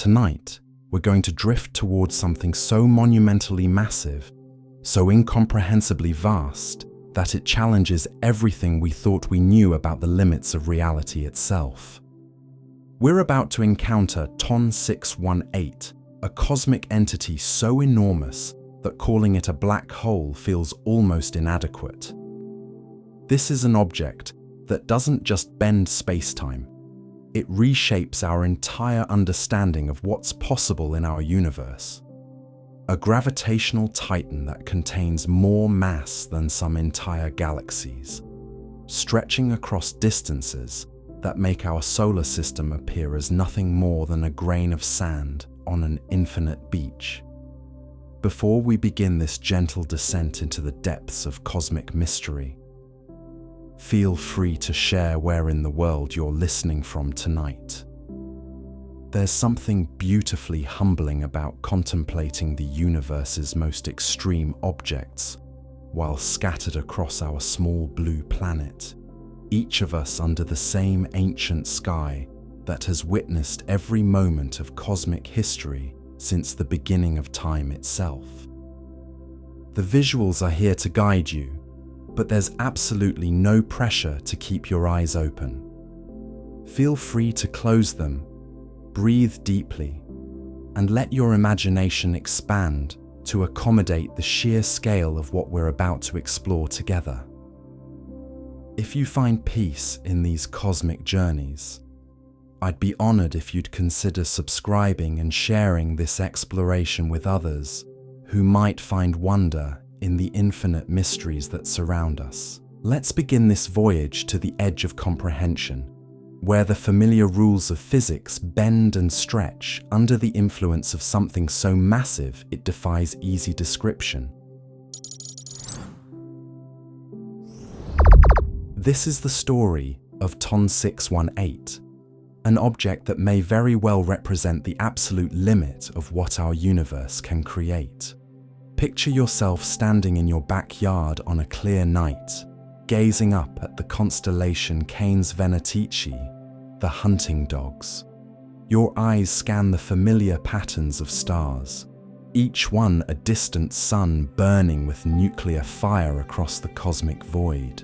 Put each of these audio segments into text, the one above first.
tonight, we're going to drift towards something so monumentally massive, so incomprehensibly vast, that it challenges everything we thought we knew about the limits of reality itself. We're about to encounter TON 618, a cosmic entity so enormous that calling it a black hole feels almost inadequate. This is an object that doesn't just bend space-time. It reshapes our entire understanding of what's possible in our universe. A gravitational titan that contains more mass than some entire galaxies, stretching across distances that make our solar system appear as nothing more than a grain of sand on an infinite beach. Before we begin this gentle descent into the depths of cosmic mystery, feel free to share where in the world you're listening from tonight. There's something beautifully humbling about contemplating the universe's most extreme objects while scattered across our small blue planet, each of us under the same ancient sky that has witnessed every moment of cosmic history since the beginning of time itself. The visuals are here to guide you, but there's absolutely no pressure to keep your eyes open. Feel free to close them, breathe deeply, and let your imagination expand to accommodate the sheer scale of what we're about to explore together. If you find peace in these cosmic journeys, I'd be honored if you'd consider subscribing and sharing this exploration with others who might find wonder in the infinite mysteries that surround us. Let's begin this voyage to the edge of comprehension, where the familiar rules of physics bend and stretch under the influence of something so massive it defies easy description. This is the story of TON 618, an object that may very well represent the absolute limit of what our universe can create. Picture yourself standing in your backyard on a clear night, gazing up at the constellation Canes Venatici, the hunting dogs. Your eyes scan the familiar patterns of stars, each one a distant sun burning with nuclear fire across the cosmic void.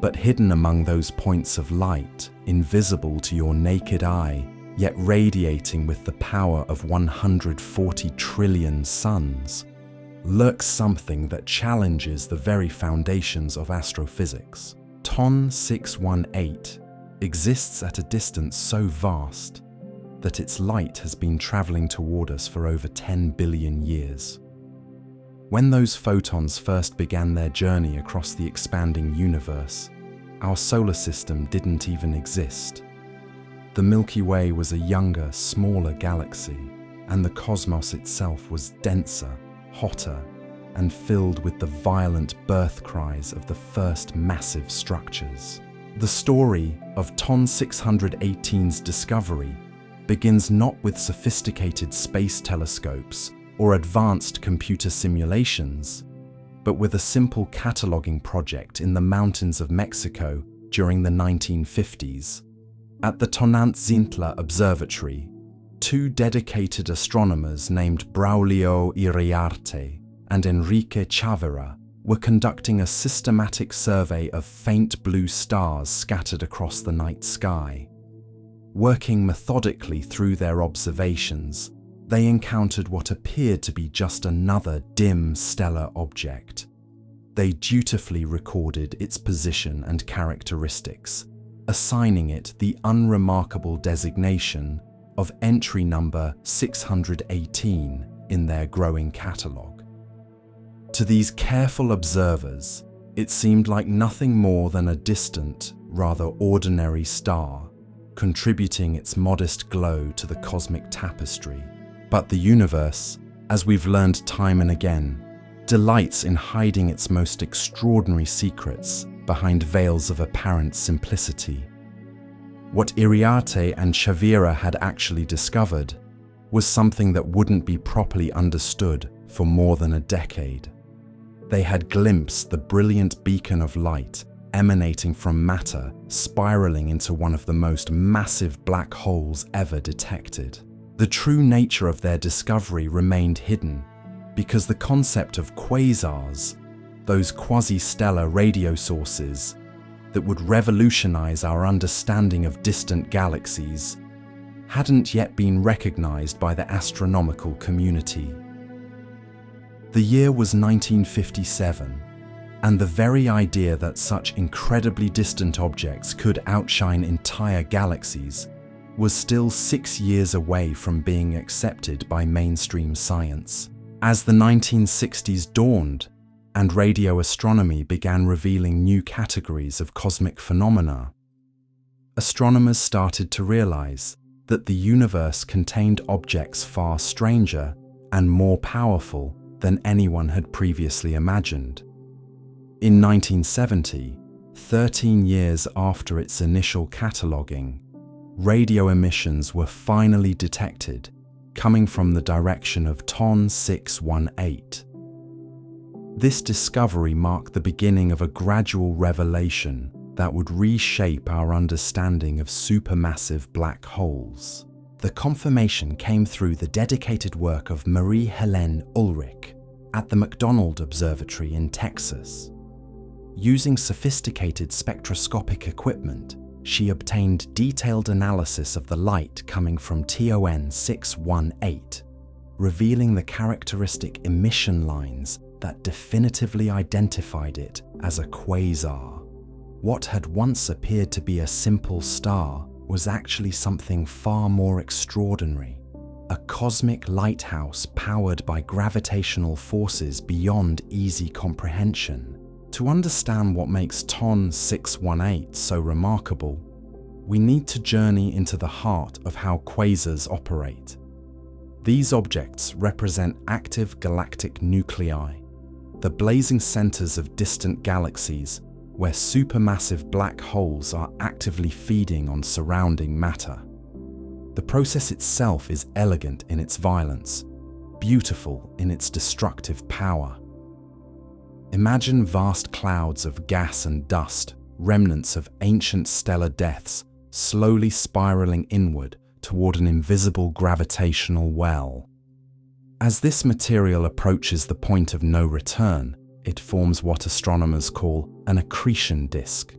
But hidden among those points of light, invisible to your naked eye, yet radiating with the power of 140 trillion suns, lurks something that challenges the very foundations of astrophysics. TON 618 exists at a distance so vast that its light has been traveling toward us for over 10 billion years. When those photons first began their journey across the expanding universe, our solar system didn't even exist. The Milky Way was a younger, smaller galaxy, and the cosmos itself was denser, hotter, and filled with the violent birth cries of the first massive structures. The story of TON 618's discovery begins not with sophisticated space telescopes or advanced computer simulations, but with a simple cataloging project in the mountains of Mexico during the 1950s. At the Tonantzintla Observatory, two dedicated astronomers named Braulio Iriarte and Enrique Chavira were conducting a systematic survey of faint blue stars scattered across the night sky. Working methodically through their observations, they encountered what appeared to be just another dim stellar object. They dutifully recorded its position and characteristics, assigning it the unremarkable designation of entry number 618 in their growing catalogue. To these careful observers, it seemed like nothing more than a distant, rather ordinary star, contributing its modest glow to the cosmic tapestry. But the universe, as we've learned time and again, delights in hiding its most extraordinary secrets behind veils of apparent simplicity. What Iriarte and Chavira had actually discovered was something that wouldn't be properly understood for more than a decade. They had glimpsed the brilliant beacon of light emanating from matter, spiraling into one of the most massive black holes ever detected. The true nature of their discovery remained hidden because the concept of quasars, those quasi-stellar radio sources that would revolutionize our understanding of distant galaxies, hadn't yet been recognized by the astronomical community. The year was 1957, and the very idea that such incredibly distant objects could outshine entire galaxies was still 6 years away from being accepted by mainstream science. As the 1960s dawned and radio astronomy began revealing new categories of cosmic phenomena, astronomers started to realize that the universe contained objects far stranger and more powerful than anyone had previously imagined. In 1970, 13 years after its initial cataloging, radio emissions were finally detected, coming from the direction of TON 618. This discovery marked the beginning of a gradual revelation that would reshape our understanding of supermassive black holes. The confirmation came through the dedicated work of Marie-Helene Ulrich at the McDonald Observatory in Texas. Using sophisticated spectroscopic equipment, she obtained detailed analysis of the light coming from TON 618, revealing the characteristic emission lines that definitively identified it as a quasar. What had once appeared to be a simple star was actually something far more extraordinary, a cosmic lighthouse powered by gravitational forces beyond easy comprehension. To understand what makes TON 618 so remarkable, we need to journey into the heart of how quasars operate. These objects represent active galactic nuclei, the blazing centers of distant galaxies where supermassive black holes are actively feeding on surrounding matter. The process itself is elegant in its violence, beautiful in its destructive power. Imagine vast clouds of gas and dust, remnants of ancient stellar deaths, slowly spiraling inward toward an invisible gravitational well. As this material approaches the point of no return, it forms what astronomers call an accretion disk,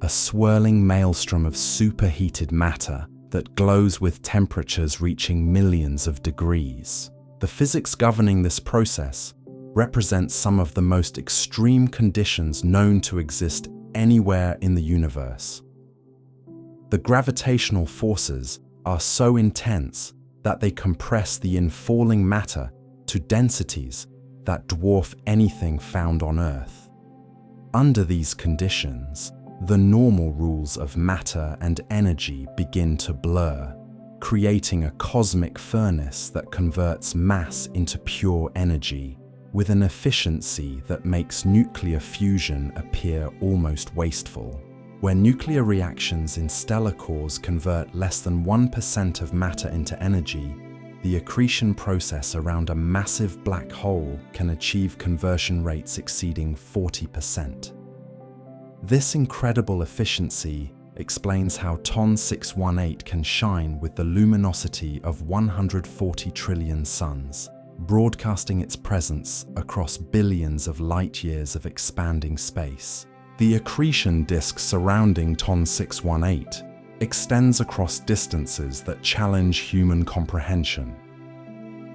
a swirling maelstrom of superheated matter that glows with temperatures reaching millions of degrees. The physics governing this process represents some of the most extreme conditions known to exist anywhere in the universe. The gravitational forces are so intense that they compress the infalling matter to densities that dwarf anything found on Earth. Under these conditions, the normal rules of matter and energy begin to blur, creating a cosmic furnace that converts mass into pure energy, with an efficiency that makes nuclear fusion appear almost wasteful. Where nuclear reactions in stellar cores convert less than 1% of matter into energy, the accretion process around a massive black hole can achieve conversion rates exceeding 40%. This incredible efficiency explains how TON 618 can shine with the luminosity of 140 trillion suns, broadcasting its presence across billions of light-years of expanding space. The accretion disk surrounding TON 618 extends across distances that challenge human comprehension.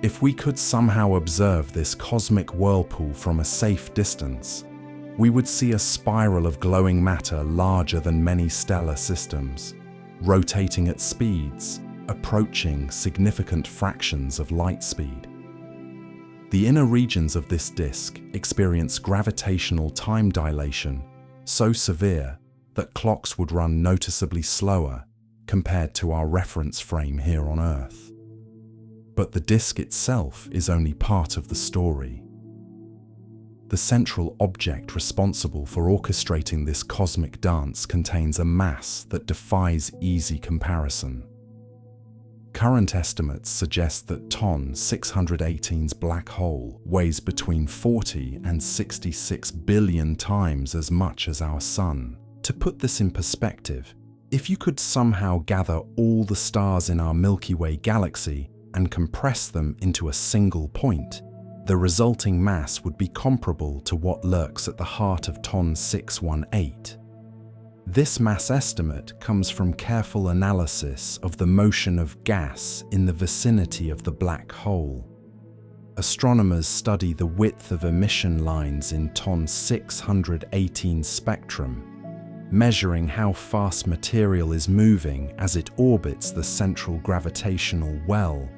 If we could somehow observe this cosmic whirlpool from a safe distance, we would see a spiral of glowing matter larger than many stellar systems, rotating at speeds approaching significant fractions of light speed. The inner regions of this disk experience gravitational time dilation so severe that clocks would run noticeably slower compared to our reference frame here on Earth. But the disk itself is only part of the story. The central object responsible for orchestrating this cosmic dance contains a mass that defies easy comparison. Current estimates suggest that TON 618's black hole weighs between 40 and 66 billion times as much as our Sun, To put this in perspective, if you could somehow gather all the stars in our Milky Way galaxy and compress them into a single point, the resulting mass would be comparable to what lurks at the heart of TON 618. This mass estimate comes from careful analysis of the motion of gas in the vicinity of the black hole. Astronomers study the width of emission lines in TON 618 spectrum, measuring how fast material is moving as it orbits the central gravitational well.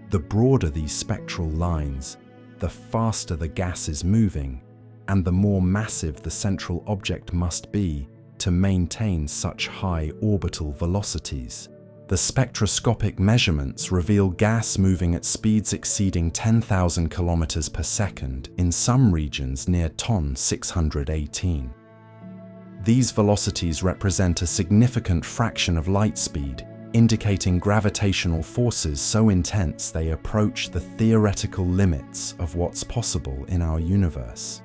The broader these spectral lines, the faster the gas is moving, and the more massive the central object must be to maintain such high orbital velocities. The spectroscopic measurements reveal gas moving at speeds exceeding 10,000 kilometers per second in some regions near TON 618. These velocities represent a significant fraction of light speed, indicating gravitational forces so intense they approach the theoretical limits of what's possible in our universe.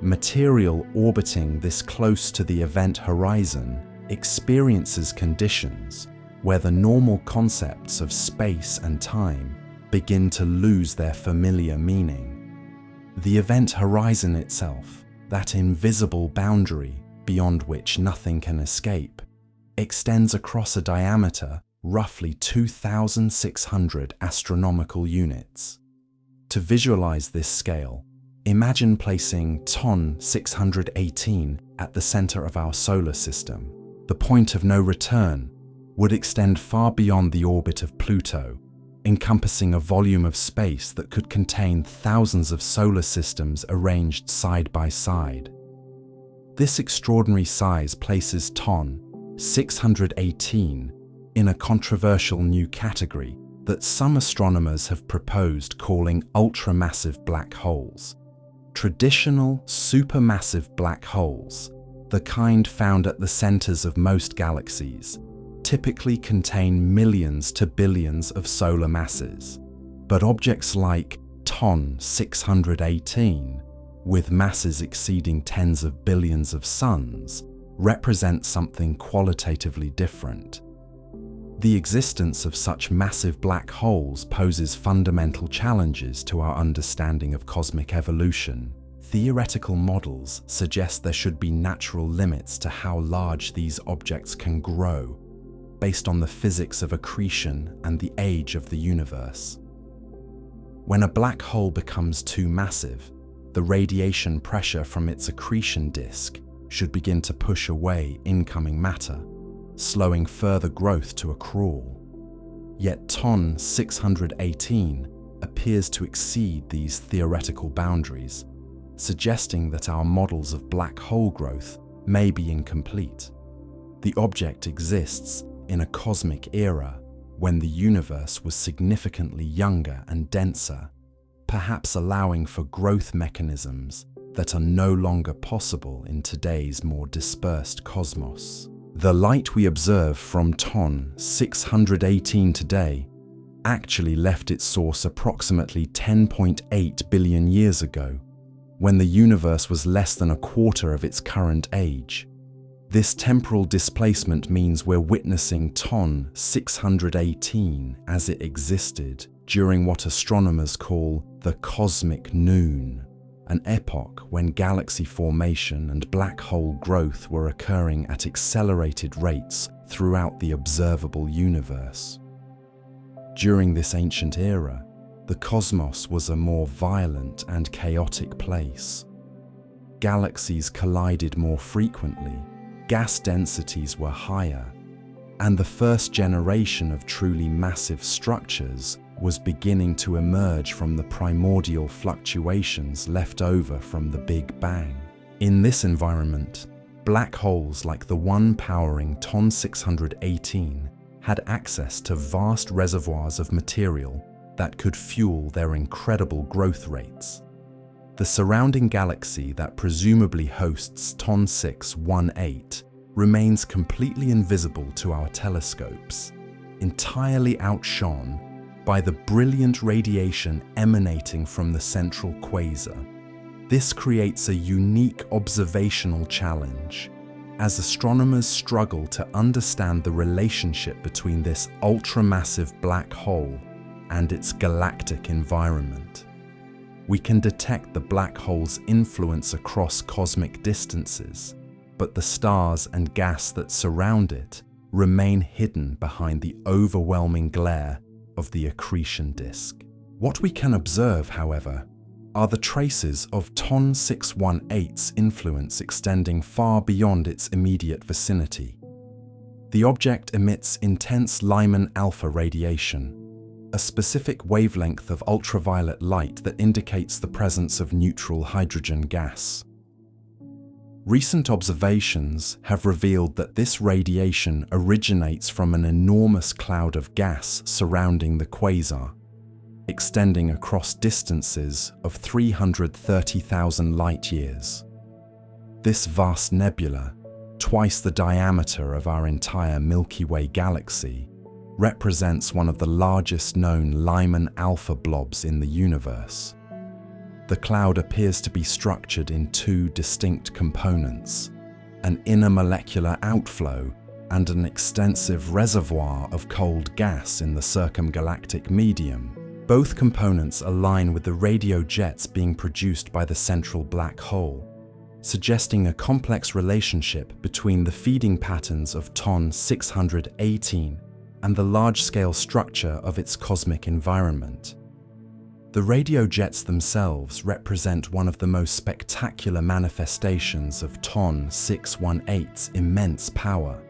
Material orbiting this close to the event horizon experiences conditions where the normal concepts of space and time begin to lose their familiar meaning. The event horizon itself, that invisible boundary beyond which nothing can escape, extends across a diameter roughly 2,600 astronomical units. To visualize this scale, imagine placing TON 618 at the center of our solar system. The point of no return would extend far beyond the orbit of Pluto, encompassing a volume of space that could contain thousands of solar systems arranged side by side. This extraordinary size places TON 618 in a controversial new category that some astronomers have proposed calling ultramassive black holes. Traditional supermassive black holes, the kind found at the centers of most galaxies, typically contain millions to billions of solar masses. But objects like TON 618, with masses exceeding tens of billions of suns, represent something qualitatively different. The existence of such massive black holes poses fundamental challenges to our understanding of cosmic evolution. Theoretical models suggest there should be natural limits to how large these objects can grow, based on the physics of accretion and the age of the universe. When a black hole becomes too massive, the radiation pressure from its accretion disk should begin to push away incoming matter, slowing further growth to a crawl. Yet TON 618 appears to exceed these theoretical boundaries, suggesting that our models of black hole growth may be incomplete. The object exists in a cosmic era when the universe was significantly younger and denser, perhaps allowing for growth mechanisms that are no longer possible in today's more dispersed cosmos. The light we observe from TON 618 today actually left its source approximately 10.8 billion years ago, when the universe was less than a quarter of its current age. This temporal displacement means we're witnessing TON 618 as it existed during what astronomers call the cosmic noon, an epoch when galaxy formation and black hole growth were occurring at accelerated rates throughout the observable universe. During this ancient era, the cosmos was a more violent and chaotic place. Galaxies collided more frequently, gas densities were higher, and the first generation of truly massive structures was beginning to emerge from the primordial fluctuations left over from the Big Bang. In this environment, black holes like the one powering TON 618 had access to vast reservoirs of material that could fuel their incredible growth rates. The surrounding galaxy that presumably hosts TON 618 remains completely invisible to our telescopes, entirely outshone by the brilliant radiation emanating from the central quasar. This creates a unique observational challenge, as astronomers struggle to understand the relationship between this ultramassive black hole and its galactic environment. We can detect the black hole's influence across cosmic distances, but the stars and gas that surround it remain hidden behind the overwhelming glare of the accretion disk. What we can observe, however, are the traces of TON 618's influence extending far beyond its immediate vicinity. The object emits intense Lyman alpha radiation, a specific wavelength of ultraviolet light that indicates the presence of neutral hydrogen gas. Recent observations have revealed that this radiation originates from an enormous cloud of gas surrounding the quasar, extending across distances of 330,000 light-years. This vast nebula, twice the diameter of our entire Milky Way galaxy, represents one of the largest known Lyman alpha blobs in the universe. The cloud appears to be structured in two distinct components, an inner molecular outflow and an extensive reservoir of cold gas in the circumgalactic medium. Both components align with the radio jets being produced by the central black hole, suggesting a complex relationship between the feeding patterns of TON 618 and the large-scale structure of its cosmic environment. The radio jets themselves represent one of the most spectacular manifestations of TON 618's immense power.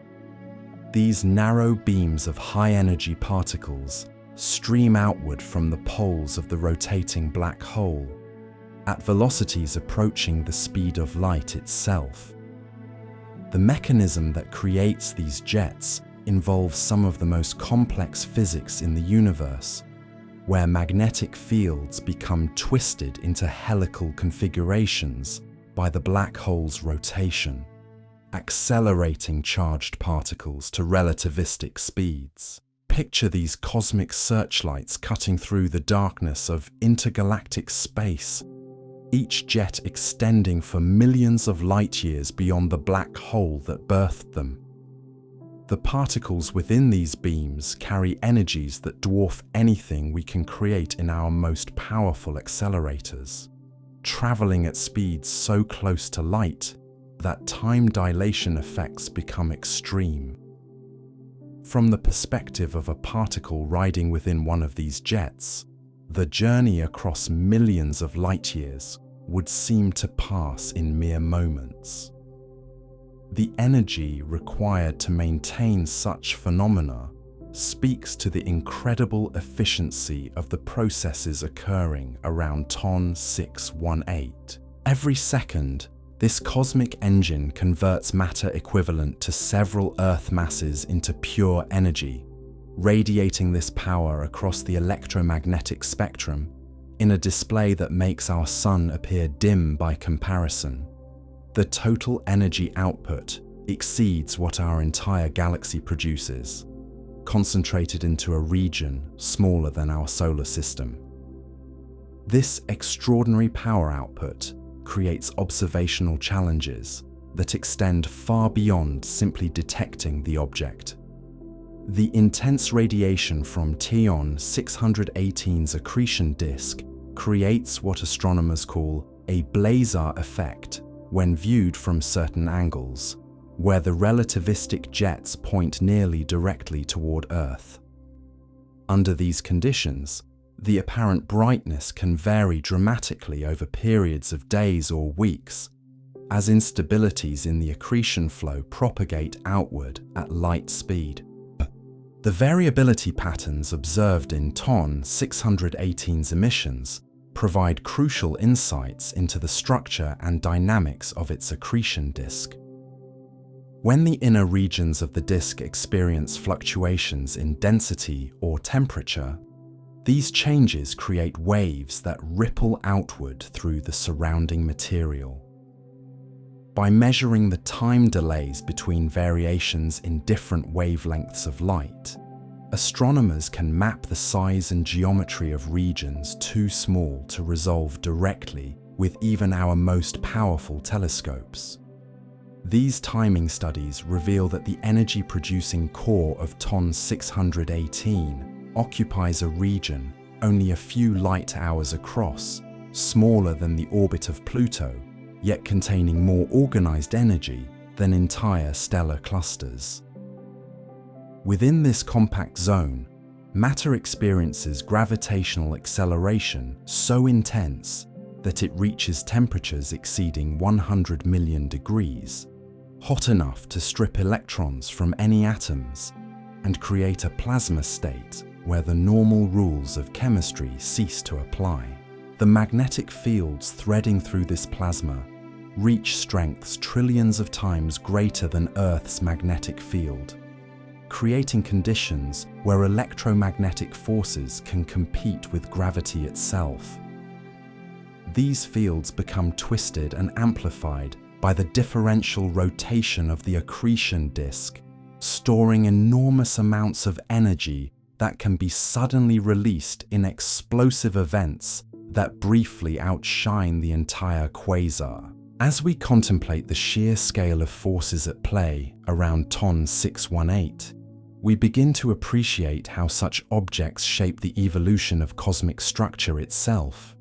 These narrow beams of high-energy particles stream outward from the poles of the rotating black hole, at velocities approaching the speed of light itself. The mechanism that creates these jets involves some of the most complex physics in the universe, where magnetic fields become twisted into helical configurations by the black hole's rotation, accelerating charged particles to relativistic speeds. Picture these cosmic searchlights cutting through the darkness of intergalactic space, each jet extending for millions of light-years beyond the black hole that birthed them. The particles within these beams carry energies that dwarf anything we can create in our most powerful accelerators, traveling at speeds so close to light that time dilation effects become extreme. From the perspective of a particle riding within one of these jets, the journey across millions of light-years would seem to pass in mere moments. The energy required to maintain such phenomena speaks to the incredible efficiency of the processes occurring around TON 618. Every second, this cosmic engine converts matter equivalent to several Earth masses into pure energy, radiating this power across the electromagnetic spectrum in a display that makes our sun appear dim by comparison. The total energy output exceeds what our entire galaxy produces, concentrated into a region smaller than our solar system. This extraordinary power output creates observational challenges that extend far beyond simply detecting the object. The intense radiation from TON 618's accretion disk creates what astronomers call a blazar effect when viewed from certain angles, where the relativistic jets point nearly directly toward Earth. Under these conditions, the apparent brightness can vary dramatically over periods of days or weeks, as instabilities in the accretion flow propagate outward at light speed. The variability patterns observed in TON 618's emissions provide crucial insights into the structure and dynamics of its accretion disk. When the inner regions of the disk experience fluctuations in density or temperature, these changes create waves that ripple outward through the surrounding material. By measuring the time delays between variations in different wavelengths of light, astronomers can map the size and geometry of regions too small to resolve directly with even our most powerful telescopes. These timing studies reveal that the energy-producing core of TON 618 occupies a region only a few light hours across, smaller than the orbit of Pluto, yet containing more organized energy than entire stellar clusters. Within this compact zone, matter experiences gravitational acceleration so intense that it reaches temperatures exceeding 100 million degrees, hot enough to strip electrons from any atoms and create a plasma state where the normal rules of chemistry cease to apply. The magnetic fields threading through this plasma reach strengths trillions of times greater than Earth's magnetic field, creating conditions where electromagnetic forces can compete with gravity itself. These fields become twisted and amplified by the differential rotation of the accretion disk, storing enormous amounts of energy that can be suddenly released in explosive events that briefly outshine the entire quasar. As we contemplate the sheer scale of forces at play around TON 618, we begin to appreciate how such objects shape the evolution of cosmic structure itself.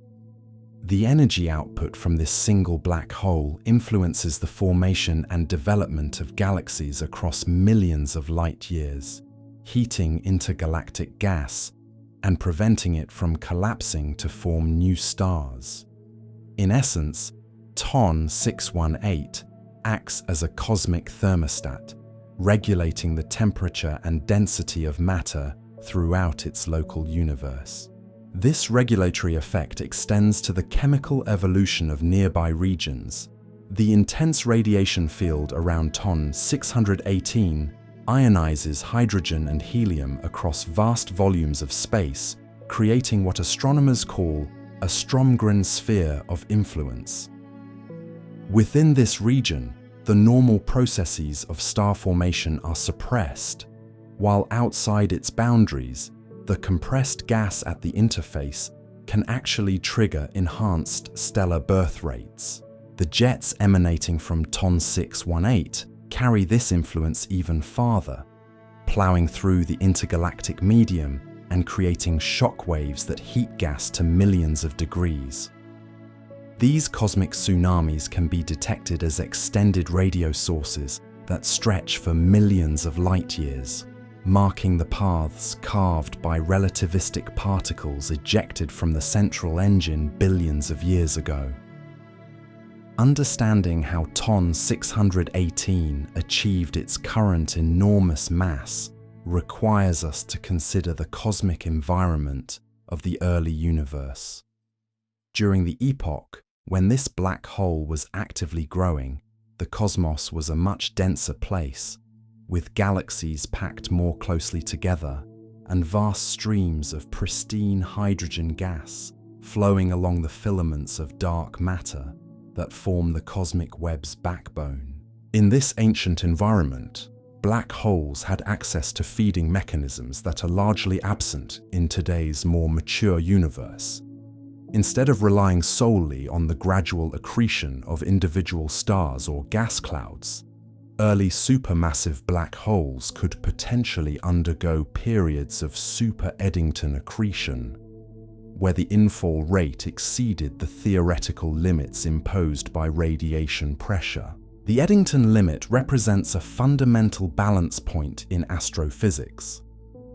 The energy output from this single black hole influences the formation and development of galaxies across millions of light years, heating intergalactic gas and preventing it from collapsing to form new stars. In essence, TON 618 acts as a cosmic thermostat, regulating the temperature and density of matter throughout its local universe. This regulatory effect extends to the chemical evolution of nearby regions. The intense radiation field around TON 618 ionizes hydrogen and helium across vast volumes of space, creating what astronomers call a Stromgren sphere of influence. Within this region, the normal processes of star formation are suppressed, while outside its boundaries, the compressed gas at the interface can actually trigger enhanced stellar birth rates. The jets emanating from TON 618 carry this influence even farther, plowing through the intergalactic medium and creating shock waves that heat gas to millions of degrees. These cosmic tsunamis can be detected as extended radio sources that stretch for millions of light years, marking the paths carved by relativistic particles ejected from the central engine billions of years ago. Understanding how TON 618 achieved its current enormous mass requires us to consider the cosmic environment of the early universe. During the epoch when this black hole was actively growing, the cosmos was a much denser place, with galaxies packed more closely together and vast streams of pristine hydrogen gas flowing along the filaments of dark matter that form the cosmic web's backbone. In this ancient environment, black holes had access to feeding mechanisms that are largely absent in today's more mature universe. Instead of relying solely on the gradual accretion of individual stars or gas clouds, early supermassive black holes could potentially undergo periods of super-Eddington accretion, where the infall rate exceeded the theoretical limits imposed by radiation pressure. The Eddington limit represents a fundamental balance point in astrophysics,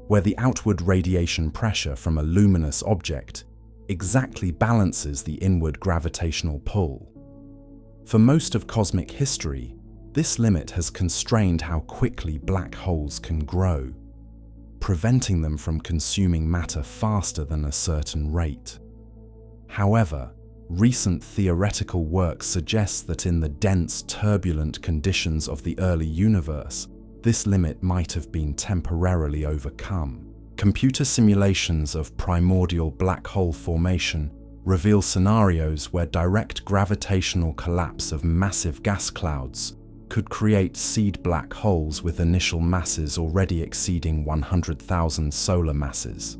where the outward radiation pressure from a luminous object exactly balances the inward gravitational pull. For most of cosmic history, this limit has constrained how quickly black holes can grow, preventing them from consuming matter faster than a certain rate. However, recent theoretical work suggests that in the dense, turbulent conditions of the early universe, this limit might have been temporarily overcome. Computer simulations of primordial black hole formation reveal scenarios where direct gravitational collapse of massive gas clouds could create seed black holes with initial masses already exceeding 100,000 solar masses.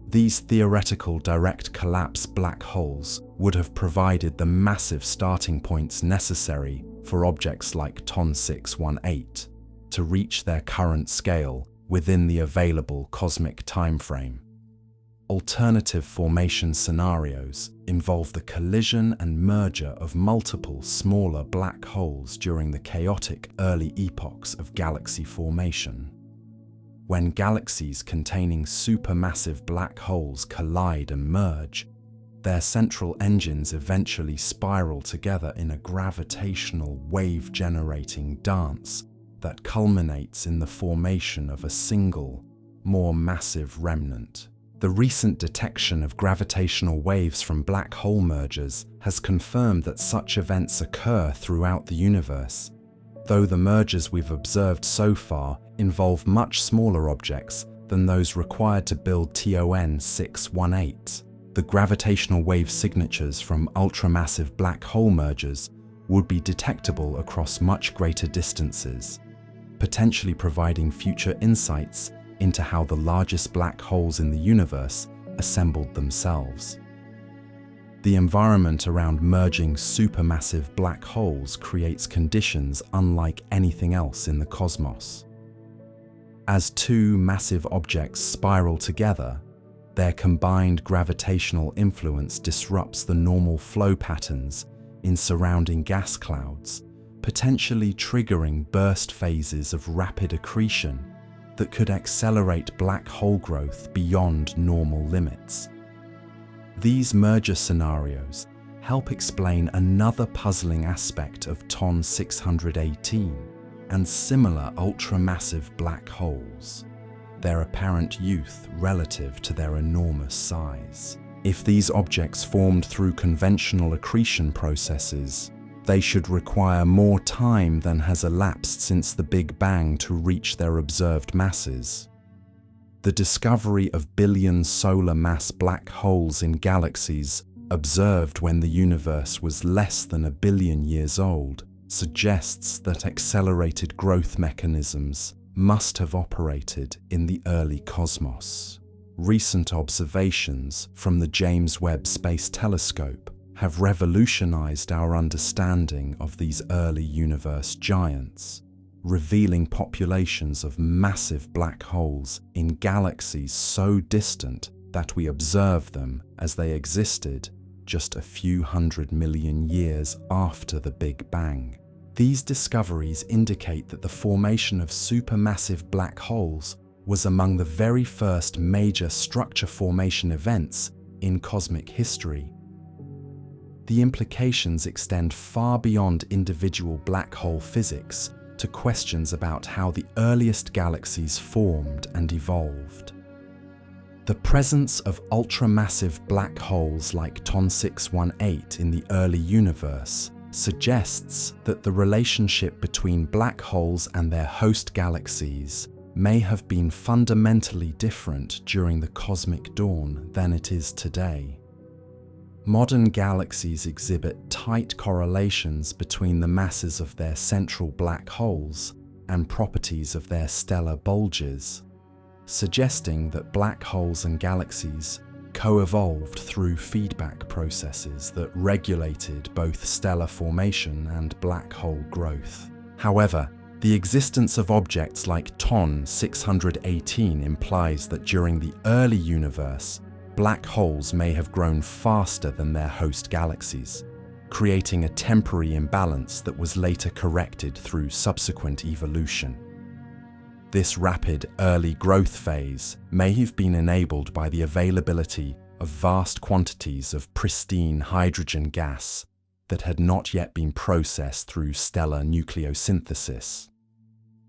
These theoretical direct collapse black holes would have provided the massive starting points necessary for objects like TON 618 to reach their current scale within the available cosmic timeframe. Alternative formation scenarios involve the collision and merger of multiple smaller black holes during the chaotic early epochs of galaxy formation. When galaxies containing supermassive black holes collide and merge, their central engines eventually spiral together in a gravitational wave-generating dance that culminates in the formation of a single, more massive remnant. The recent detection of gravitational waves from black hole mergers has confirmed that such events occur throughout the universe, though the mergers we've observed so far involve much smaller objects than those required to build TON 618. The gravitational wave signatures from ultramassive black hole mergers would be detectable across much greater distances, potentially providing future insights into how the largest black holes in the universe assembled themselves. The environment around merging supermassive black holes creates conditions unlike anything else in the cosmos. As two massive objects spiral together, their combined gravitational influence disrupts the normal flow patterns in surrounding gas clouds, potentially triggering burst phases of rapid accretion that could accelerate black hole growth beyond normal limits. These merger scenarios help explain another puzzling aspect of TON 618 and similar ultramassive black holes: their apparent youth relative to their enormous size. If these objects formed through conventional accretion processes, they should require more time than has elapsed since the Big Bang to reach their observed masses. The discovery of billion solar mass black holes in galaxies observed when the universe was less than 1 billion years old suggests that accelerated growth mechanisms must have operated in the early cosmos. Recent observations from the James Webb Space Telescope have revolutionized our understanding of these early universe giants, revealing populations of massive black holes in galaxies so distant that we observe them as they existed just a few 100 million years after the Big Bang. These discoveries indicate that the formation of supermassive black holes was among the very first major structure formation events in cosmic history. The implications extend far beyond individual black hole physics to questions about how the earliest galaxies formed and evolved. The presence of ultramassive black holes like TON 618 in the early universe suggests that the relationship between black holes and their host galaxies may have been fundamentally different during the cosmic dawn than it is today. Modern galaxies exhibit tight correlations between the masses of their central black holes and properties of their stellar bulges, suggesting that black holes and galaxies co-evolved through feedback processes that regulated both stellar formation and black hole growth. However, the existence of objects like TON 618 implies that during the early universe, black holes may have grown faster than their host galaxies, creating a temporary imbalance that was later corrected through subsequent evolution. This rapid early growth phase may have been enabled by the availability of vast quantities of pristine hydrogen gas that had not yet been processed through stellar nucleosynthesis.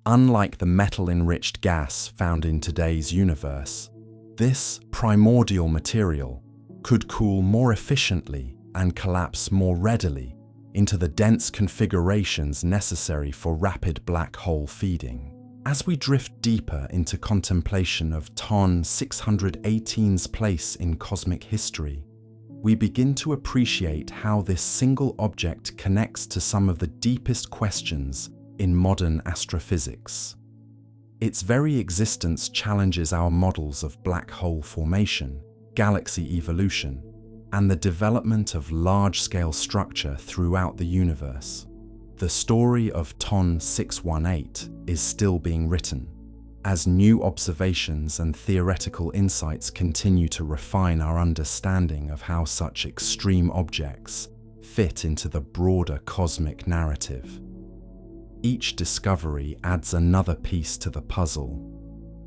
Unlike the metal-enriched gas found in today's universe, this primordial material could cool more efficiently and collapse more readily into the dense configurations necessary for rapid black hole feeding. As we drift deeper into contemplation of TON 618's place in cosmic history, we begin to appreciate how this single object connects to some of the deepest questions in modern astrophysics. Its very existence challenges our models of black hole formation, galaxy evolution, and the development of large-scale structure throughout the universe. The story of TON 618 is still being written, as new observations and theoretical insights continue to refine our understanding of how such extreme objects fit into the broader cosmic narrative. Each discovery adds another piece to the puzzle,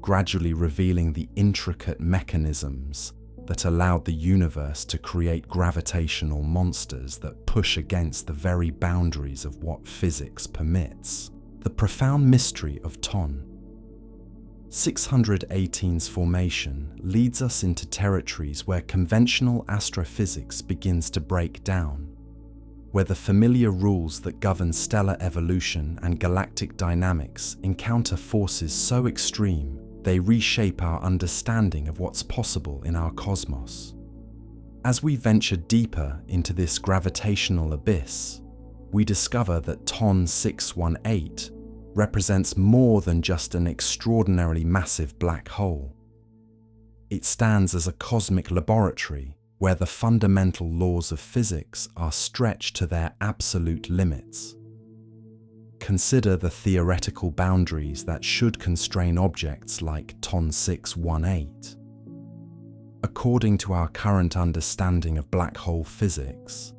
gradually revealing the intricate mechanisms that allowed the universe to create gravitational monsters that push against the very boundaries of what physics permits. The profound mystery of TON 618's formation leads us into territories where conventional astrophysics begins to break down, where the familiar rules that govern stellar evolution and galactic dynamics encounter forces so extreme they reshape our understanding of what's possible in our cosmos. As we venture deeper into this gravitational abyss, we discover that TON 618 represents more than just an extraordinarily massive black hole. It stands as a cosmic laboratory where the fundamental laws of physics are stretched to their absolute limits. Consider the theoretical boundaries that should constrain objects like TON 618. According to our current understanding of black hole physics,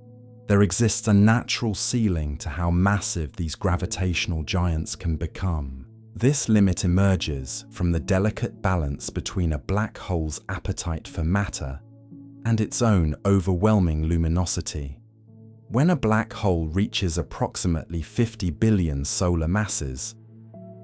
there exists a natural ceiling to how massive these gravitational giants can become. This limit emerges from the delicate balance between a black hole's appetite for matter and its own overwhelming luminosity. When a black hole reaches approximately 50 billion solar masses,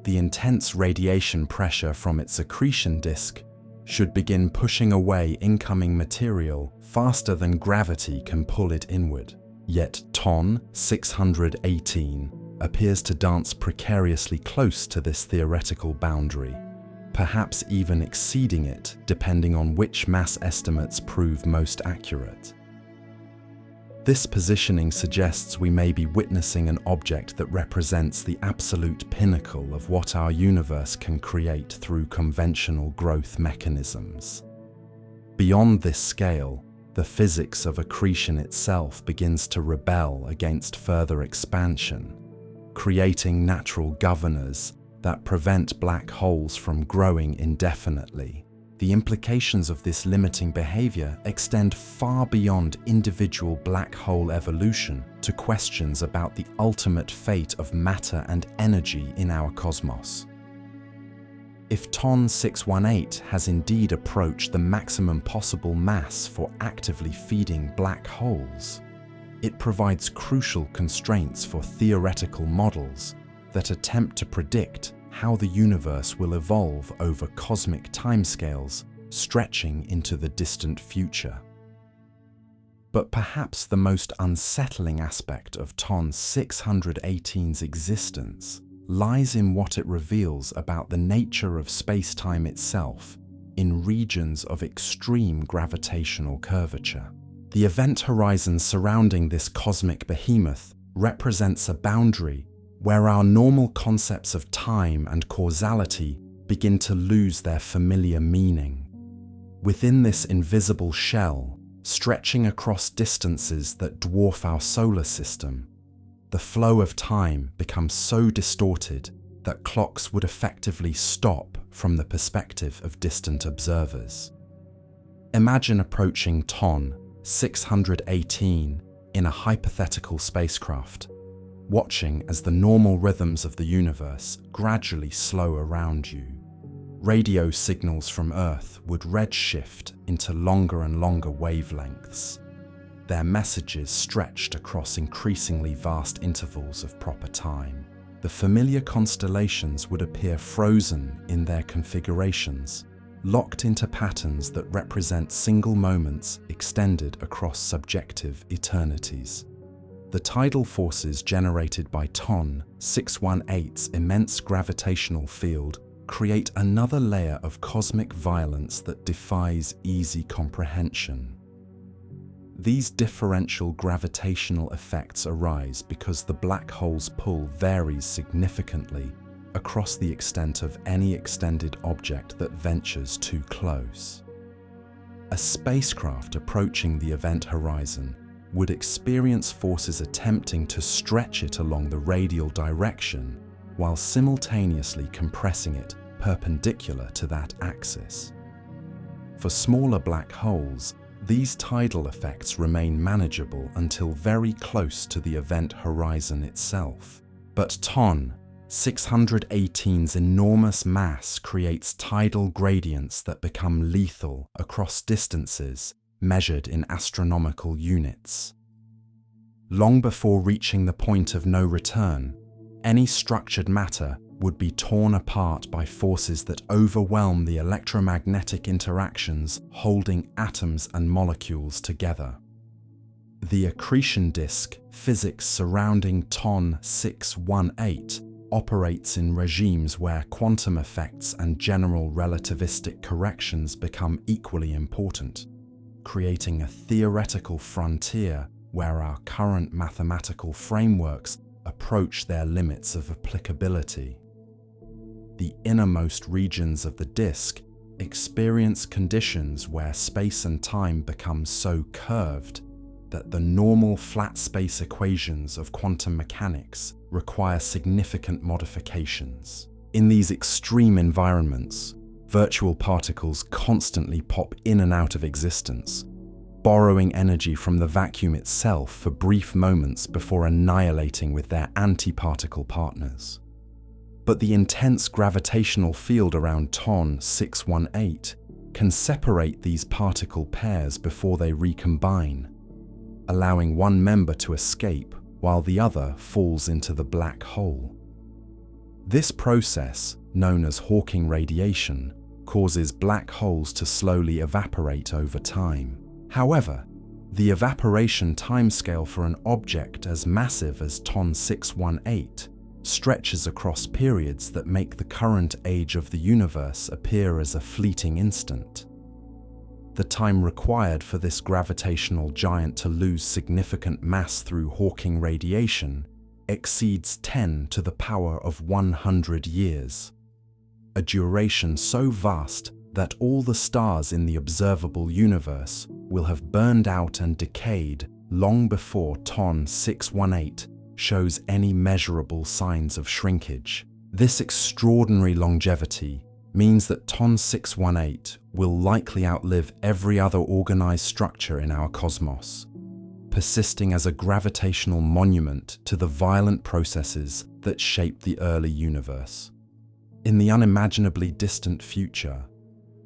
the intense radiation pressure from its accretion disk should begin pushing away incoming material faster than gravity can pull it inward. Yet TON 618 appears to dance precariously close to this theoretical boundary, perhaps even exceeding it depending on which mass estimates prove most accurate. This positioning suggests we may be witnessing an object that represents the absolute pinnacle of what our universe can create through conventional growth mechanisms. Beyond this scale, the physics of accretion itself begins to rebel against further expansion, creating natural governors that prevent black holes from growing indefinitely. The implications of this limiting behavior extend far beyond individual black hole evolution to questions about the ultimate fate of matter and energy in our cosmos. If TON 618 has indeed approached the maximum possible mass for actively feeding black holes, it provides crucial constraints for theoretical models that attempt to predict how the universe will evolve over cosmic timescales stretching into the distant future. But perhaps the most unsettling aspect of TON 618's existence lies in what it reveals about the nature of spacetime itself in regions of extreme gravitational curvature. The event horizon surrounding this cosmic behemoth represents a boundary where our normal concepts of time and causality begin to lose their familiar meaning. Within this invisible shell, stretching across distances that dwarf our solar system, the flow of time becomes so distorted that clocks would effectively stop from the perspective of distant observers. Imagine approaching TON 618 in a hypothetical spacecraft, watching as the normal rhythms of the universe gradually slow around you. Radio signals from Earth would redshift into longer and longer wavelengths, their messages stretched across increasingly vast intervals of proper time. The familiar constellations would appear frozen in their configurations, locked into patterns that represent single moments extended across subjective eternities. The tidal forces generated by TON 618's immense gravitational field create another layer of cosmic violence that defies easy comprehension. These differential gravitational effects arise because the black hole's pull varies significantly across the extent of any extended object that ventures too close. A spacecraft approaching the event horizon would experience forces attempting to stretch it along the radial direction while simultaneously compressing it perpendicular to that axis. For smaller black holes, these tidal effects remain manageable until very close to the event horizon itself. But TON 618's enormous mass creates tidal gradients that become lethal across distances measured in astronomical units. Long before reaching the point of no return, any structured matter would be torn apart by forces that overwhelm the electromagnetic interactions holding atoms and molecules together. The accretion disk physics surrounding TON 618 operates in regimes where quantum effects and general relativistic corrections become equally important, creating a theoretical frontier where our current mathematical frameworks approach their limits of applicability. The innermost regions of the disk experience conditions where space and time become so curved that the normal flat space equations of quantum mechanics require significant modifications. In these extreme environments, virtual particles constantly pop in and out of existence, borrowing energy from the vacuum itself for brief moments before annihilating with their antiparticle partners. But the intense gravitational field around TON 618 can separate these particle pairs before they recombine, allowing one member to escape while the other falls into the black hole. This process, known as Hawking radiation, causes black holes to slowly evaporate over time. However, the evaporation timescale for an object as massive as TON 618 stretches across periods that make the current age of the universe appear as a fleeting instant. The time required for this gravitational giant to lose significant mass through Hawking radiation exceeds 10 to the power of 100 years, a duration so vast that all the stars in the observable universe will have burned out and decayed long before TON 618 shows any measurable signs of shrinkage. This extraordinary longevity means that TON 618 will likely outlive every other organized structure in our cosmos, persisting as a gravitational monument to the violent processes that shaped the early universe. In the unimaginably distant future,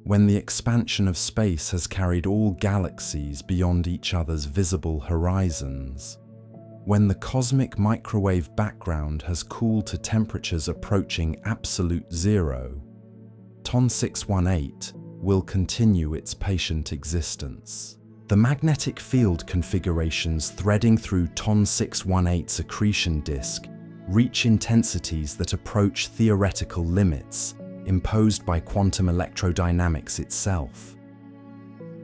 when the expansion of space has carried all galaxies beyond each other's visible horizons, when the cosmic microwave background has cooled to temperatures approaching absolute zero, TON 618 will continue its patient existence. The magnetic field configurations threading through TON 618's accretion disk reach intensities that approach theoretical limits imposed by quantum electrodynamics itself.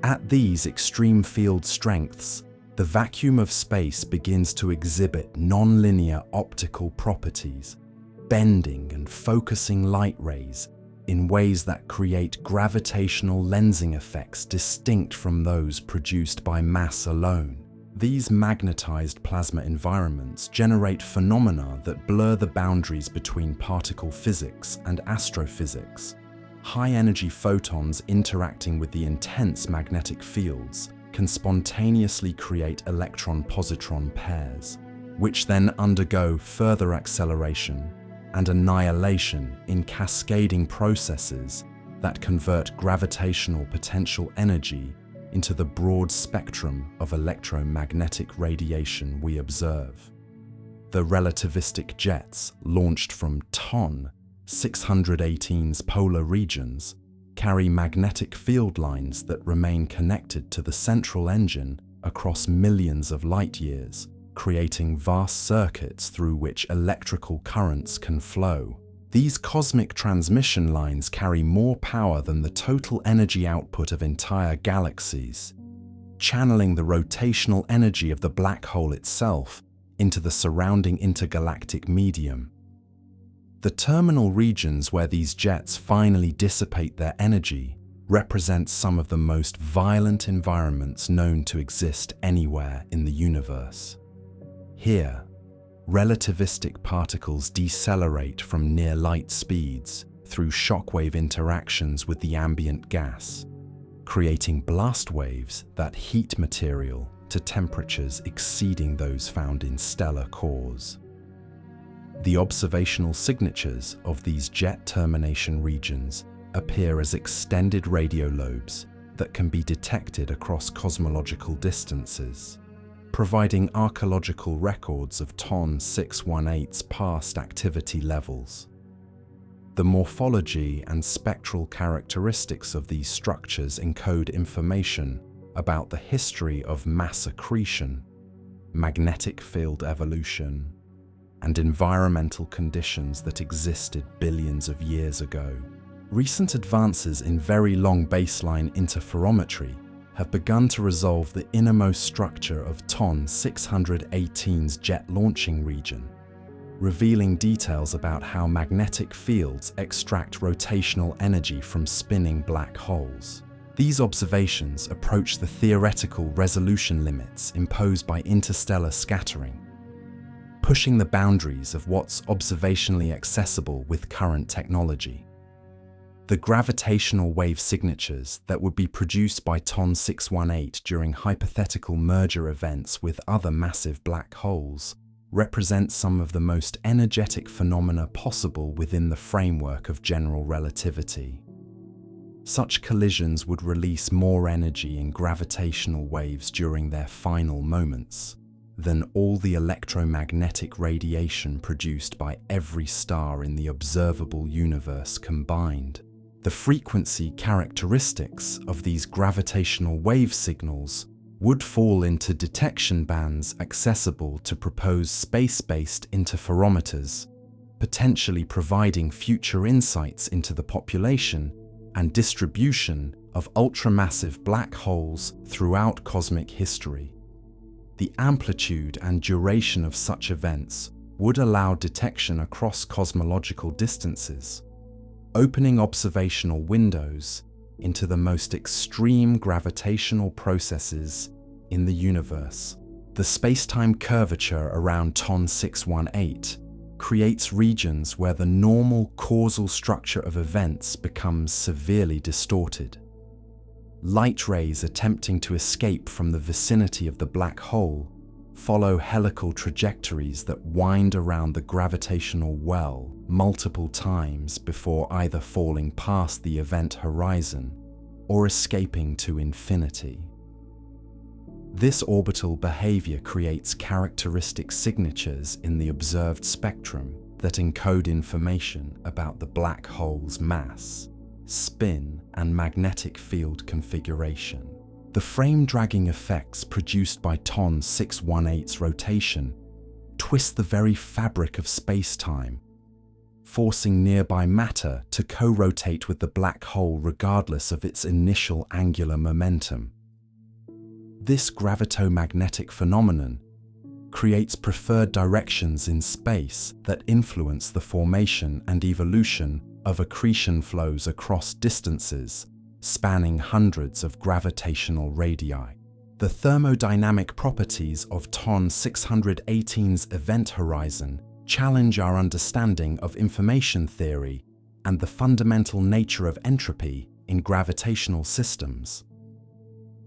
At these extreme field strengths, the vacuum of space begins to exhibit nonlinear optical properties, bending and focusing light rays in ways that create gravitational lensing effects distinct from those produced by mass alone. These magnetized plasma environments generate phenomena that blur the boundaries between particle physics and astrophysics. High-energy photons interacting with the intense magnetic fields can spontaneously create electron-positron pairs, which then undergo further acceleration and annihilation in cascading processes that convert gravitational potential energy into the broad spectrum of electromagnetic radiation we observe. The relativistic jets launched from TON 618's polar regions carry magnetic field lines that remain connected to the central engine across millions of light years, creating vast circuits through which electrical currents can flow. These cosmic transmission lines carry more power than the total energy output of entire galaxies, channeling the rotational energy of the black hole itself into the surrounding intergalactic medium. The terminal regions where these jets finally dissipate their energy represents some of the most violent environments known to exist anywhere in the universe. Here, relativistic particles decelerate from near light speeds through shockwave interactions with the ambient gas, creating blast waves that heat material to temperatures exceeding those found in stellar cores. The observational signatures of these jet termination regions appear as extended radio lobes that can be detected across cosmological distances, providing archaeological records of TON 618's past activity levels. The morphology and spectral characteristics of these structures encode information about the history of mass accretion, magnetic field evolution, and environmental conditions that existed billions of years ago. Recent advances in very long baseline interferometry have begun to resolve the innermost structure of TON 618's jet launching region, revealing details about how magnetic fields extract rotational energy from spinning black holes. These observations approach the theoretical resolution limits imposed by interstellar scattering, pushing the boundaries of what's observationally accessible with current technology. The gravitational wave signatures that would be produced by TON 618 during hypothetical merger events with other massive black holes represent some of the most energetic phenomena possible within the framework of general relativity. Such collisions would release more energy in gravitational waves during their final moments than all the electromagnetic radiation produced by every star in the observable universe combined. The frequency characteristics of these gravitational wave signals would fall into detection bands accessible to proposed space-based interferometers, potentially providing future insights into the population and distribution of ultramassive black holes throughout cosmic history. The amplitude and duration of such events would allow detection across cosmological distances, opening observational windows into the most extreme gravitational processes in the universe. The spacetime curvature around TON 618 creates regions where the normal causal structure of events becomes severely distorted. Light rays attempting to escape from the vicinity of the black hole follow helical trajectories that wind around the gravitational well multiple times before either falling past the event horizon or escaping to infinity. This orbital behavior creates characteristic signatures in the observed spectrum that encode information about the black hole's mass, spin, and magnetic field configuration. The frame-dragging effects produced by TON 618's rotation twist the very fabric of space-time, forcing nearby matter to co-rotate with the black hole regardless of its initial angular momentum. This gravitomagnetic phenomenon creates preferred directions in space that influence the formation and evolution of accretion flows across distances spanning hundreds of gravitational radii. The thermodynamic properties of TON 618's event horizon challenge our understanding of information theory and the fundamental nature of entropy in gravitational systems.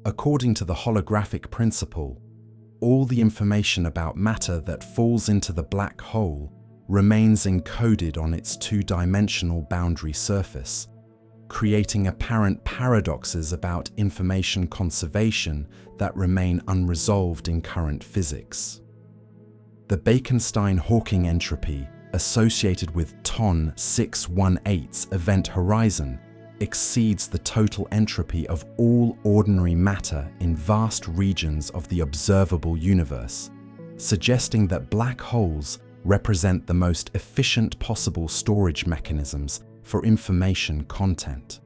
According to the holographic principle, all the information about matter that falls into the black hole remains encoded on its two-dimensional boundary surface, creating apparent paradoxes about information conservation that remain unresolved in current physics. The Bekenstein-Hawking entropy associated with TON 618's event horizon exceeds the total entropy of all ordinary matter in vast regions of the observable universe, suggesting that black holes represent the most efficient possible storage mechanisms for information content.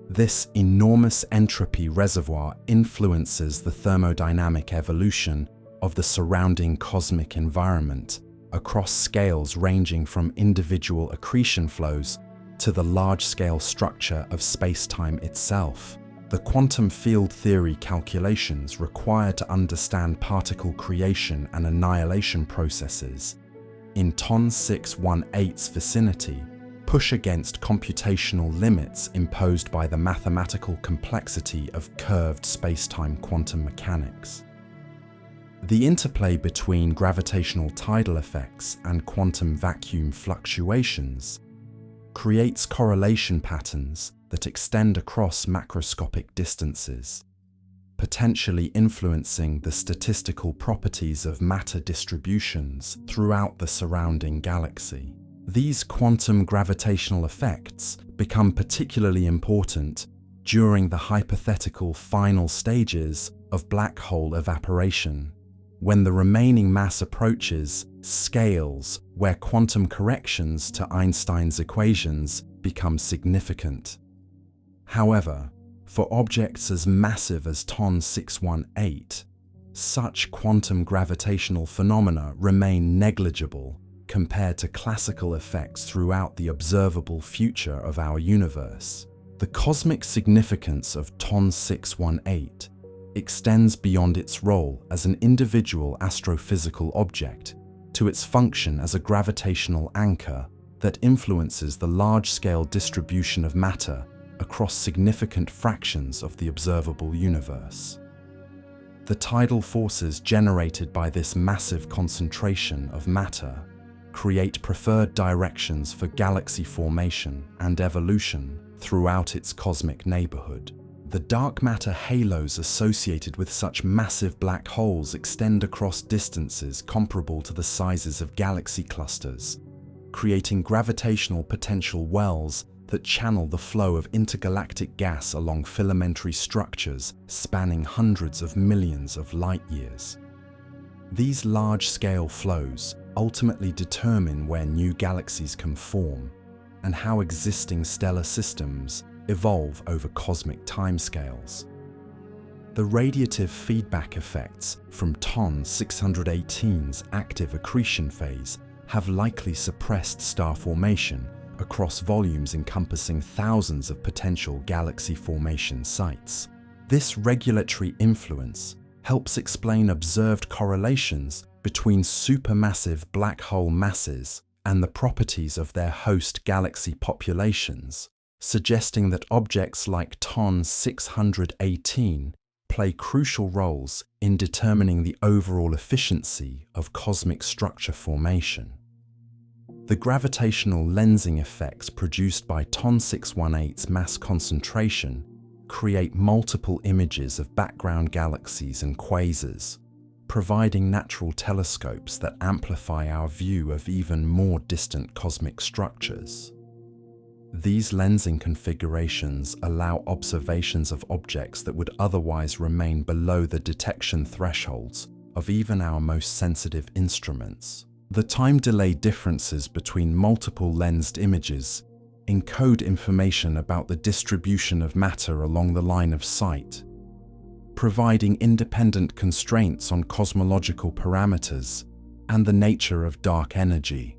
This enormous entropy reservoir influences the thermodynamic evolution of the surrounding cosmic environment across scales ranging from individual accretion flows to the large-scale structure of spacetime itself. The quantum field theory calculations required to understand particle creation and annihilation processes in TON 618's vicinity push against computational limits imposed by the mathematical complexity of curved spacetime quantum mechanics. The interplay between gravitational tidal effects and quantum vacuum fluctuations creates correlation patterns that extend across macroscopic distances, potentially influencing the statistical properties of matter distributions throughout the surrounding galaxy. These quantum gravitational effects become particularly important during the hypothetical final stages of black hole evaporation, when the remaining mass approaches scales where quantum corrections to Einstein's equations become significant. However, for objects as massive as TON 618, such quantum gravitational phenomena remain negligible compared to classical effects throughout the observable future of our universe. The cosmic significance of TON 618 extends beyond its role as an individual astrophysical object to its function as a gravitational anchor that influences the large-scale distribution of matter across significant fractions of the observable universe. The tidal forces generated by this massive concentration of matter create preferred directions for galaxy formation and evolution throughout its cosmic neighborhood. The dark matter halos associated with such massive black holes extend across distances comparable to the sizes of galaxy clusters, creating gravitational potential wells that channel the flow of intergalactic gas along filamentary structures spanning hundreds of millions of light years. These large-scale flows ultimately determine where new galaxies can form and how existing stellar systems evolve over cosmic timescales. The radiative feedback effects from TON 618's active accretion phase have likely suppressed star formation across volumes encompassing thousands of potential galaxy formation sites. This regulatory influence helps explain observed correlations between supermassive black hole masses and the properties of their host galaxy populations, suggesting that objects like TON 618 play crucial roles in determining the overall efficiency of cosmic structure formation. The gravitational lensing effects produced by TON 618's mass concentration create multiple images of background galaxies and quasars, providing natural telescopes that amplify our view of even more distant cosmic structures. These lensing configurations allow observations of objects that would otherwise remain below the detection thresholds of even our most sensitive instruments. The time delay differences between multiple lensed images encode information about the distribution of matter along the line of sight, providing independent constraints on cosmological parameters and the nature of dark energy.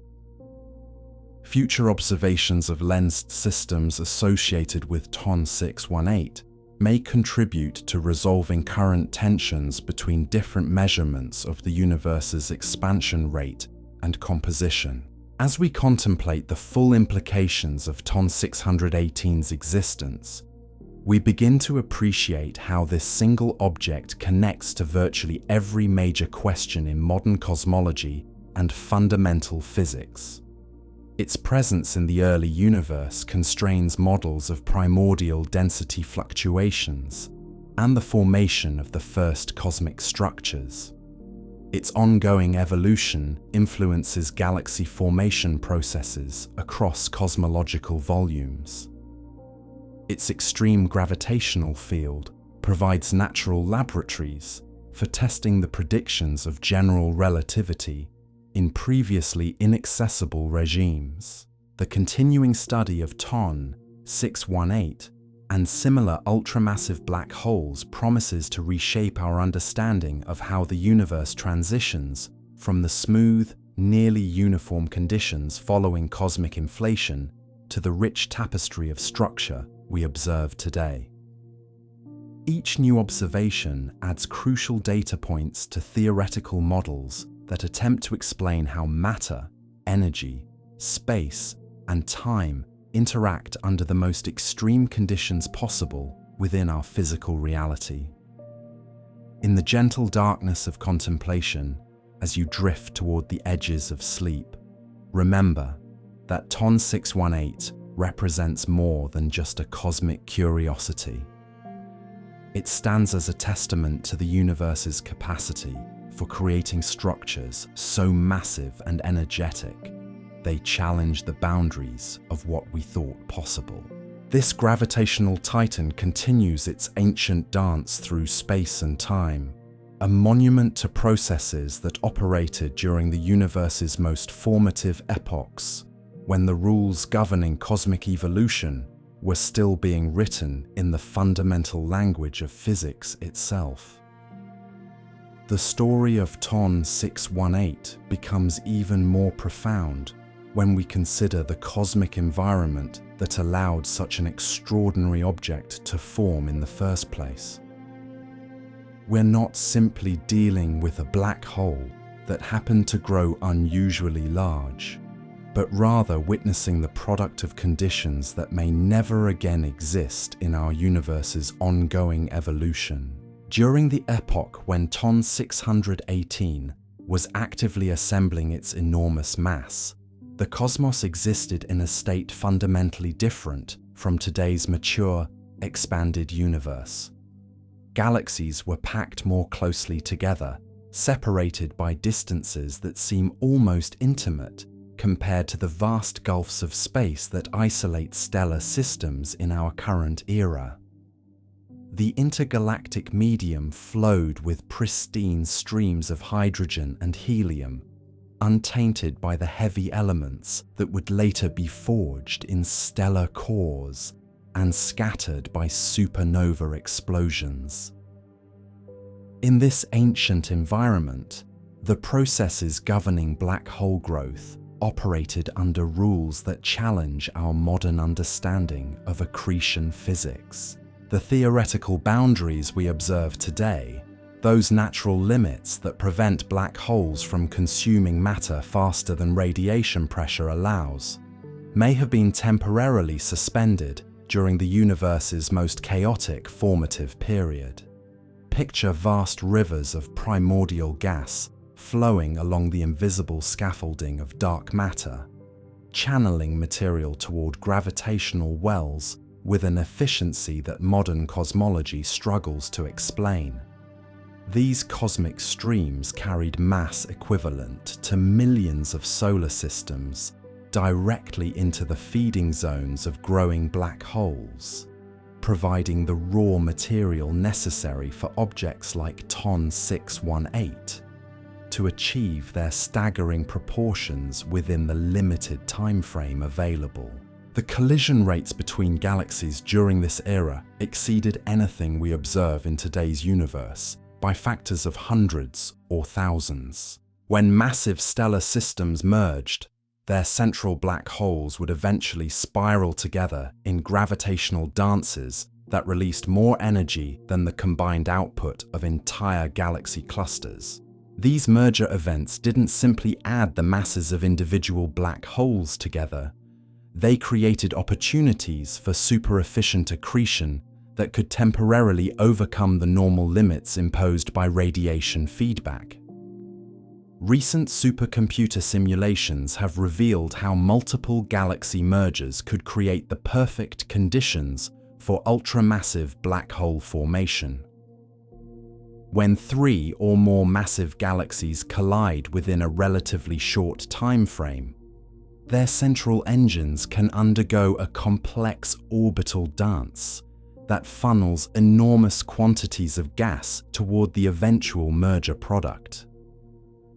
Future observations of lensed systems associated with TON 618 may contribute to resolving current tensions between different measurements of the universe's expansion rate and composition. As we contemplate the full implications of TON 618's existence, we begin to appreciate how this single object connects to virtually every major question in modern cosmology and fundamental physics. Its presence in the early universe constrains models of primordial density fluctuations and the formation of the first cosmic structures. Its ongoing evolution influences galaxy formation processes across cosmological volumes. Its extreme gravitational field provides natural laboratories for testing the predictions of general relativity in previously inaccessible regimes. The continuing study of TON 618 and similar ultramassive black holes promises to reshape our understanding of how the universe transitions from the smooth, nearly uniform conditions following cosmic inflation to the rich tapestry of structure we observe today. Each new observation adds crucial data points to theoretical models that attempt to explain how matter, energy, space, and time interact under the most extreme conditions possible within our physical reality. In the gentle darkness of contemplation, as you drift toward the edges of sleep, remember that TON 618 represents more than just a cosmic curiosity. It stands as a testament to the universe's capacity for creating structures so massive and energetic, they challenge the boundaries of what we thought possible. This gravitational titan continues its ancient dance through space and time, a monument to processes that operated during the universe's most formative epochs, when the rules governing cosmic evolution were still being written in the fundamental language of physics itself. The story of TON 618 becomes even more profound when we consider the cosmic environment that allowed such an extraordinary object to form in the first place. We're not simply dealing with a black hole that happened to grow unusually large, but rather witnessing the product of conditions that may never again exist in our universe's ongoing evolution. During the epoch when TON 618 was actively assembling its enormous mass, the cosmos existed in a state fundamentally different from today's mature, expanded universe. Galaxies were packed more closely together, separated by distances that seem almost intimate compared to the vast gulfs of space that isolate stellar systems in our current era. The intergalactic medium flowed with pristine streams of hydrogen and helium, untainted by the heavy elements that would later be forged in stellar cores and scattered by supernova explosions. In this ancient environment, the processes governing black hole growth operated under rules that challenge our modern understanding of accretion physics. The theoretical boundaries we observe today, those natural limits that prevent black holes from consuming matter faster than radiation pressure allows, may have been temporarily suspended during the universe's most chaotic formative period. Picture vast rivers of primordial gas flowing along the invisible scaffolding of dark matter, channeling material toward gravitational wells with an efficiency that modern cosmology struggles to explain. These cosmic streams carried mass equivalent to millions of solar systems directly into the feeding zones of growing black holes, providing the raw material necessary for objects like TON 618 to achieve their staggering proportions within the limited time frame available. The collision rates between galaxies during this era exceeded anything we observe in today's universe by factors of hundreds or thousands. When massive stellar systems merged, their central black holes would eventually spiral together in gravitational dances that released more energy than the combined output of entire galaxy clusters. These merger events didn't simply add the masses of individual black holes together. They created opportunities for super-efficient accretion that could temporarily overcome the normal limits imposed by radiation feedback. Recent supercomputer simulations have revealed how multiple galaxy mergers could create the perfect conditions for ultramassive black hole formation. When 3 or more massive galaxies collide within a relatively short time frame, their central engines can undergo a complex orbital dance that funnels enormous quantities of gas toward the eventual merger product.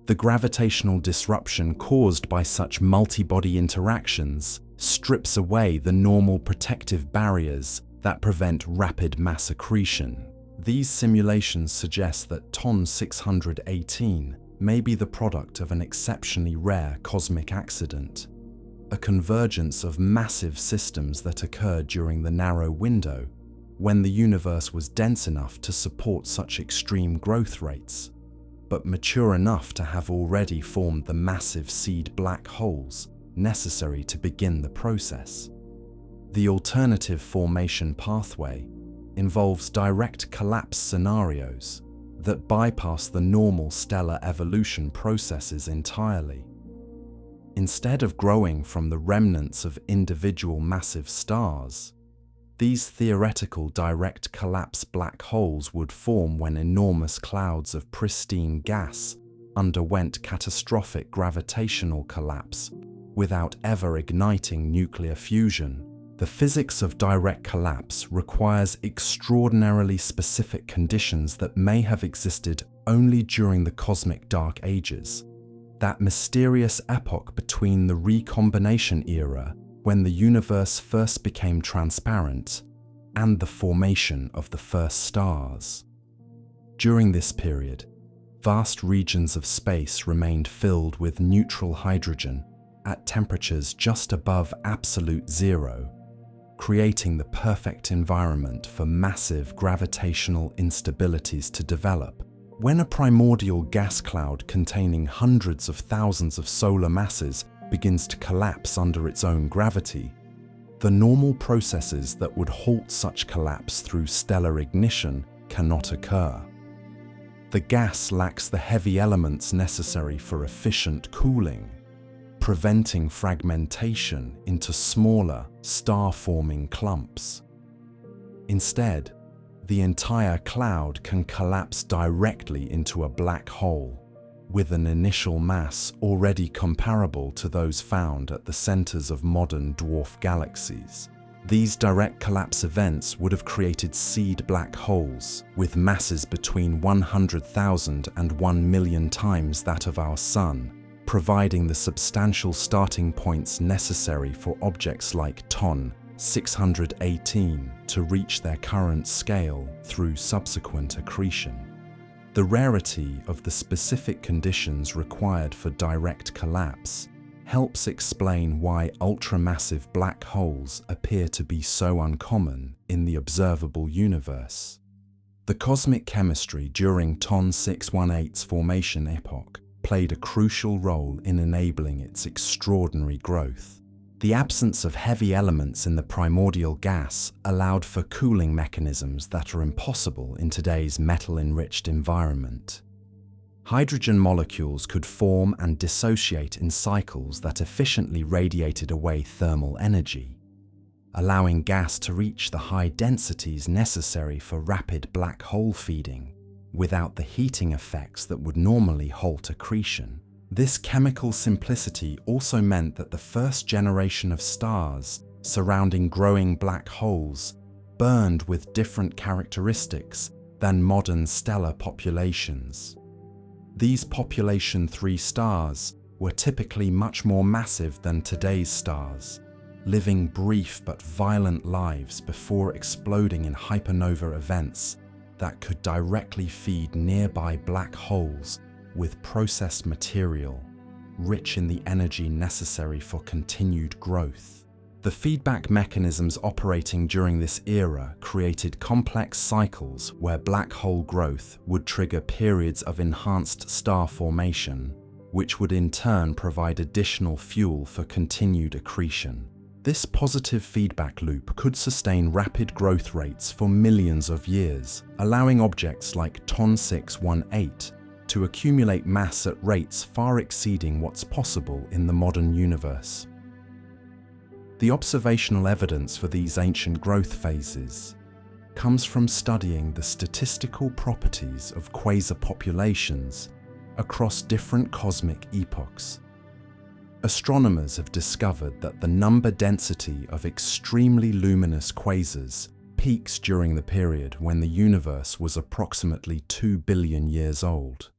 The gravitational disruption caused by such multi-body interactions strips away the normal protective barriers that prevent rapid mass accretion. These simulations suggest that TON 618 may be the product of an exceptionally rare cosmic accident, a convergence of massive systems that occurred during the narrow window when the universe was dense enough to support such extreme growth rates, but mature enough to have already formed the massive seed black holes necessary to begin the process. The alternative formation pathway involves direct collapse scenarios that bypass the normal stellar evolution processes entirely. Instead of growing from the remnants of individual massive stars, these theoretical direct collapse black holes would form when enormous clouds of pristine gas underwent catastrophic gravitational collapse without ever igniting nuclear fusion. The physics of direct collapse requires extraordinarily specific conditions that may have existed only during the cosmic dark ages, that mysterious epoch between the recombination era, when the universe first became transparent, and the formation of the first stars. During this period, vast regions of space remained filled with neutral hydrogen at temperatures just above absolute zero, creating the perfect environment for massive gravitational instabilities to develop. When a primordial gas cloud containing hundreds of thousands of solar masses begins to collapse under its own gravity, the normal processes that would halt such collapse through stellar ignition cannot occur. The gas lacks the heavy elements necessary for efficient cooling, preventing fragmentation into smaller, star-forming clumps. Instead, the entire cloud can collapse directly into a black hole, with an initial mass already comparable to those found at the centers of modern dwarf galaxies. These direct collapse events would have created seed black holes with masses between 100,000 and 1 million times that of our Sun, providing the substantial starting points necessary for objects like TON 618 to reach their current scale through subsequent accretion. The rarity of the specific conditions required for direct collapse helps explain why ultramassive black holes appear to be so uncommon in the observable universe. The cosmic chemistry during TON 618's formation epoch played a crucial role in enabling its extraordinary growth. The absence of heavy elements in the primordial gas allowed for cooling mechanisms that are impossible in today's metal-enriched environment. Hydrogen molecules could form and dissociate in cycles that efficiently radiated away thermal energy, allowing gas to reach the high densities necessary for rapid black hole feeding without the heating effects that would normally halt accretion. This chemical simplicity also meant that the first generation of stars surrounding growing black holes burned with different characteristics than modern stellar populations. These population 3 stars were typically much more massive than today's stars, living brief but violent lives before exploding in hypernova events that could directly feed nearby black holes with processed material, rich in the energy necessary for continued growth. The feedback mechanisms operating during this era created complex cycles where black hole growth would trigger periods of enhanced star formation, which would in turn provide additional fuel for continued accretion. This positive feedback loop could sustain rapid growth rates for millions of years, allowing objects like TON 618 to accumulate mass at rates far exceeding what's possible in the modern universe. The observational evidence for these ancient growth phases comes from studying the statistical properties of quasar populations across different cosmic epochs. Astronomers have discovered that the number density of extremely luminous quasars peaks during the period when the universe was approximately 2 billion years old.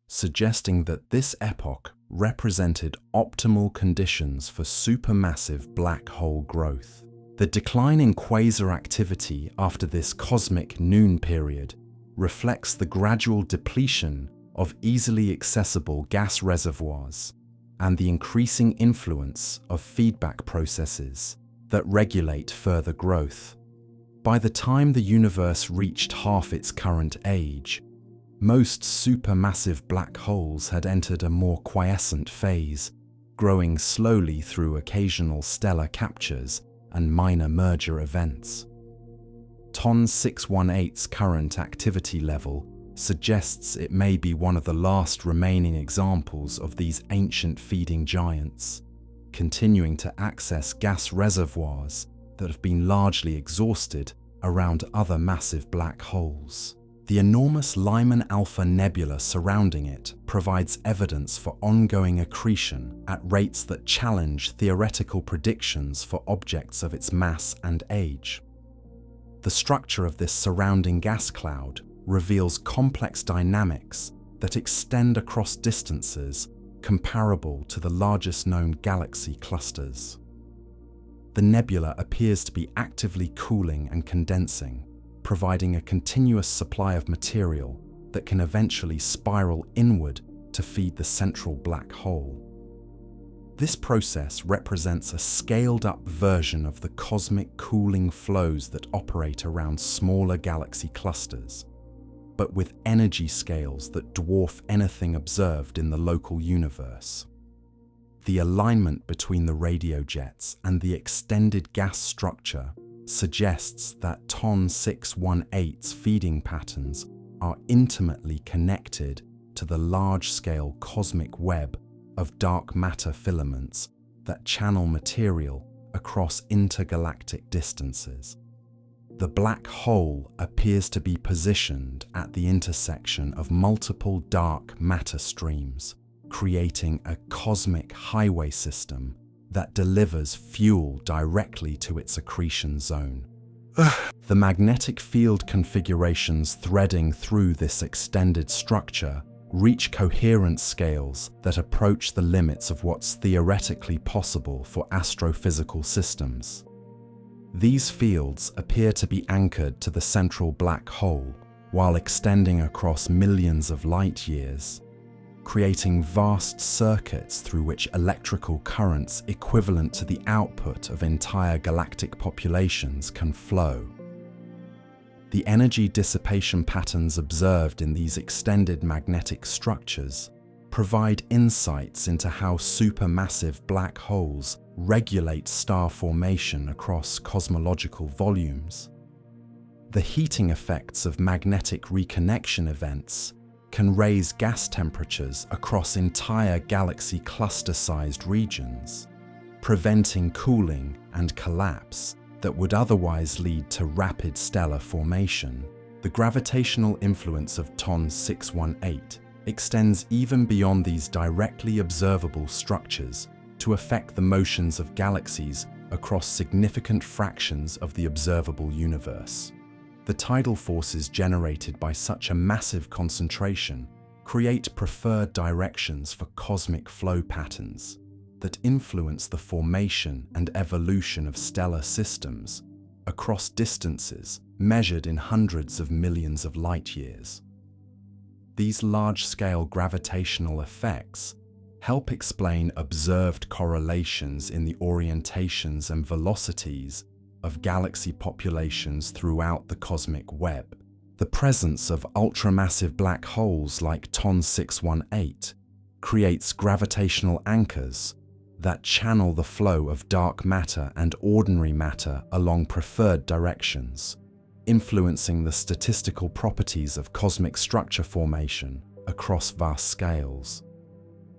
Suggesting that this epoch represented optimal conditions for supermassive black hole growth. The decline in quasar activity after this cosmic noon period reflects the gradual depletion of easily accessible gas reservoirs and the increasing influence of feedback processes that regulate further growth. By the time the universe reached half its current age, most supermassive black holes had entered a more quiescent phase, growing slowly through occasional stellar captures and minor merger events. TON 618's current activity level suggests it may be one of the last remaining examples of these ancient feeding giants, continuing to access gas reservoirs that have been largely exhausted around other massive black holes. The enormous Lyman Alpha Nebula surrounding it provides evidence for ongoing accretion at rates that challenge theoretical predictions for objects of its mass and age. The structure of this surrounding gas cloud reveals complex dynamics that extend across distances comparable to the largest known galaxy clusters. The nebula appears to be actively cooling and condensing, providing a continuous supply of material that can eventually spiral inward to feed the central black hole. This process represents a scaled-up version of the cosmic cooling flows that operate around smaller galaxy clusters, but with energy scales that dwarf anything observed in the local universe. The alignment between the radio jets and the extended gas structure suggests that TON 618's feeding patterns are intimately connected to the large-scale cosmic web of dark matter filaments that channel material across intergalactic distances. The black hole appears to be positioned at the intersection of multiple dark matter streams, creating a cosmic highway system that delivers fuel directly to its accretion zone. The magnetic field configurations threading through this extended structure reach coherent scales that approach the limits of what's theoretically possible for astrophysical systems. These fields appear to be anchored to the central black hole while extending across millions of light years, creating vast circuits through which electrical currents equivalent to the output of entire galactic populations can flow. The energy dissipation patterns observed in these extended magnetic structures provide insights into how supermassive black holes regulate star formation across cosmological volumes. The heating effects of magnetic reconnection events can raise gas temperatures across entire galaxy cluster-sized regions, preventing cooling and collapse that would otherwise lead to rapid stellar formation. The gravitational influence of TON 618 extends even beyond these directly observable structures to affect the motions of galaxies across significant fractions of the observable universe. The tidal forces generated by such a massive concentration create preferred directions for cosmic flow patterns that influence the formation and evolution of stellar systems across distances measured in hundreds of millions of light years. These large-scale gravitational effects help explain observed correlations in the orientations and velocities of galaxy populations throughout the cosmic web. The presence of ultramassive black holes like TON 618 creates gravitational anchors that channel the flow of dark matter and ordinary matter along preferred directions, influencing the statistical properties of cosmic structure formation across vast scales.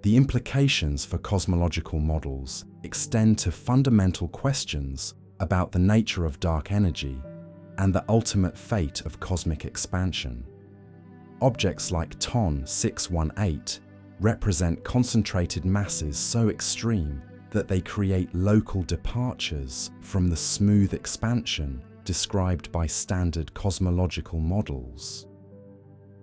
The implications for cosmological models extend to fundamental questions about the nature of dark energy and the ultimate fate of cosmic expansion. Objects like TON 618 represent concentrated masses so extreme that they create local departures from the smooth expansion described by standard cosmological models.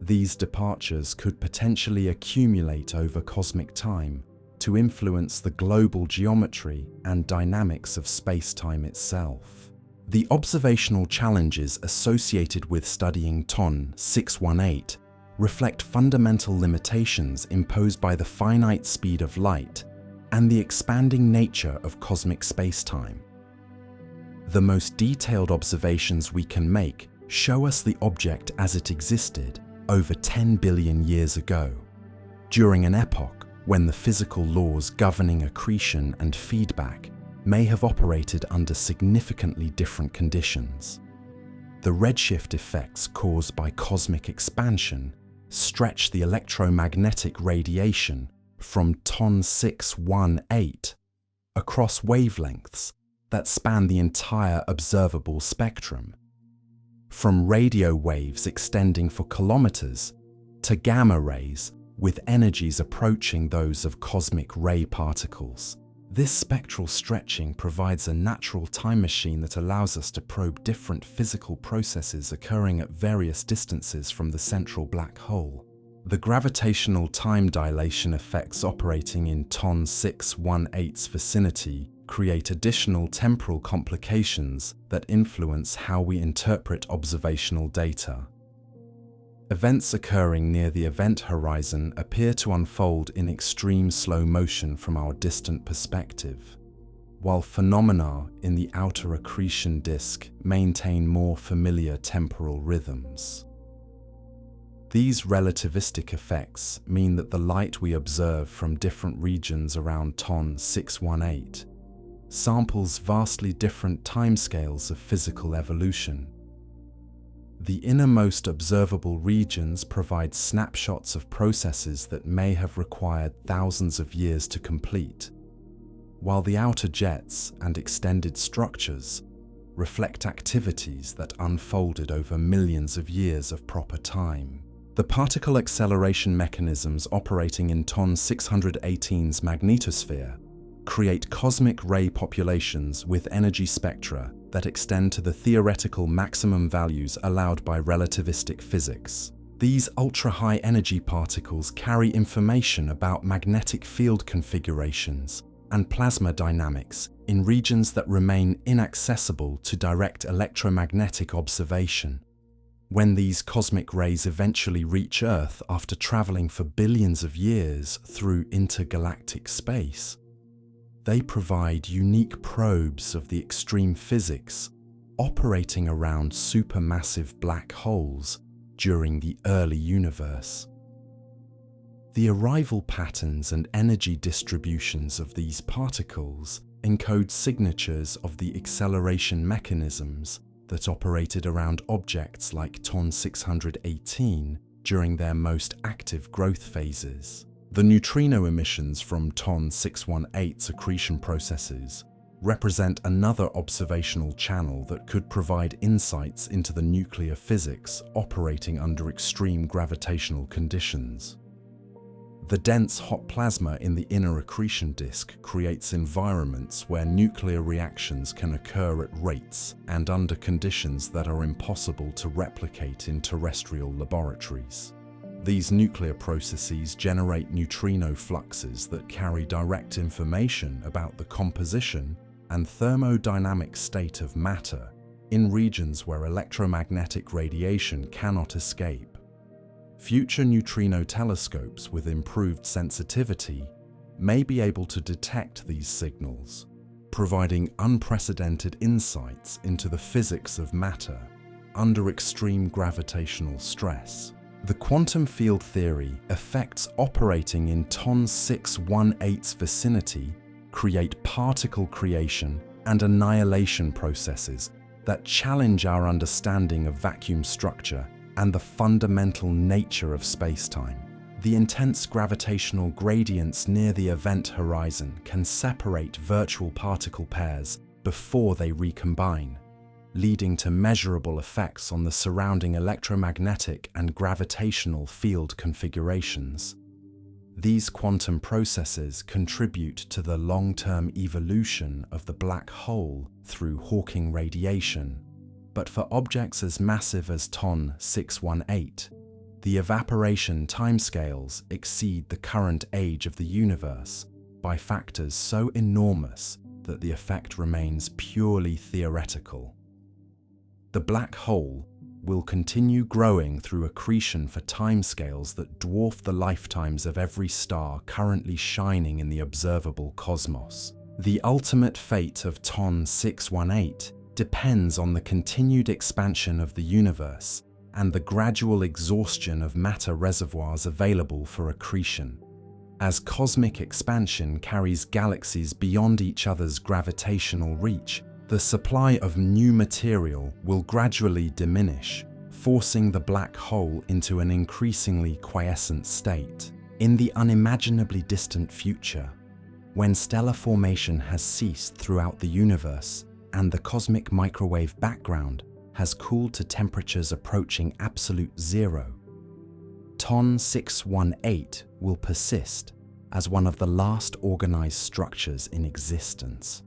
These departures could potentially accumulate over cosmic time to influence the global geometry and dynamics of space-time itself. The observational challenges associated with studying TON 618 reflect fundamental limitations imposed by the finite speed of light and the expanding nature of cosmic spacetime. The most detailed observations we can make show us the object as it existed over 10 billion years ago, during an epoch when the physical laws governing accretion and feedback may have operated under significantly different conditions. The redshift effects caused by cosmic expansion stretch the electromagnetic radiation from TON 618 across wavelengths that span the entire observable spectrum, from radio waves extending for kilometers to gamma rays with energies approaching those of cosmic ray particles. This spectral stretching provides a natural time machine that allows us to probe different physical processes occurring at various distances from the central black hole. The gravitational time dilation effects operating in TON 618's vicinity create additional temporal complications that influence how we interpret observational data. Events occurring near the event horizon appear to unfold in extreme slow motion from our distant perspective, while phenomena in the outer accretion disk maintain more familiar temporal rhythms. These relativistic effects mean that the light we observe from different regions around TON 618 samples vastly different timescales of physical evolution. The innermost observable regions provide snapshots of processes that may have required thousands of years to complete, while the outer jets and extended structures reflect activities that unfolded over millions of years of proper time. The particle acceleration mechanisms operating in TON 618's magnetosphere create cosmic ray populations with energy spectra that extend to the theoretical maximum values allowed by relativistic physics. These ultra-high energy particles carry information about magnetic field configurations and plasma dynamics in regions that remain inaccessible to direct electromagnetic observation. When these cosmic rays eventually reach Earth after traveling for billions of years through intergalactic space, they provide unique probes of the extreme physics operating around supermassive black holes during the early universe. The arrival patterns and energy distributions of these particles encode signatures of the acceleration mechanisms that operated around objects like TON 618 during their most active growth phases. The neutrino emissions from TON 618's accretion processes represent another observational channel that could provide insights into the nuclear physics operating under extreme gravitational conditions. The dense hot plasma in the inner accretion disk creates environments where nuclear reactions can occur at rates and under conditions that are impossible to replicate in terrestrial laboratories. These nuclear processes generate neutrino fluxes that carry direct information about the composition and thermodynamic state of matter in regions where electromagnetic radiation cannot escape. Future neutrino telescopes with improved sensitivity may be able to detect these signals, providing unprecedented insights into the physics of matter under extreme gravitational stress. The quantum field theory effects operating in TON 618's vicinity create particle creation and annihilation processes that challenge our understanding of vacuum structure and the fundamental nature of spacetime. The intense gravitational gradients near the event horizon can separate virtual particle pairs before they recombine, leading to measurable effects on the surrounding electromagnetic and gravitational field configurations. These quantum processes contribute to the long-term evolution of the black hole through Hawking radiation, but for objects as massive as TON 618, the evaporation timescales exceed the current age of the universe by factors so enormous that the effect remains purely theoretical. The black hole, will continue growing through accretion for timescales that dwarf the lifetimes of every star currently shining in the observable cosmos. The ultimate fate of TON 618 depends on the continued expansion of the universe and the gradual exhaustion of matter reservoirs available for accretion. As cosmic expansion carries galaxies beyond each other's gravitational reach, the supply of new material will gradually diminish, forcing the black hole into an increasingly quiescent state. In the unimaginably distant future, when stellar formation has ceased throughout the universe and the cosmic microwave background has cooled to temperatures approaching absolute zero, TON 618 will persist as one of the last organized structures in existence.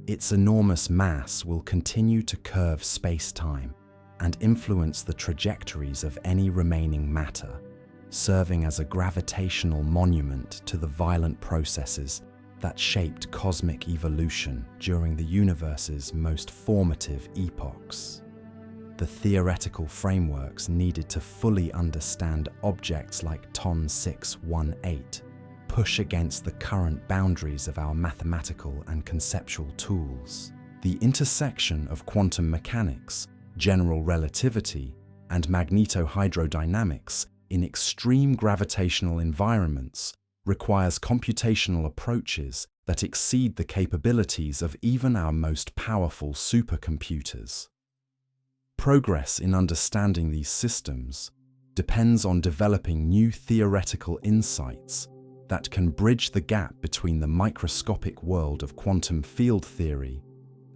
Its enormous mass will continue to curve space-time and influence the trajectories of any remaining matter, serving as a gravitational monument to the violent processes that shaped cosmic evolution during the universe's most formative epochs. The theoretical frameworks needed to fully understand objects like TON 618 push against the current boundaries of our mathematical and conceptual tools. The intersection of quantum mechanics, general relativity, and magnetohydrodynamics in extreme gravitational environments requires computational approaches that exceed the capabilities of even our most powerful supercomputers. Progress in understanding these systems depends on developing new theoretical insights that can bridge the gap between the microscopic world of quantum field theory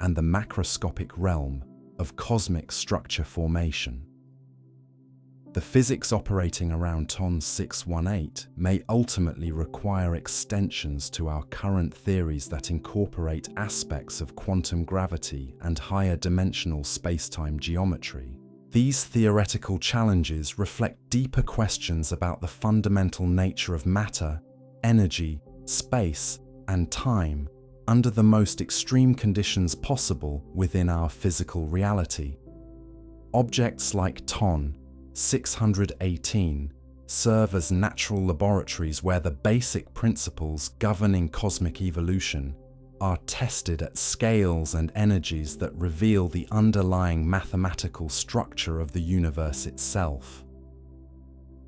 and the macroscopic realm of cosmic structure formation. The physics operating around TON 618 may ultimately require extensions to our current theories that incorporate aspects of quantum gravity and higher dimensional spacetime geometry. These theoretical challenges reflect deeper questions about the fundamental nature of matter, energy, space, and time under the most extreme conditions possible within our physical reality. Objects like TON 618 serve as natural laboratories where the basic principles governing cosmic evolution are tested at scales and energies that reveal the underlying mathematical structure of the universe itself.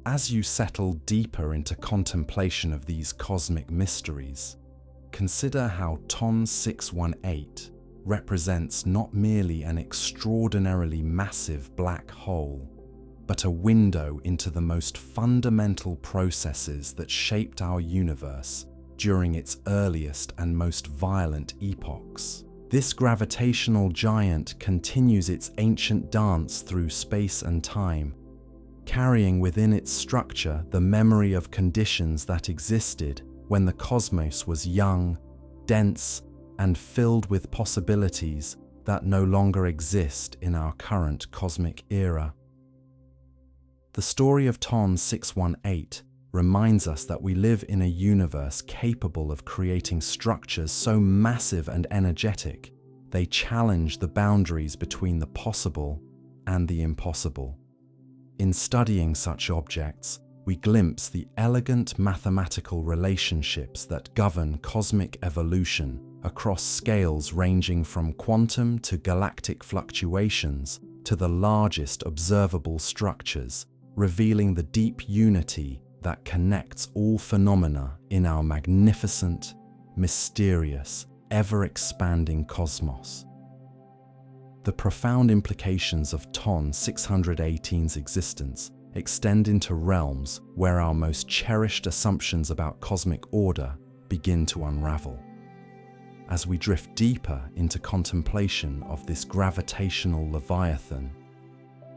As you settle deeper into contemplation of these cosmic mysteries, consider how TON 618 represents not merely an extraordinarily massive black hole, but a window into the most fundamental processes that shaped our universe during its earliest and most violent epochs. This gravitational giant continues its ancient dance through space and time, carrying within its structure the memory of conditions that existed when the cosmos was young, dense, and filled with possibilities that no longer exist in our current cosmic era. The story of TON 618 reminds us that we live in a universe capable of creating structures so massive and energetic, they challenge the boundaries between the possible and the impossible. In studying such objects, we glimpse the elegant mathematical relationships that govern cosmic evolution across scales ranging from quantum to galactic fluctuations to the largest observable structures, revealing the deep unity that connects all phenomena in our magnificent, mysterious, ever-expanding cosmos. The profound implications of TON 618's existence extend into realms where our most cherished assumptions about cosmic order begin to unravel. As we drift deeper into contemplation of this gravitational leviathan,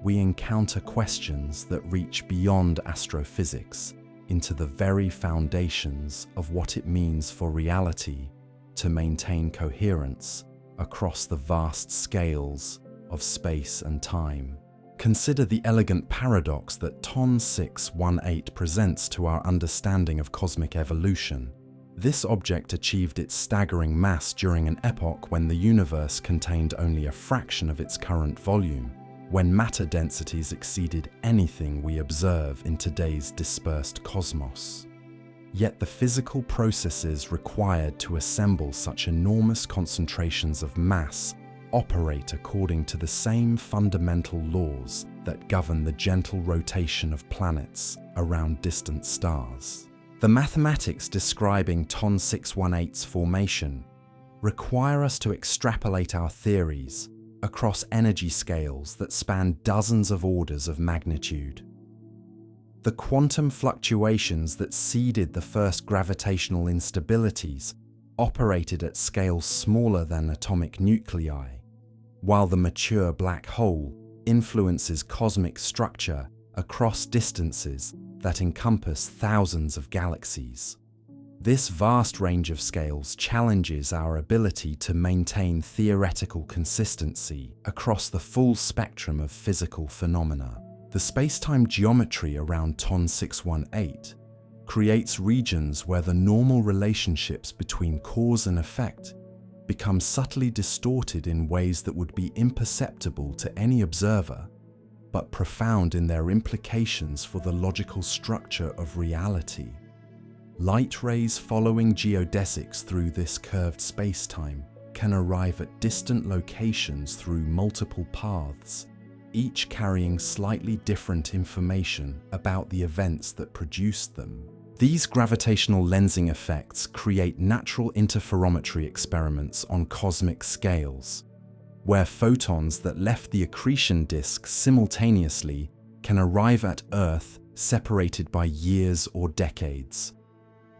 we encounter questions that reach beyond astrophysics into the very foundations of what it means for reality to maintain coherence across the vast scales of space and time. Consider the elegant paradox that TON 618 presents to our understanding of cosmic evolution. This object achieved its staggering mass during an epoch when the universe contained only a fraction of its current volume. when matter densities exceeded anything we observe in today's dispersed cosmos. Yet the physical processes required to assemble such enormous concentrations of mass operate according to the same fundamental laws that govern the gentle rotation of planets around distant stars. The mathematics describing TON 618's formation require us to extrapolate our theories across energy scales that span dozens of orders of magnitude. The quantum fluctuations that seeded the first gravitational instabilities operated at scales smaller than atomic nuclei, while the mature black hole influences cosmic structure across distances that encompass thousands of galaxies. This vast range of scales challenges our ability to maintain theoretical consistency across the full spectrum of physical phenomena. The spacetime geometry around TON 618 creates regions where the normal relationships between cause and effect become subtly distorted in ways that would be imperceptible to any observer, but profound in their implications for the logical structure of reality. Light rays following geodesics through this curved spacetime can arrive at distant locations through multiple paths, each carrying slightly different information about the events that produced them. These gravitational lensing effects create natural interferometry experiments on cosmic scales, where photons that left the accretion disk simultaneously can arrive at Earth separated by years or decades.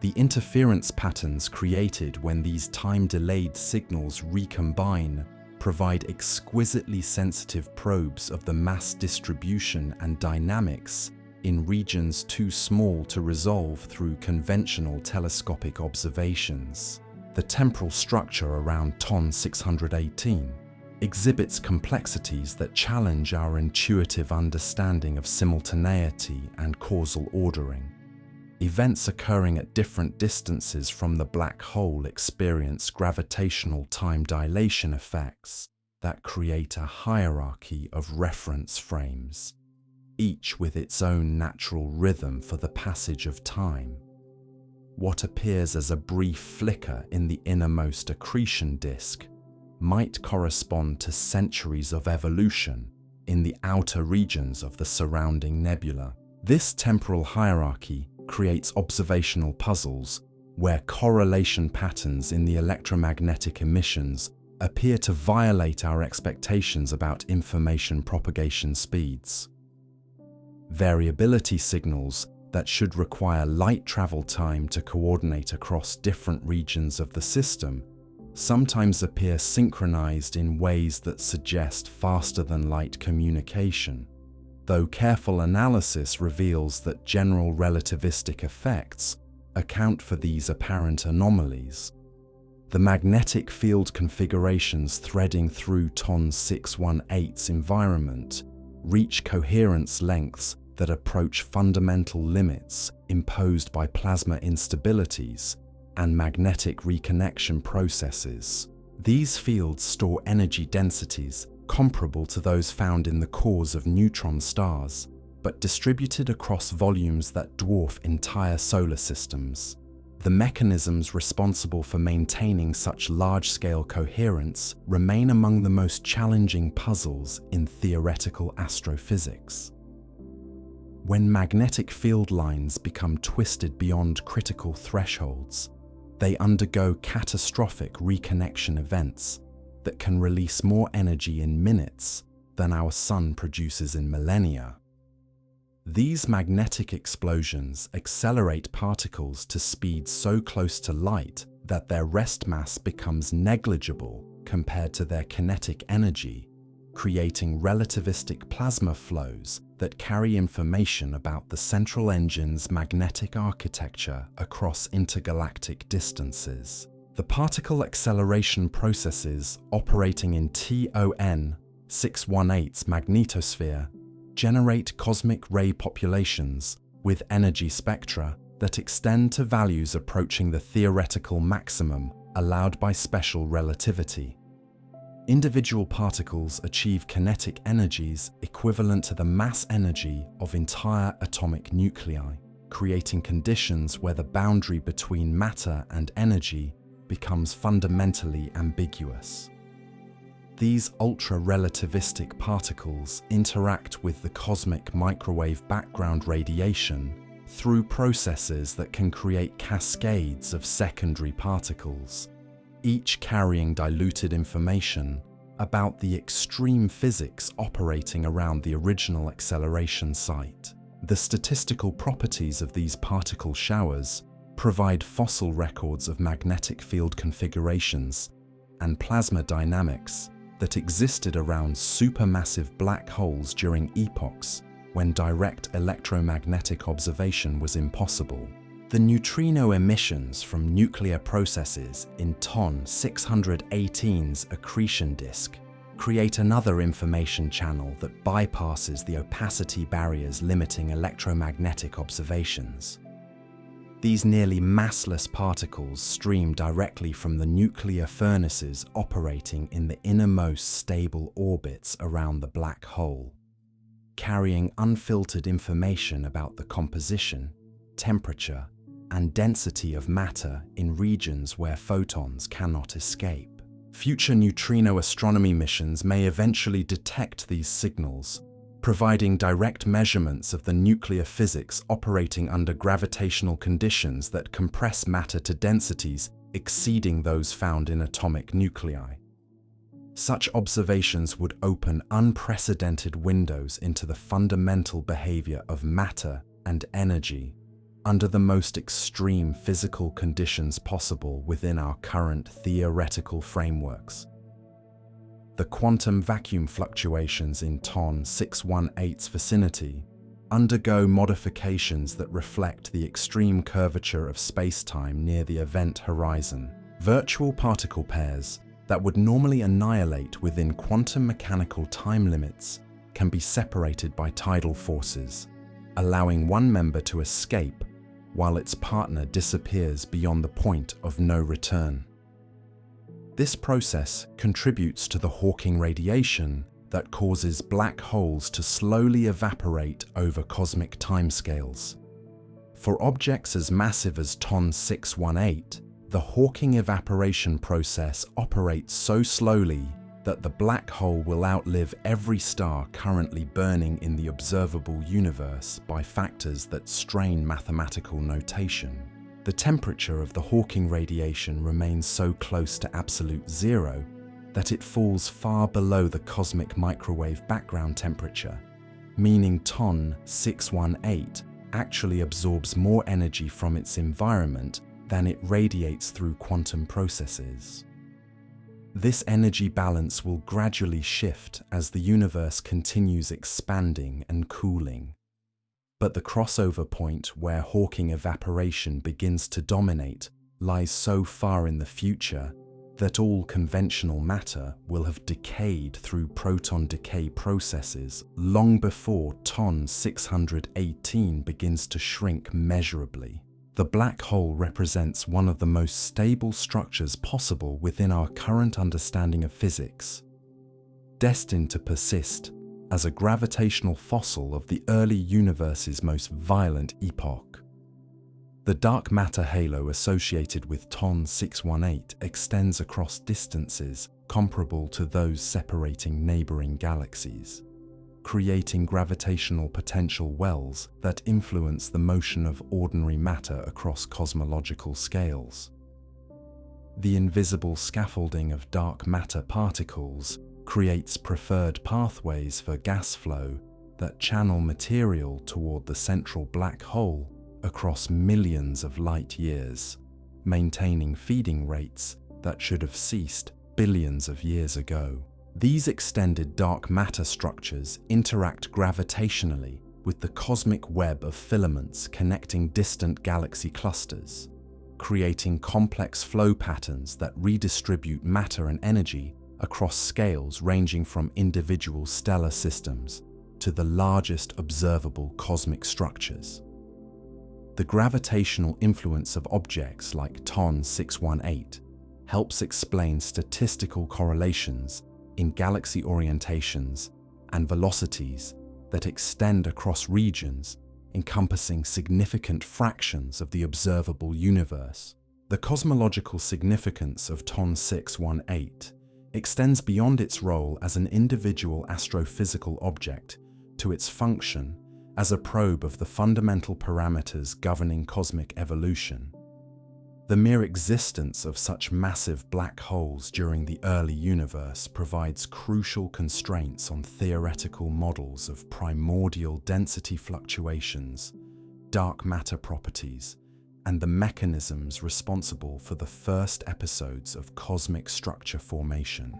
The interference patterns created when these time-delayed signals recombine provide exquisitely sensitive probes of the mass distribution and dynamics in regions too small to resolve through conventional telescopic observations. The temporal structure around TON 618 exhibits complexities that challenge our intuitive understanding of simultaneity and causal ordering. Events occurring at different distances from the black hole experience gravitational time dilation effects that create a hierarchy of reference frames, each with its own natural rhythm for the passage of time. What appears as a brief flicker in the innermost accretion disk might correspond to centuries of evolution in the outer regions of the surrounding nebula. This temporal hierarchy creates observational puzzles where correlation patterns in the electromagnetic emissions appear to violate our expectations about information propagation speeds. Variability signals that should require light travel time to coordinate across different regions of the system sometimes appear synchronized in ways that suggest faster-than-light communication, though careful analysis reveals that general relativistic effects account for these apparent anomalies. The magnetic field configurations threading through TON 618's environment reach coherence lengths that approach fundamental limits imposed by plasma instabilities and magnetic reconnection processes. These fields store energy densities comparable to those found in the cores of neutron stars, but distributed across volumes that dwarf entire solar systems. The mechanisms responsible for maintaining such large-scale coherence remain among the most challenging puzzles in theoretical astrophysics. When magnetic field lines become twisted beyond critical thresholds, they undergo catastrophic reconnection events that can release more energy in minutes than our Sun produces in millennia. These magnetic explosions accelerate particles to speeds so close to light that their rest mass becomes negligible compared to their kinetic energy, creating relativistic plasma flows that carry information about the central engine's magnetic architecture across intergalactic distances. The particle acceleration processes operating in TON 618's magnetosphere generate cosmic ray populations with energy spectra that extend to values approaching the theoretical maximum allowed by special relativity. Individual particles achieve kinetic energies equivalent to the mass energy of entire atomic nuclei, creating conditions where the boundary between matter and energy becomes fundamentally ambiguous. These ultra-relativistic particles interact with the cosmic microwave background radiation through processes that can create cascades of secondary particles, each carrying diluted information about the extreme physics operating around the original acceleration site. The statistical properties of these particle showers provide fossil records of magnetic field configurations and plasma dynamics that existed around supermassive black holes during epochs when direct electromagnetic observation was impossible. The neutrino emissions from nuclear processes in TON 618's accretion disk create another information channel that bypasses the opacity barriers limiting electromagnetic observations. These nearly massless particles stream directly from the nuclear furnaces operating in the innermost stable orbits around the black hole, carrying unfiltered information about the composition, temperature, and density of matter in regions where photons cannot escape. Future neutrino astronomy missions may eventually detect these signals, providing direct measurements of the nuclear physics operating under gravitational conditions that compress matter to densities exceeding those found in atomic nuclei. Such observations would open unprecedented windows into the fundamental behavior of matter and energy under the most extreme physical conditions possible within our current theoretical frameworks. The quantum vacuum fluctuations in TON 618's vicinity undergo modifications that reflect the extreme curvature of spacetime near the event horizon. Virtual particle pairs that would normally annihilate within quantum mechanical time limits can be separated by tidal forces, allowing one member to escape while its partner disappears beyond the point of no return. This process contributes to the Hawking radiation that causes black holes to slowly evaporate over cosmic timescales. For objects as massive as TON 618, the Hawking evaporation process operates so slowly that the black hole will outlive every star currently burning in the observable universe by factors that strain mathematical notation. The temperature of the Hawking radiation remains so close to absolute zero that it falls far below the cosmic microwave background temperature, meaning TON 618 actually absorbs more energy from its environment than it radiates through quantum processes. This energy balance will gradually shift as the universe continues expanding and cooling. But the crossover point where Hawking evaporation begins to dominate lies so far in the future that all conventional matter will have decayed through proton decay processes long before TON 618 begins to shrink measurably. The black hole represents one of the most stable structures possible within our current understanding of physics, destined to persist as a gravitational fossil of the early universe's most violent epoch. The dark matter halo associated with TON 618 extends across distances comparable to those separating neighboring galaxies, creating gravitational potential wells that influence the motion of ordinary matter across cosmological scales. The invisible scaffolding of dark matter particles creates preferred pathways for gas flow that channel material toward the central black hole across millions of light years, maintaining feeding rates that should have ceased billions of years ago. These extended dark matter structures interact gravitationally with the cosmic web of filaments connecting distant galaxy clusters, creating complex flow patterns that redistribute matter and energy across scales ranging from individual stellar systems to the largest observable cosmic structures. The gravitational influence of objects like TON 618 helps explain statistical correlations in galaxy orientations and velocities that extend across regions encompassing significant fractions of the observable universe. The cosmological significance of TON 618 extends beyond its role as an individual astrophysical object to its function as a probe of the fundamental parameters governing cosmic evolution. The mere existence of such massive black holes during the early universe provides crucial constraints on theoretical models of primordial density fluctuations, dark matter properties, and the mechanisms responsible for the first episodes of cosmic structure formation.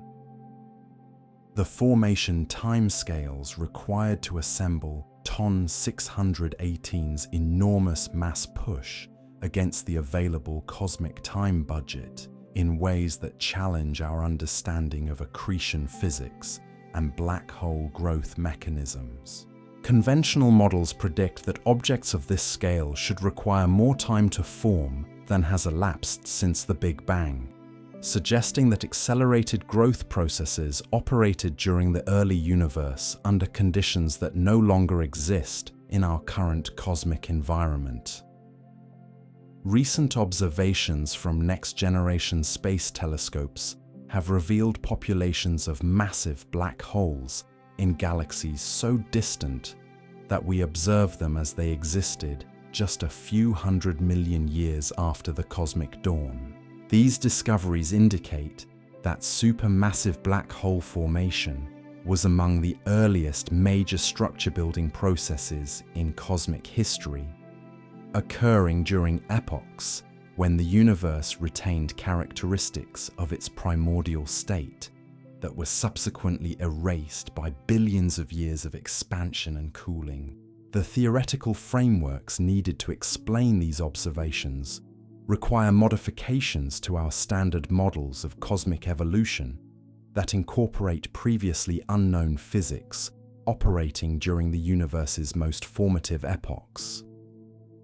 The formation timescales required to assemble TON 618's enormous mass push against the available cosmic time budget in ways that challenge our understanding of accretion physics and black hole growth mechanisms. Conventional models predict that objects of this scale should require more time to form than has elapsed since the Big Bang, suggesting that accelerated growth processes operated during the early universe under conditions that no longer exist in our current cosmic environment. Recent observations from next-generation space telescopes have revealed populations of massive black holes in galaxies so distant that we observe them as they existed just a few 100 million years after the cosmic dawn. These discoveries indicate that supermassive black hole formation was among the earliest major structure-building processes in cosmic history, occurring during epochs when the universe retained characteristics of its primordial state that were subsequently erased by billions of years of expansion and cooling. The theoretical frameworks needed to explain these observations require modifications to our standard models of cosmic evolution that incorporate previously unknown physics operating during the universe's most formative epochs.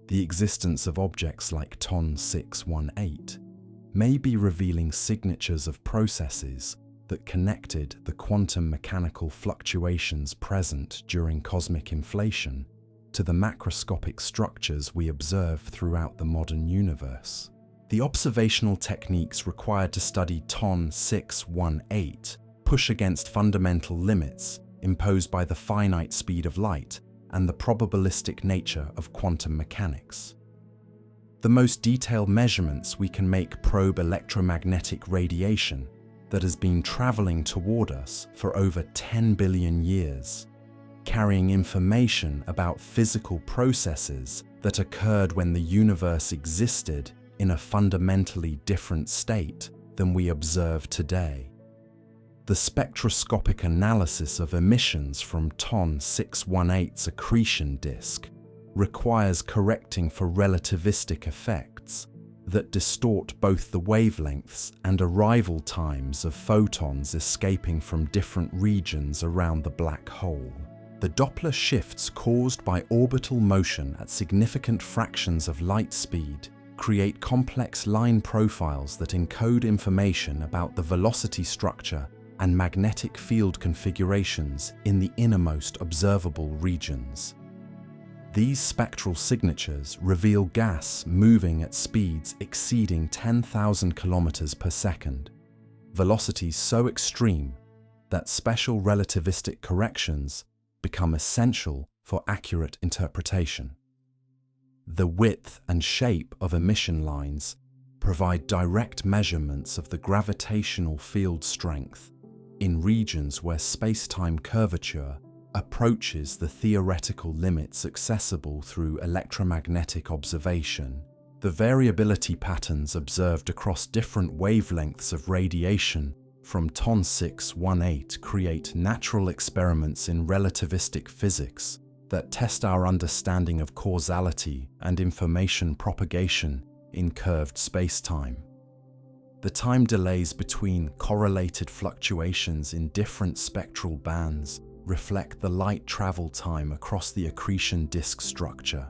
The existence of objects like TON 618 may be revealing signatures of processes that connected the quantum mechanical fluctuations present during cosmic inflation to the macroscopic structures we observe throughout the modern universe. The observational techniques required to study TON 618 push against fundamental limits imposed by the finite speed of light and the probabilistic nature of quantum mechanics. The most detailed measurements we can make probe electromagnetic radiation that has been traveling toward us for over 10 billion years, carrying information about physical processes that occurred when the universe existed in a fundamentally different state than we observe today. The spectroscopic analysis of emissions from TON 618's accretion disk requires correcting for relativistic effects that distort both the wavelengths and arrival times of photons escaping from different regions around the black hole. The Doppler shifts caused by orbital motion at significant fractions of light speed create complex line profiles that encode information about the velocity structure and magnetic field configurations in the innermost observable regions. These spectral signatures reveal gas moving at speeds exceeding 10,000 kilometers per second, velocities so extreme that special relativistic corrections become essential for accurate interpretation. The width and shape of emission lines provide direct measurements of the gravitational field strength in regions where spacetime curvature approaches the theoretical limits accessible through electromagnetic observation. The variability patterns observed across different wavelengths of radiation from TON 618 create natural experiments in relativistic physics that test our understanding of causality and information propagation in curved spacetime. The time delays between correlated fluctuations in different spectral bands reflect the light travel time across the accretion disk structure,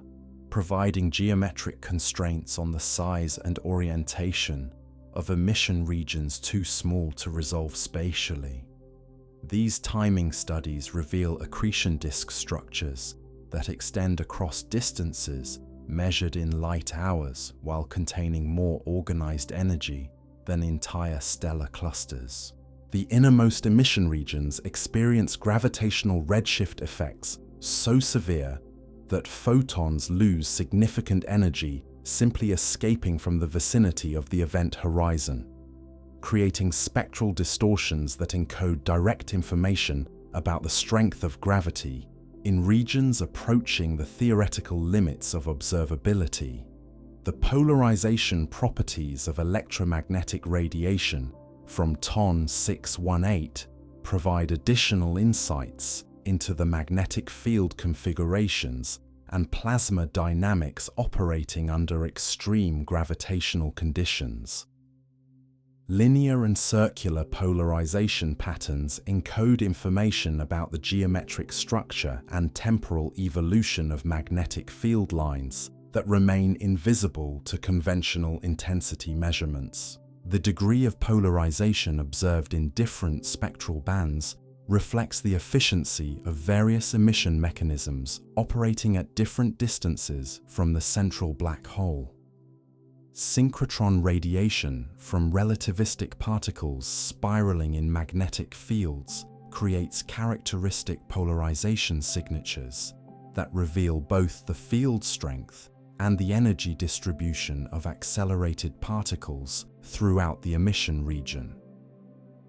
providing geometric constraints on the size and orientation of emission regions too small to resolve spatially. These timing studies reveal accretion disk structures that extend across distances measured in light hours while containing more organized energy than entire stellar clusters. The innermost emission regions experience gravitational redshift effects so severe that photons lose significant energy simply escaping from the vicinity of the event horizon, creating spectral distortions that encode direct information about the strength of gravity in regions approaching the theoretical limits of observability. The polarization properties of electromagnetic radiation from TON 618 provide additional insights into the magnetic field configurations and plasma dynamics operating under extreme gravitational conditions. Linear and circular polarization patterns encode information about the geometric structure and temporal evolution of magnetic field lines that remain invisible to conventional intensity measurements. The degree of polarization observed in different spectral bands reflects the efficiency of various emission mechanisms operating at different distances from the central black hole. Synchrotron radiation from relativistic particles spiraling in magnetic fields creates characteristic polarization signatures that reveal both the field strength and the energy distribution of accelerated particles throughout the emission region.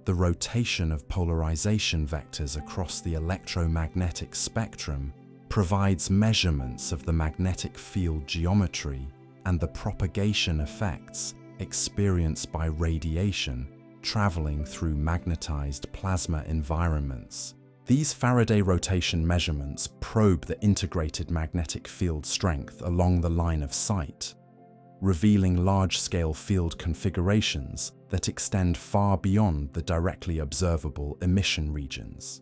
The rotation of polarization vectors across the electromagnetic spectrum provides measurements of the magnetic field geometry and the propagation effects experienced by radiation traveling through magnetized plasma environments. These Faraday rotation measurements probe the integrated magnetic field strength along the line of sight, revealing large-scale field configurations that extend far beyond the directly observable emission regions.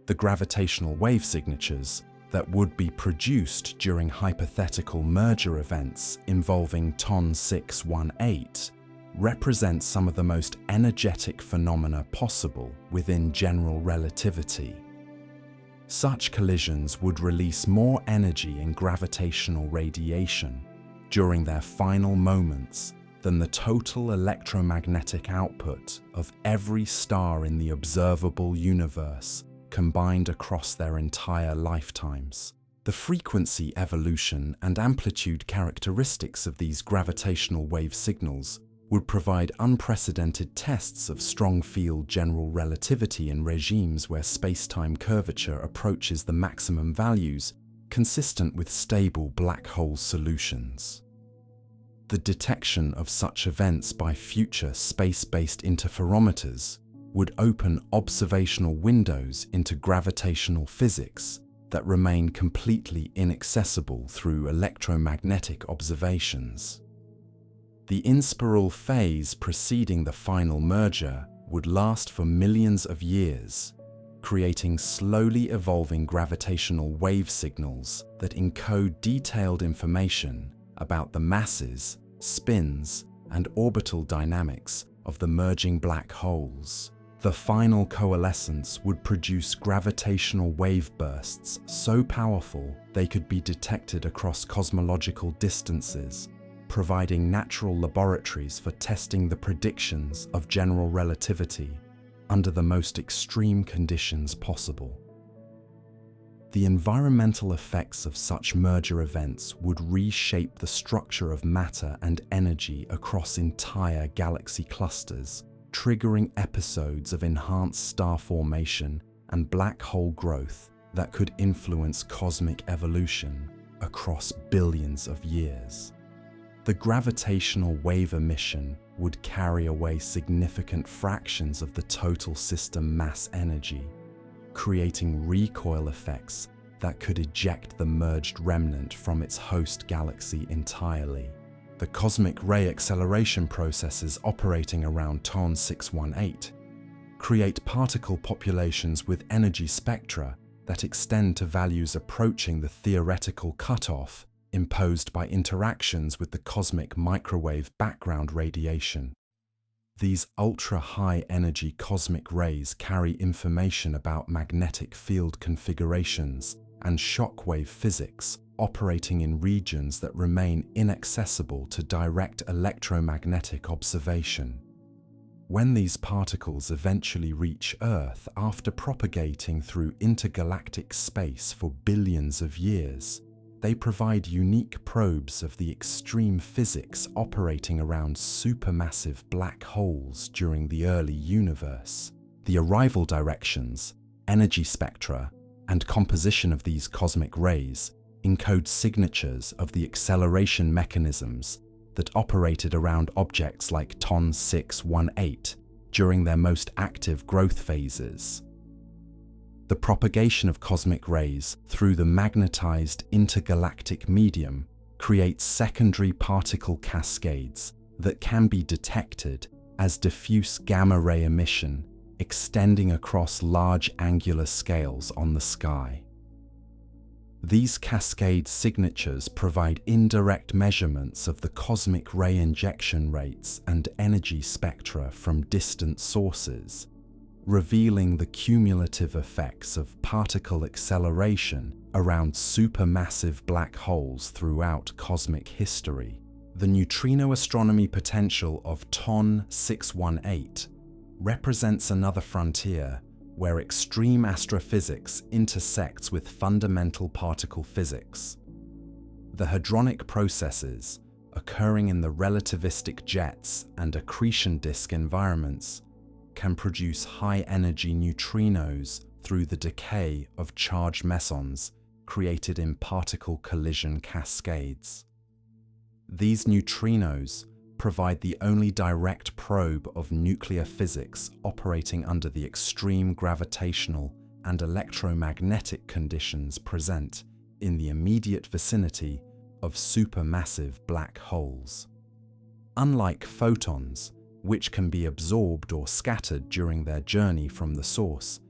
The gravitational wave signatures that would be produced during hypothetical merger events involving TON 618 represent some of the most energetic phenomena possible within general relativity. Such collisions would release more energy in gravitational radiation during their final moments than the total electromagnetic output of every star in the observable universe combined across their entire lifetimes. The frequency evolution and amplitude characteristics of these gravitational wave signals would provide unprecedented tests of strong field general relativity in regimes where spacetime curvature approaches the maximum values consistent with stable black hole solutions. The detection of such events by future space-based interferometers would open observational windows into gravitational physics that remain completely inaccessible through electromagnetic observations. The inspiral phase preceding the final merger would last for millions of years, creating slowly evolving gravitational wave signals that encode detailed information about the masses, spins, and orbital dynamics of the merging black holes. The final coalescence would produce gravitational wave bursts so powerful they could be detected across cosmological distances, providing natural laboratories for testing the predictions of general relativity under the most extreme conditions possible. The environmental effects of such merger events would reshape the structure of matter and energy across entire galaxy clusters, triggering episodes of enhanced star formation and black hole growth that could influence cosmic evolution across billions of years. The gravitational wave emission would carry away significant fractions of the total system mass energy, creating recoil effects that could eject the merged remnant from its host galaxy entirely. The cosmic ray acceleration processes operating around TON 618 create particle populations with energy spectra that extend to values approaching the theoretical cutoff imposed by interactions with the cosmic microwave background radiation. These ultra-high energy cosmic rays carry information about magnetic field configurations and shockwave physics operating in regions that remain inaccessible to direct electromagnetic observation. When these particles eventually reach Earth after propagating through intergalactic space for billions of years, they provide unique probes of the extreme physics operating around supermassive black holes during the early universe. The arrival directions, energy spectra, and composition of these cosmic rays encode signatures of the acceleration mechanisms that operated around objects like TON 618 during their most active growth phases. The propagation of cosmic rays through the magnetized intergalactic medium creates secondary particle cascades that can be detected as diffuse gamma-ray emission extending across large angular scales on the sky. These cascade signatures provide indirect measurements of the cosmic ray injection rates and energy spectra from distant sources, revealing the cumulative effects of particle acceleration around supermassive black holes throughout cosmic history. The neutrino astronomy potential of TON 618 represents another frontier where extreme astrophysics intersects with fundamental particle physics. The hadronic processes occurring in the relativistic jets and accretion disk environments can produce high-energy neutrinos through the decay of charged mesons created in particle collision cascades. These neutrinos provide the only direct probe of nuclear physics operating under the extreme gravitational and electromagnetic conditions present in the immediate vicinity of supermassive black holes. Unlike photons, which can be absorbed or scattered during their journey from the source,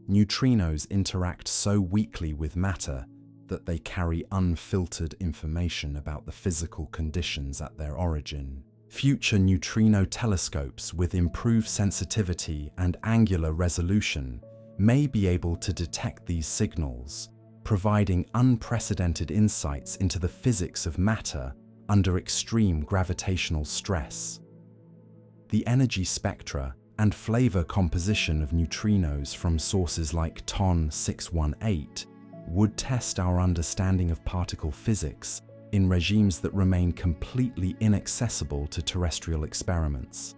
neutrinos interact so weakly with matter that they carry unfiltered information about the physical conditions at their origin. Future neutrino telescopes with improved sensitivity and angular resolution may be able to detect these signals, providing unprecedented insights into the physics of matter under extreme gravitational stress. The energy spectra and flavor composition of neutrinos from sources like TON 618 would test our understanding of particle physics in regimes that remain completely inaccessible to terrestrial experiments.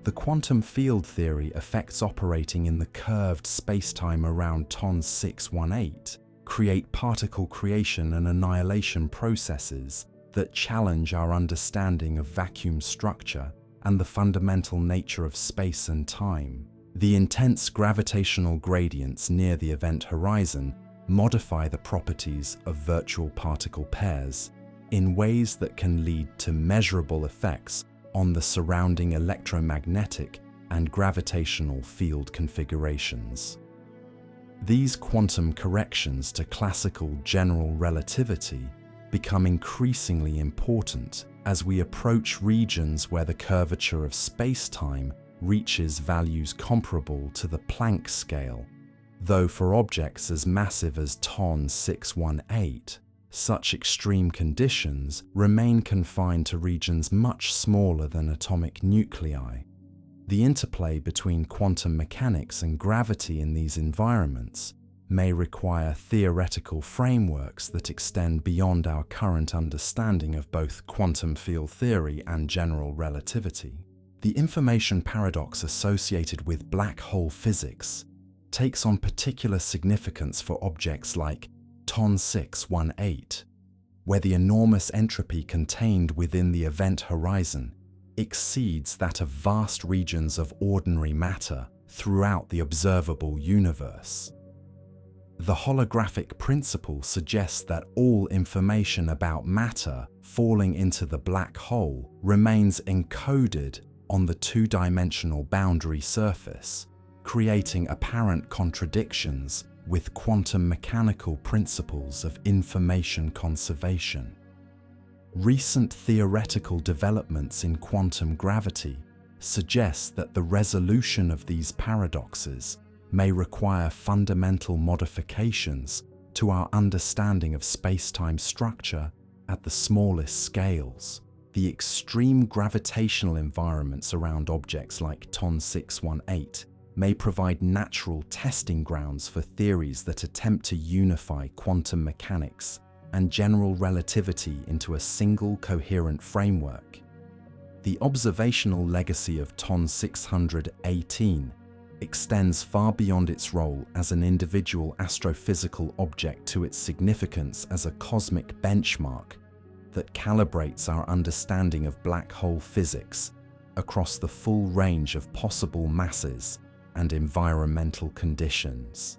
The quantum field theory effects operating in the curved spacetime around TON 618 create particle creation and annihilation processes that challenge our understanding of vacuum structure and the fundamental nature of space and time. The intense gravitational gradients near the event horizon modify the properties of virtual particle pairs in ways that can lead to measurable effects on the surrounding electromagnetic and gravitational field configurations. These quantum corrections to classical general relativity become increasingly important as we approach regions where the curvature of space-time reaches values comparable to the Planck scale, though for objects as massive as TON 618, such extreme conditions remain confined to regions much smaller than atomic nuclei. The interplay between quantum mechanics and gravity in these environments may require theoretical frameworks that extend beyond our current understanding of both quantum field theory and general relativity. The information paradox associated with black hole physics takes on particular significance for objects like TON 618, where the enormous entropy contained within the event horizon exceeds that of vast regions of ordinary matter throughout the observable universe. The holographic principle suggests that all information about matter falling into the black hole remains encoded on the two-dimensional boundary surface, creating apparent contradictions with quantum mechanical principles of information conservation. Recent theoretical developments in quantum gravity suggests that the resolution of these paradoxes may require fundamental modifications to our understanding of space-time structure at the smallest scales. The extreme gravitational environments around objects like TON 618 may provide natural testing grounds for theories that attempt to unify quantum mechanics and general relativity into a single coherent framework. The observational legacy of TON 618 extends far beyond its role as an individual astrophysical object to its significance as a cosmic benchmark that calibrates our understanding of black hole physics across the full range of possible masses and environmental conditions.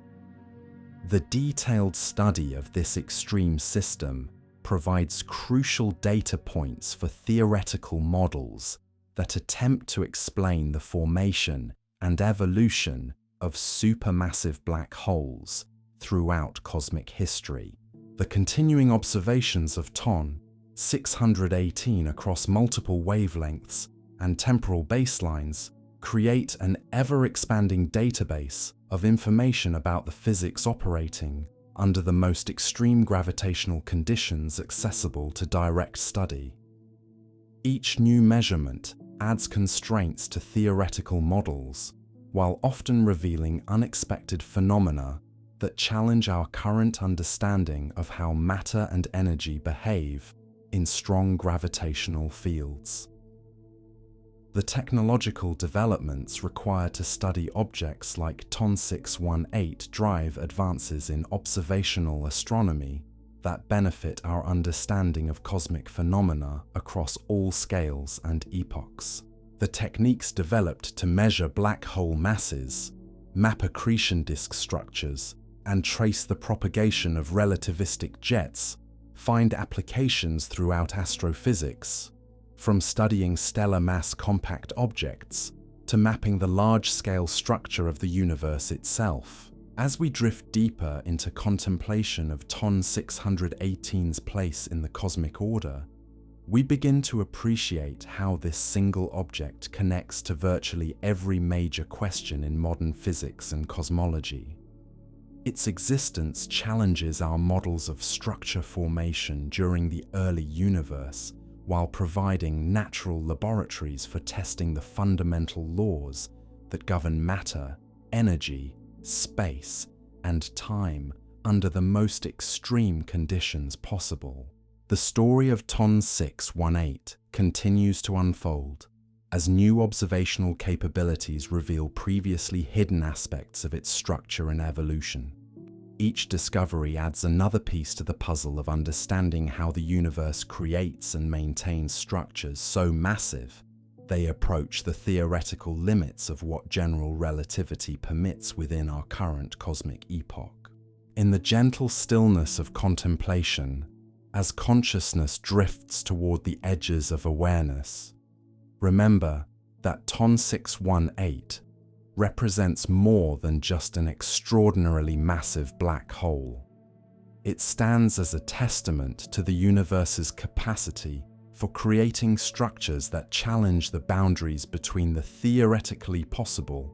The detailed study of this extreme system provides crucial data points for theoretical models that attempt to explain the formation and evolution of supermassive black holes throughout cosmic history. The continuing observations of TON 618 across multiple wavelengths and temporal baselines create an ever-expanding database of information about the physics operating under the most extreme gravitational conditions accessible to direct study. Each new measurement adds constraints to theoretical models, while often revealing unexpected phenomena that challenge our current understanding of how matter and energy behave in strong gravitational fields. The technological developments required to study objects like TON 618 drive advances in observational astronomy that benefit our understanding of cosmic phenomena across all scales and epochs. The techniques developed to measure black hole masses, map accretion disk structures, and trace the propagation of relativistic jets find applications throughout astrophysics, from studying stellar mass compact objects to mapping the large-scale structure of the universe itself. As we drift deeper into contemplation of TON 618's place in the cosmic order, we begin to appreciate how this single object connects to virtually every major question in modern physics and cosmology. Its existence challenges our models of structure formation during the early universe, while providing natural laboratories for testing the fundamental laws that govern matter, energy, space, and time under the most extreme conditions possible. The story of TON 618 continues to unfold as new observational capabilities reveal previously hidden aspects of its structure and evolution. Each discovery adds another piece to the puzzle of understanding how the universe creates and maintains structures so massive they approach the theoretical limits of what general relativity permits within our current cosmic epoch. In the gentle stillness of contemplation, as consciousness drifts toward the edges of awareness, remember that TON 618 represents more than just an extraordinarily massive black hole. It stands as a testament to the universe's capacity for creating structures that challenge the boundaries between the theoretically possible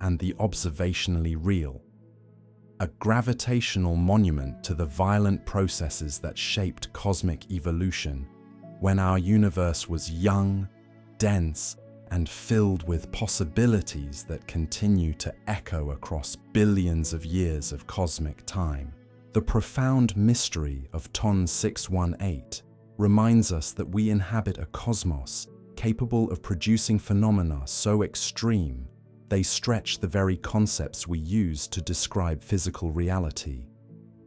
and the observationally real. A gravitational monument to the violent processes that shaped cosmic evolution when our universe was young, dense, and filled with possibilities that continue to echo across billions of years of cosmic time. The profound mystery of TON 618 reminds us that we inhabit a cosmos capable of producing phenomena so extreme they stretch the very concepts we use to describe physical reality.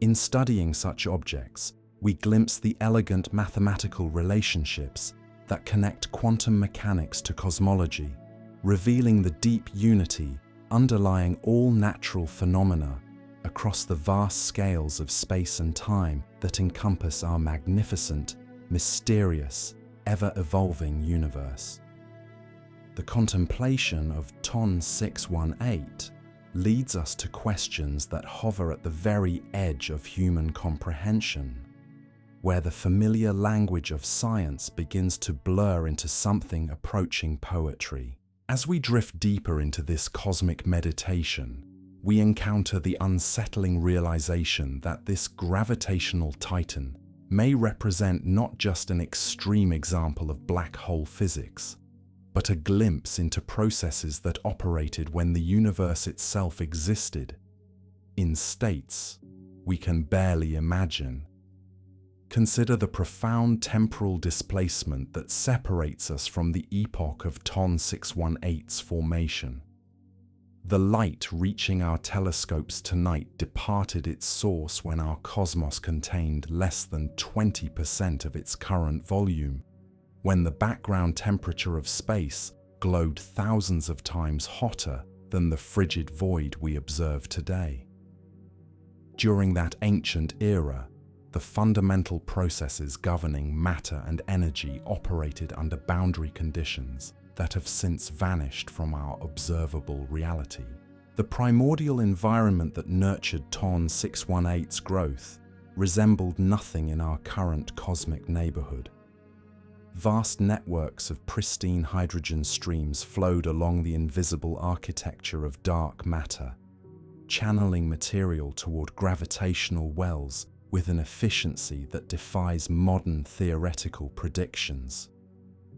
In studying such objects, we glimpse the elegant mathematical relationships that connect quantum mechanics to cosmology, revealing the deep unity underlying all natural phenomena across the vast scales of space and time that encompass our magnificent, mysterious, ever-evolving universe. The contemplation of TON 618 leads us to questions that hover at the very edge of human comprehension, where the familiar language of science begins to blur into something approaching poetry. As we drift deeper into this cosmic meditation, we encounter the unsettling realization that this gravitational titan may represent not just an extreme example of black hole physics, but a glimpse into processes that operated when the universe itself existed, in states we can barely imagine. Consider the profound temporal displacement that separates us from the epoch of TON 618's formation. The light reaching our telescopes tonight departed its source when our cosmos contained less than 20% of its current volume, when the background temperature of space glowed thousands of times hotter than the frigid void we observe today. During that ancient era, the fundamental processes governing matter and energy operated under boundary conditions that have since vanished from our observable reality. The primordial environment that nurtured TON 618's growth resembled nothing in our current cosmic neighborhood. Vast networks of pristine hydrogen streams flowed along the invisible architecture of dark matter, channeling material toward gravitational wells with an efficiency that defies modern theoretical predictions.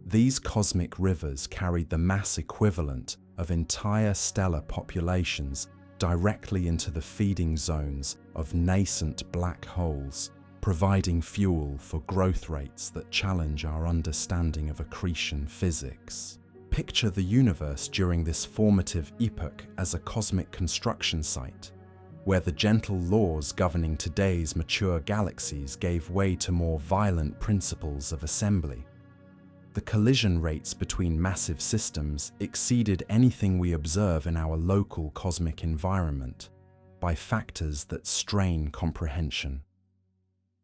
These cosmic rivers carried the mass equivalent of entire stellar populations directly into the feeding zones of nascent black holes, providing fuel for growth rates that challenge our understanding of accretion physics. Picture the universe during this formative epoch as a cosmic construction site, where the gentle laws governing today's mature galaxies gave way to more violent principles of assembly. The collision rates between massive systems exceeded anything we observe in our local cosmic environment by factors that strain comprehension.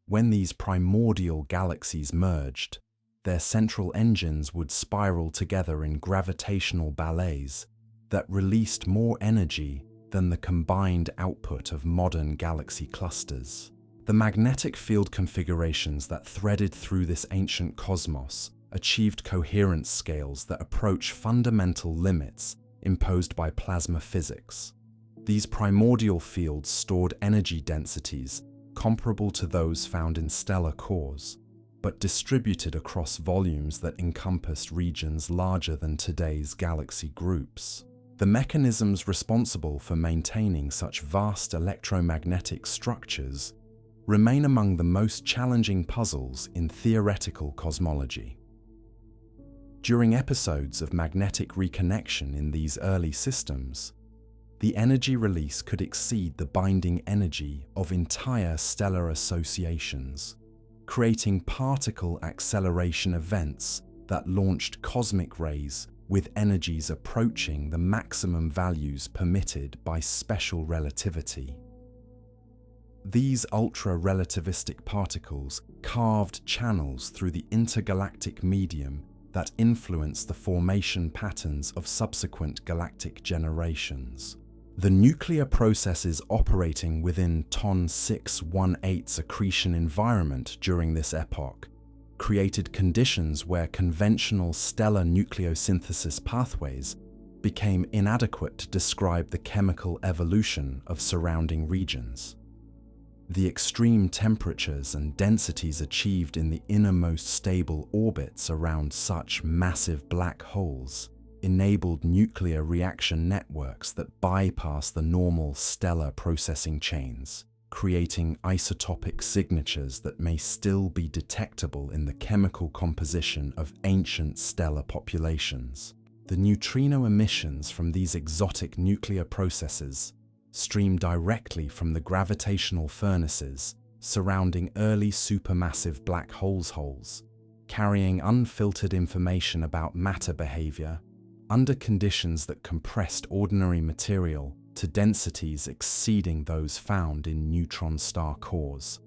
When these primordial galaxies merged, their central engines would spiral together in gravitational ballets that released more energy than the combined output of modern galaxy clusters. The magnetic field configurations that threaded through this ancient cosmos achieved coherence scales that approach fundamental limits imposed by plasma physics. These primordial fields stored energy densities comparable to those found in stellar cores, but distributed across volumes that encompassed regions larger than today's galaxy groups. The mechanisms responsible for maintaining such vast electromagnetic structures remain among the most challenging puzzles in theoretical cosmology. During episodes of magnetic reconnection in these early systems, the energy release could exceed the binding energy of entire stellar associations, creating particle acceleration events that launched cosmic rays with energies approaching the maximum values permitted by special relativity. These ultra-relativistic particles carved channels through the intergalactic medium that influence the formation patterns of subsequent galactic generations. The nuclear processes operating within TON 618's accretion environment during this epoch created conditions where conventional stellar nucleosynthesis pathways became inadequate to describe the chemical evolution of surrounding regions. The extreme temperatures and densities achieved in the innermost stable orbits around such massive black holes enabled nuclear reaction networks that bypass the normal stellar processing chains, creating isotopic signatures that may still be detectable in the chemical composition of ancient stellar populations. The neutrino emissions from these exotic nuclear processes stream directly from the gravitational furnaces surrounding early supermassive black holes, carrying unfiltered information about matter behavior under conditions that compressed ordinary material to densities exceeding those found in neutron star cores.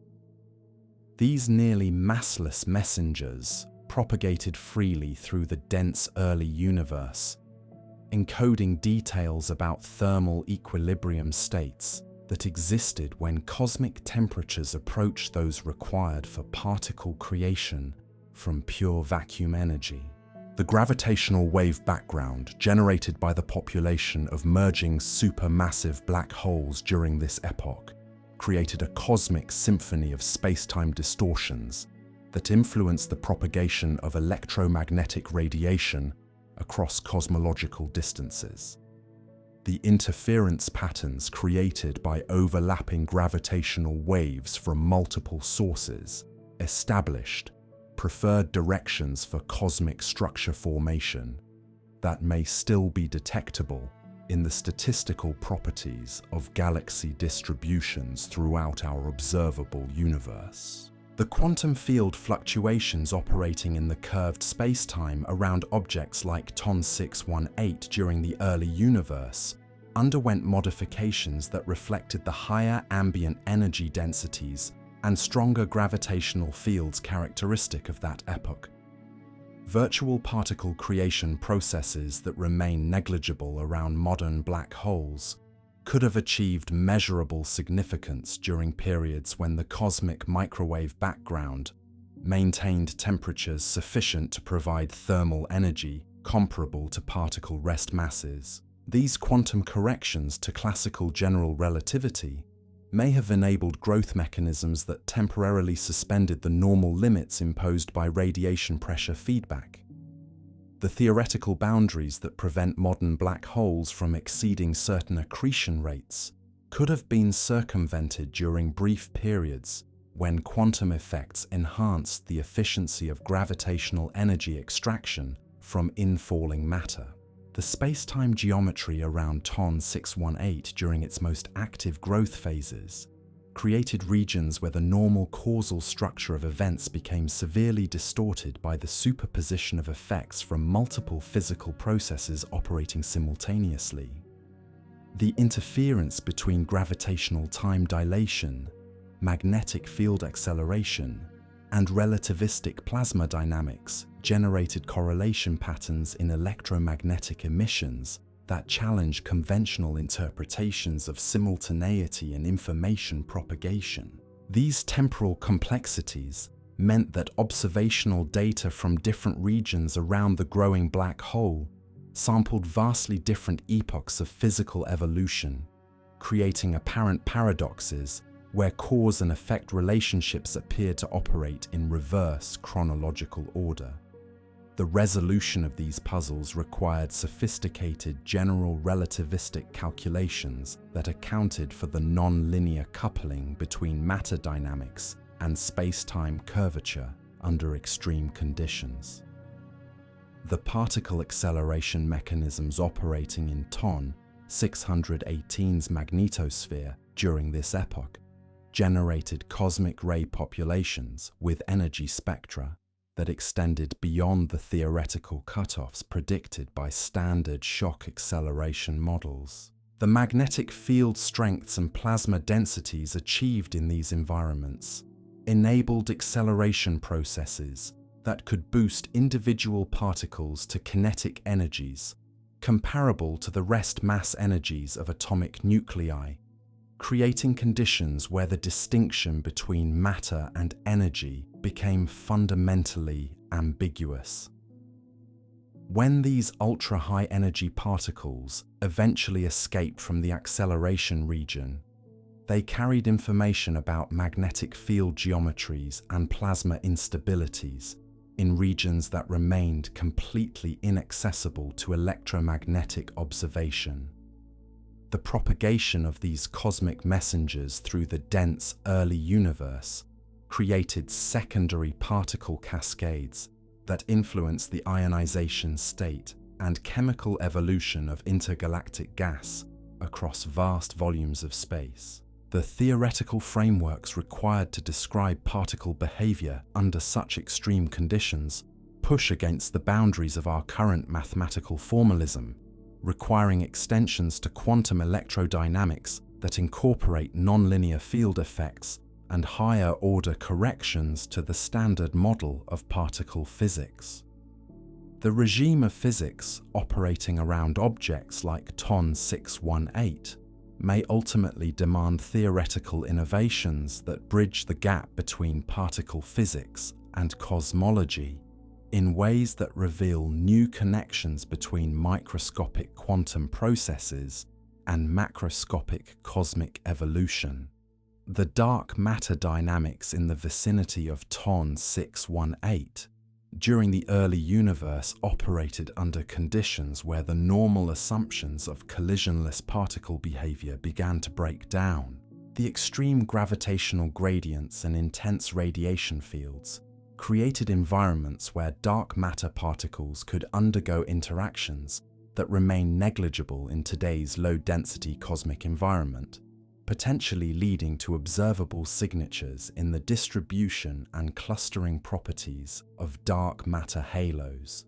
These nearly massless messengers propagated freely through the dense early universe, encoding details about thermal equilibrium states that existed when cosmic temperatures approached those required for particle creation from pure vacuum energy. The gravitational wave background generated by the population of merging supermassive black holes during this epoch created a cosmic symphony of spacetime distortions that influenced the propagation of electromagnetic radiation across cosmological distances. The interference patterns created by overlapping gravitational waves from multiple sources established preferred directions for cosmic structure formation that may still be detectable in the statistical properties of galaxy distributions throughout our observable universe. The quantum field fluctuations operating in the curved spacetime around objects like TON 618 during the early universe underwent modifications that reflected the higher ambient energy densities and stronger gravitational fields characteristic of that epoch. Virtual particle creation processes that remain negligible around modern black holes could have achieved measurable significance during periods when the cosmic microwave background maintained temperatures sufficient to provide thermal energy comparable to particle rest masses. These quantum corrections to classical general relativity may have enabled growth mechanisms that temporarily suspended the normal limits imposed by radiation pressure feedback. The theoretical boundaries that prevent modern black holes from exceeding certain accretion rates could have been circumvented during brief periods when quantum effects enhanced the efficiency of gravitational energy extraction from infalling matter. The spacetime geometry around TON 618 during its most active growth phases created regions where the normal causal structure of events became severely distorted by the superposition of effects from multiple physical processes operating simultaneously. The interference between gravitational time dilation, magnetic field acceleration, and relativistic plasma dynamics generated correlation patterns in electromagnetic emissions that challenge conventional interpretations of simultaneity and information propagation. These temporal complexities meant that observational data from different regions around the growing black hole sampled vastly different epochs of physical evolution, creating apparent paradoxes where cause and effect relationships appear to operate in reverse chronological order. The resolution of these puzzles required sophisticated general relativistic calculations that accounted for the non-linear coupling between matter dynamics and space-time curvature under extreme conditions. The particle acceleration mechanisms operating in TON 618's magnetosphere during this epoch generated cosmic ray populations with energy spectra that extended beyond the theoretical cutoffs predicted by standard shock acceleration models. The magnetic field strengths and plasma densities achieved in these environments enabled acceleration processes that could boost individual particles to kinetic energies comparable to the rest mass energies of atomic nuclei, creating conditions where the distinction between matter and energy became fundamentally ambiguous. When these ultra-high energy particles eventually escaped from the acceleration region, they carried information about magnetic field geometries and plasma instabilities in regions that remained completely inaccessible to electromagnetic observation. The propagation of these cosmic messengers through the dense early universe created secondary particle cascades that influenced the ionization state and chemical evolution of intergalactic gas across vast volumes of space. The theoretical frameworks required to describe particle behavior under such extreme conditions push against the boundaries of our current mathematical formalism, requiring extensions to quantum electrodynamics that incorporate nonlinear field effects and higher-order corrections to the standard model of particle physics. The regime of physics operating around objects like TON 618 may ultimately demand theoretical innovations that bridge the gap between particle physics and cosmology, in ways that reveal new connections between microscopic quantum processes and macroscopic cosmic evolution. The dark matter dynamics in the vicinity of TON 618 during the early universe operated under conditions where the normal assumptions of collisionless particle behavior began to break down. The extreme gravitational gradients and intense radiation fields created environments where dark matter particles could undergo interactions that remain negligible in today's low-density cosmic environment, potentially leading to observable signatures in the distribution and clustering properties of dark matter halos.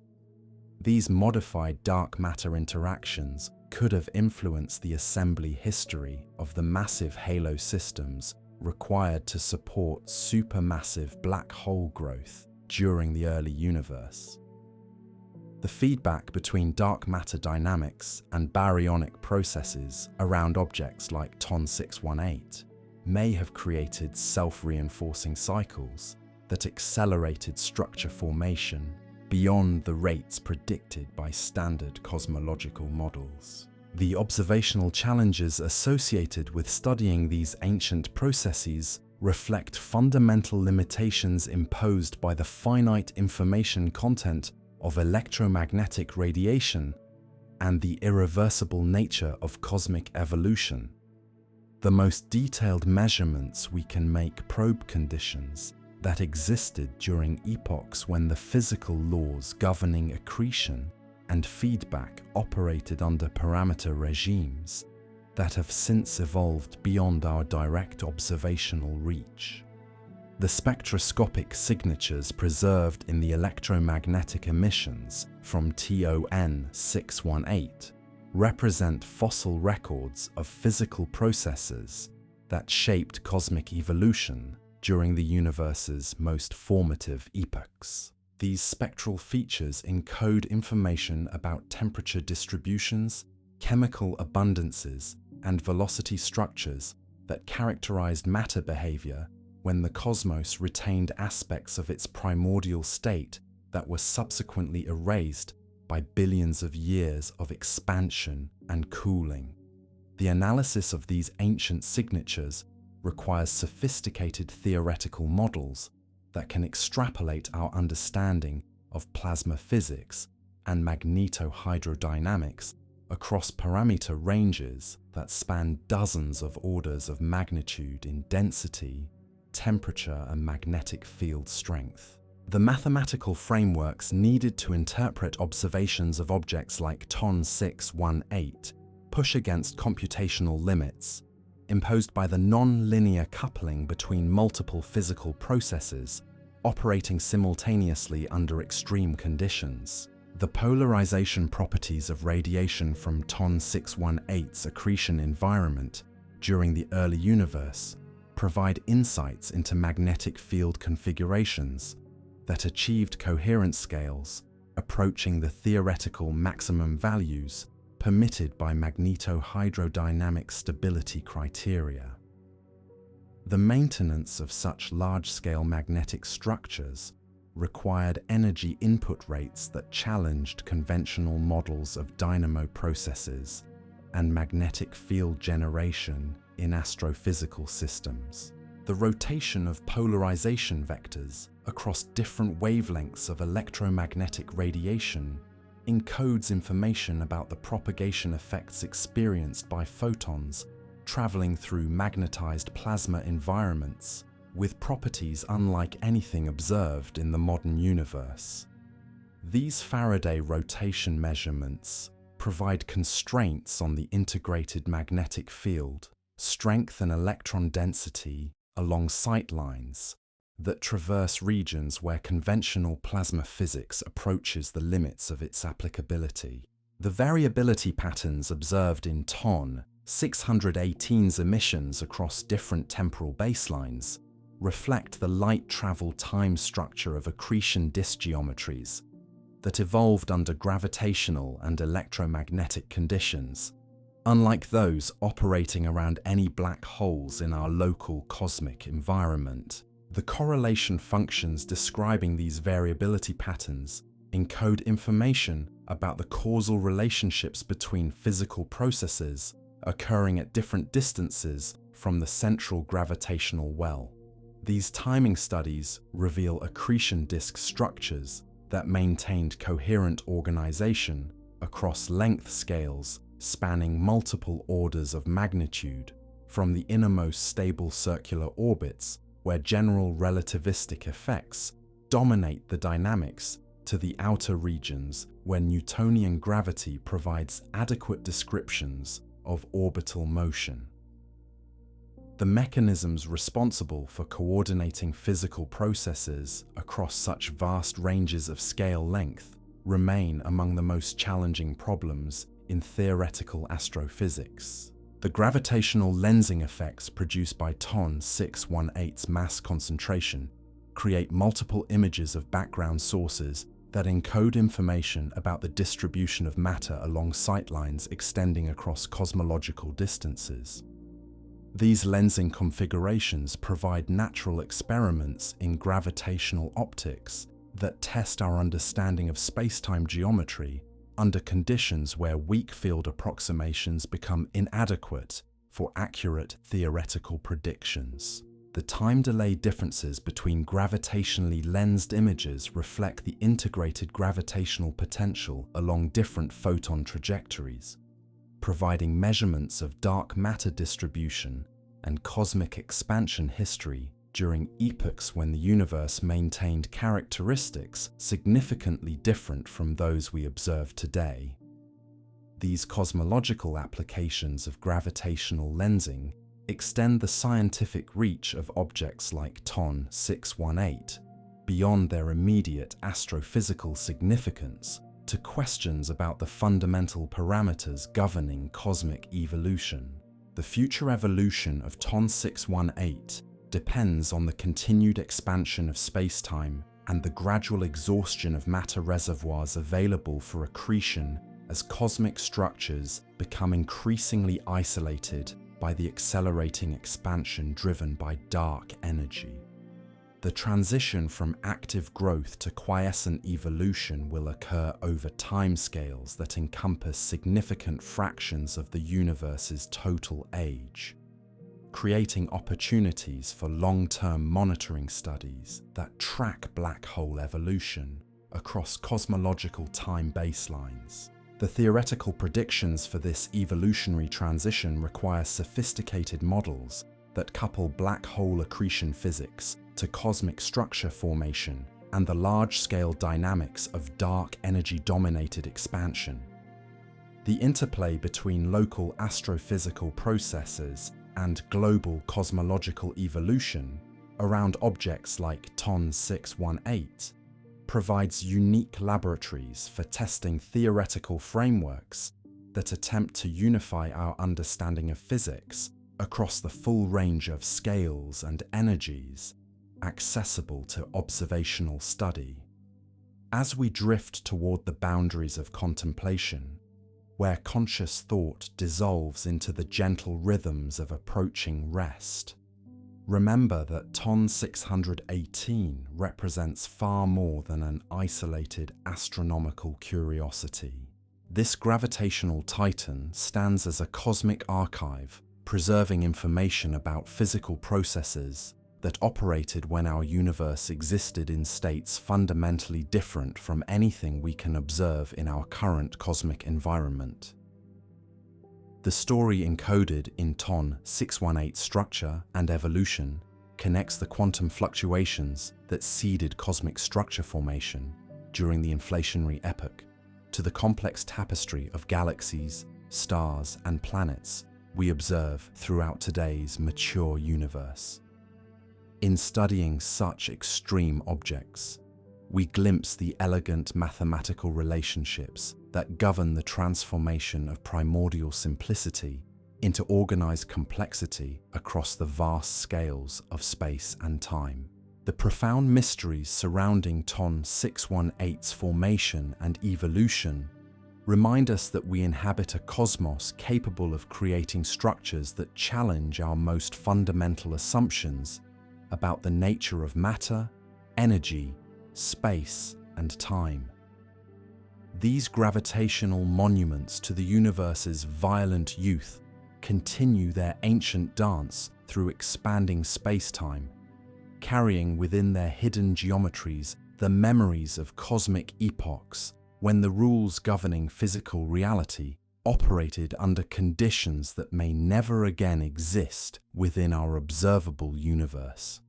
These modified dark matter interactions could have influenced the assembly history of the massive halo systems required to support supermassive black hole growth during the early universe. The feedback between dark matter dynamics and baryonic processes around objects like TON 618 may have created self-reinforcing cycles that accelerated structure formation beyond the rates predicted by standard cosmological models. The observational challenges associated with studying these ancient processes reflect fundamental limitations imposed by the finite information content of electromagnetic radiation and the irreversible nature of cosmic evolution. The most detailed measurements we can make probe conditions that existed during epochs when the physical laws governing accretion and feedback operated under parameter regimes that have since evolved beyond our direct observational reach. The spectroscopic signatures preserved in the electromagnetic emissions from TON 618 represent fossil records of physical processes that shaped cosmic evolution during the universe's most formative epochs. These spectral features encode information about temperature distributions, chemical abundances, and velocity structures that characterized matter behavior when the cosmos retained aspects of its primordial state that were subsequently erased by billions of years of expansion and cooling. The analysis of these ancient signatures requires sophisticated theoretical models that can extrapolate our understanding of plasma physics and magnetohydrodynamics across parameter ranges that span dozens of orders of magnitude in density, temperature, and magnetic field strength. The mathematical frameworks needed to interpret observations of objects like TON 618 push against computational limits imposed by the non-linear coupling between multiple physical processes operating simultaneously under extreme conditions. The polarization properties of radiation from TON 618's accretion environment during the early universe provide insights into magnetic field configurations that achieved coherence scales approaching the theoretical maximum values permitted by magnetohydrodynamic stability criteria. The maintenance of such large-scale magnetic structures required energy input rates that challenged conventional models of dynamo processes and magnetic field generation in astrophysical systems. The rotation of polarization vectors across different wavelengths of electromagnetic radiation encodes information about the propagation effects experienced by photons traveling through magnetized plasma environments with properties unlike anything observed in the modern universe. These Faraday rotation measurements provide constraints on the integrated magnetic field, strength and electron density along sightlines that traverse regions where conventional plasma physics approaches the limits of its applicability. The variability patterns observed in TON 618's emissions across different temporal baselines reflect the light travel time structure of accretion disk geometries that evolved under gravitational and electromagnetic conditions, unlike those operating around any black holes in our local cosmic environment. The correlation functions describing these variability patterns encode information about the causal relationships between physical processes occurring at different distances from the central gravitational well. These timing studies reveal accretion disk structures that maintained coherent organization across length scales spanning multiple orders of magnitude, from the innermost stable circular orbits where general relativistic effects dominate the dynamics to the outer regions where Newtonian gravity provides adequate descriptions of orbital motion. The mechanisms responsible for coordinating physical processes across such vast ranges of scale length remain among the most challenging problems in theoretical astrophysics. The gravitational lensing effects produced by TON 618's mass concentration create multiple images of background sources that encode information about the distribution of matter along sightlines extending across cosmological distances. These lensing configurations provide natural experiments in gravitational optics that test our understanding of spacetime geometry under conditions where weak field approximations become inadequate for accurate theoretical predictions. The time delay differences between gravitationally lensed images reflect the integrated gravitational potential along different photon trajectories, providing measurements of dark matter distribution and cosmic expansion history during epochs when the universe maintained characteristics significantly different from those we observe today. These cosmological applications of gravitational lensing extend the scientific reach of objects like TON 618 beyond their immediate astrophysical significance to questions about the fundamental parameters governing cosmic evolution. The future evolution of TON 618 depends on the continued expansion of spacetime and the gradual exhaustion of matter reservoirs available for accretion as cosmic structures become increasingly isolated by the accelerating expansion driven by dark energy. The transition from active growth to quiescent evolution will occur over timescales that encompass significant fractions of the universe's total age, creating opportunities for long-term monitoring studies that track black hole evolution across cosmological time baselines. The theoretical predictions for this evolutionary transition require sophisticated models that couple black hole accretion physics to cosmic structure formation and the large-scale dynamics of dark energy-dominated expansion. The interplay between local astrophysical processes and global cosmological evolution around objects like TON 618 provides unique laboratories for testing theoretical frameworks that attempt to unify our understanding of physics across the full range of scales and energies accessible to observational study. As we drift toward the boundaries of contemplation, where conscious thought dissolves into the gentle rhythms of approaching rest, remember that TON 618 represents far more than an isolated astronomical curiosity. This gravitational titan stands as a cosmic archive, preserving information about physical processes that operated when our universe existed in states fundamentally different from anything we can observe in our current cosmic environment. The story encoded in TON 618's structure and evolution connects the quantum fluctuations that seeded cosmic structure formation during the inflationary epoch to the complex tapestry of galaxies, stars, and planets we observe throughout today's mature universe. In studying such extreme objects, we glimpse the elegant mathematical relationships that govern the transformation of primordial simplicity into organized complexity across the vast scales of space and time. The profound mysteries surrounding TON 618's formation and evolution remind us that we inhabit a cosmos capable of creating structures that challenge our most fundamental assumptions about the nature of matter, energy, space, and time. These gravitational monuments to the universe's violent youth continue their ancient dance through expanding spacetime, carrying within their hidden geometries the memories of cosmic epochs when the rules governing physical reality operated under conditions that may never again exist within our observable universe.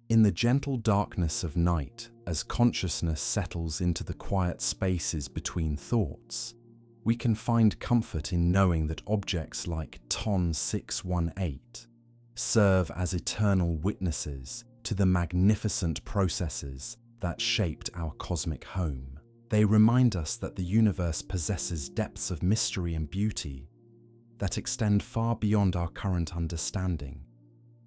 In the gentle darkness of night, as consciousness settles into the quiet spaces between thoughts, we can find comfort in knowing that objects like TON 618 serve as eternal witnesses to the magnificent processes that shaped our cosmic home. They remind us that the universe possesses depths of mystery and beauty that extend far beyond our current understanding,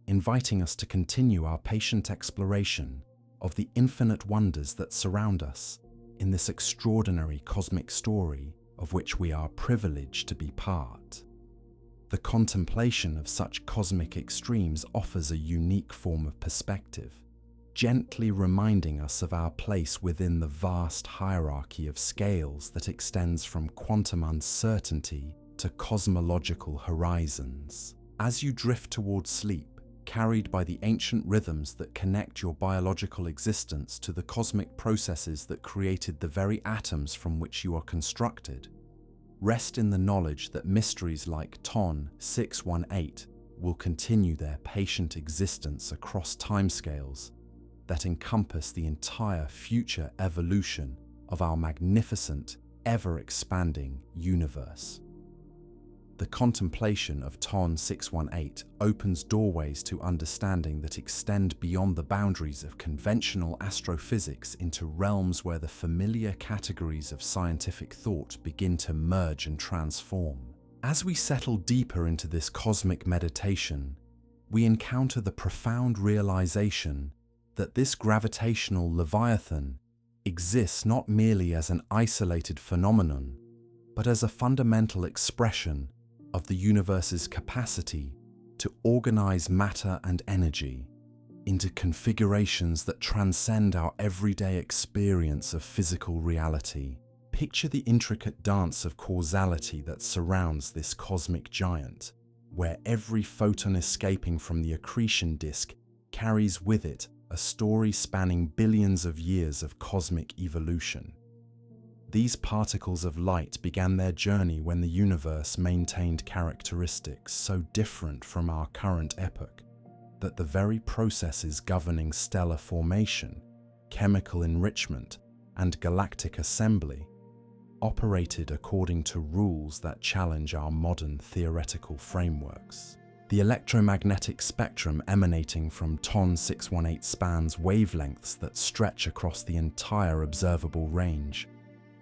inviting us to continue our patient exploration of the infinite wonders that surround us in this extraordinary cosmic story of which we are privileged to be part. The contemplation of such cosmic extremes offers a unique form of perspective, gently reminding us of our place within the vast hierarchy of scales that extends from quantum uncertainty to cosmological horizons. As you drift towards sleep, carried by the ancient rhythms that connect your biological existence to the cosmic processes that created the very atoms from which you are constructed, rest in the knowledge that mysteries like TON 618 will continue their patient existence across timescales that encompass the entire future evolution of our magnificent, ever-expanding universe. The contemplation of TON 618 opens doorways to understanding that extend beyond the boundaries of conventional astrophysics into realms where the familiar categories of scientific thought begin to merge and transform. As we settle deeper into this cosmic meditation, we encounter the profound realization that this gravitational leviathan exists not merely as an isolated phenomenon, but as a fundamental expression of the universe's capacity to organize matter and energy into configurations that transcend our everyday experience of physical reality. Picture the intricate dance of causality that surrounds this cosmic giant, where every photon escaping from the accretion disk carries with it a story spanning billions of years of cosmic evolution. These particles of light began their journey when the universe maintained characteristics so different from our current epoch that the very processes governing stellar formation, chemical enrichment, and galactic assembly operated according to rules that challenge our modern theoretical frameworks. The electromagnetic spectrum emanating from TON 618 spans wavelengths that stretch across the entire observable range,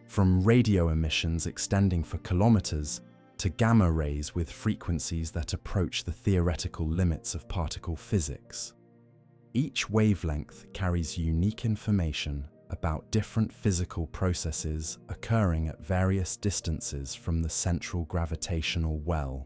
from radio emissions extending for kilometers to gamma rays with frequencies that approach the theoretical limits of particle physics. Each wavelength carries unique information about different physical processes occurring at various distances from the central gravitational well,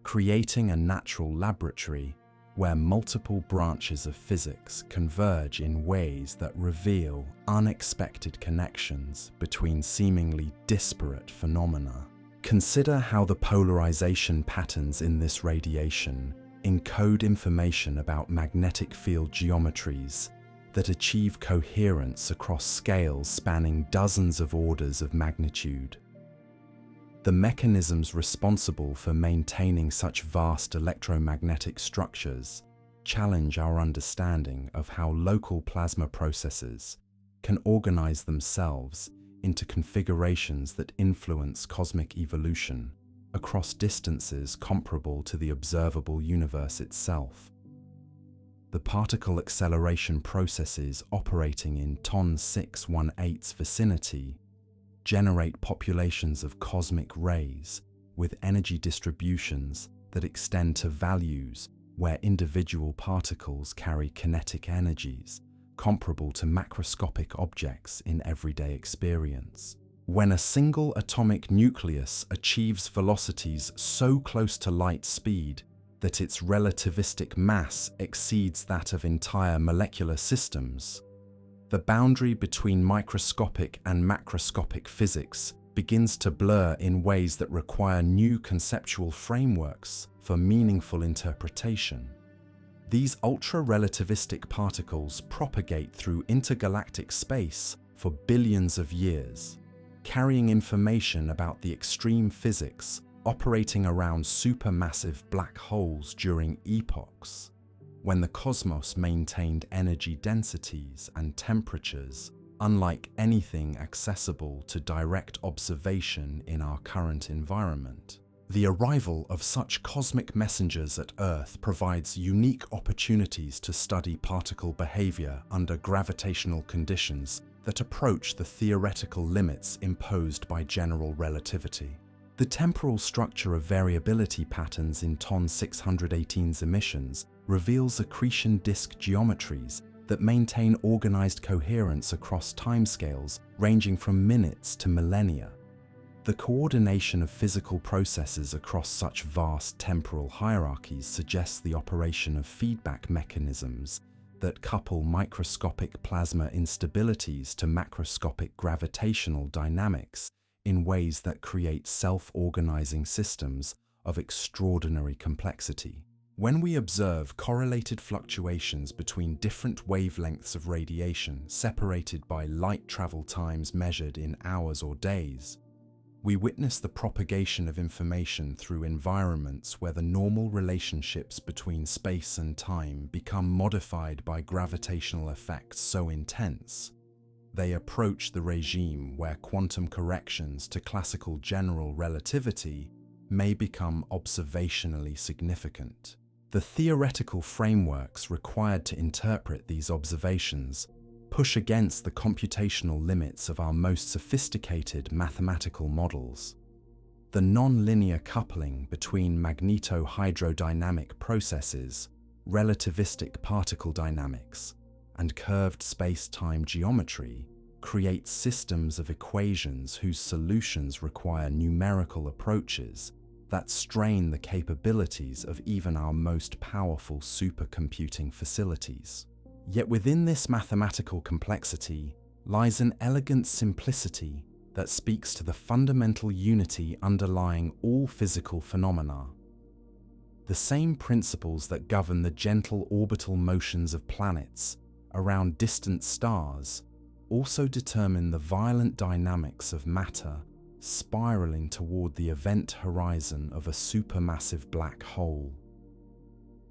creating a natural laboratory where multiple branches of physics converge in ways that reveal unexpected connections between seemingly disparate phenomena. Consider how the polarization patterns in this radiation encode information about magnetic field geometries that achieve coherence across scales spanning dozens of orders of magnitude. The mechanisms responsible for maintaining such vast electromagnetic structures challenge our understanding of how local plasma processes can organize themselves into configurations that influence cosmic evolution across distances comparable to the observable universe itself. The particle acceleration processes operating in TON 618's vicinity generate populations of cosmic rays with energy distributions that extend to values where individual particles carry kinetic energies comparable to macroscopic objects in everyday experience. When a single atomic nucleus achieves velocities so close to light speed that its relativistic mass exceeds that of entire molecular systems, the boundary between microscopic and macroscopic physics begins to blur in ways that require new conceptual frameworks for meaningful interpretation. These ultra-relativistic particles propagate through intergalactic space for billions of years, carrying information about the extreme physics operating around supermassive black holes during epochs, when the cosmos maintained energy densities and temperatures unlike anything accessible to direct observation in our current environment. The arrival of such cosmic messengers at Earth provides unique opportunities to study particle behavior under gravitational conditions that approach the theoretical limits imposed by general relativity. The temporal structure of variability patterns in TON 618's emissions reveals accretion disk geometries that maintain organized coherence across timescales ranging from minutes to millennia. The coordination of physical processes across such vast temporal hierarchies suggests the operation of feedback mechanisms that couple microscopic plasma instabilities to macroscopic gravitational dynamics in ways that create self-organizing systems of extraordinary complexity. When we observe correlated fluctuations between different wavelengths of radiation separated by light travel times measured in hours or days, we witness the propagation of information through environments where the normal relationships between space and time become modified by gravitational effects so intense they approach the regime where quantum corrections to classical general relativity may become observationally significant. The theoretical frameworks required to interpret these observations push against the computational limits of our most sophisticated mathematical models. The non-linear coupling between magneto-hydrodynamic processes, relativistic particle dynamics, and curved space-time geometry creates systems of equations whose solutions require numerical approaches that strain the capabilities of even our most powerful supercomputing facilities. Yet within this mathematical complexity lies an elegant simplicity that speaks to the fundamental unity underlying all physical phenomena. The same principles that govern the gentle orbital motions of planets around distant stars also determine the violent dynamics of matter spiraling toward the event horizon of a supermassive black hole.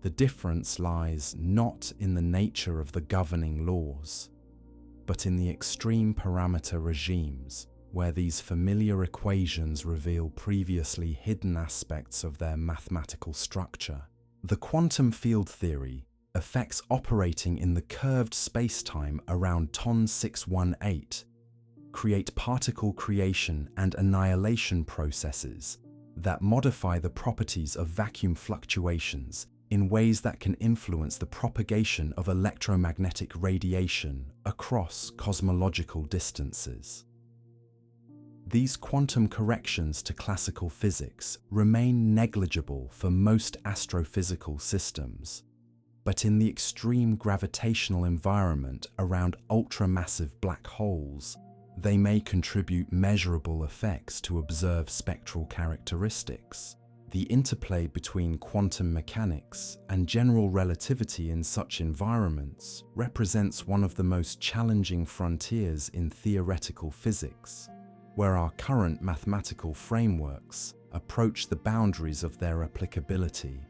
The difference lies not in the nature of the governing laws, but in the extreme parameter regimes where these familiar equations reveal previously hidden aspects of their mathematical structure. The quantum field theory effects operating in the curved spacetime around TON 618 create particle creation and annihilation processes that modify the properties of vacuum fluctuations in ways that can influence the propagation of electromagnetic radiation across cosmological distances. These quantum corrections to classical physics remain negligible for most astrophysical systems, but in the extreme gravitational environment around ultramassive black holes, they may contribute measurable effects to observe spectral characteristics. The interplay between quantum mechanics and general relativity in such environments represents one of the most challenging frontiers in theoretical physics, where our current mathematical frameworks approach the boundaries of their applicability.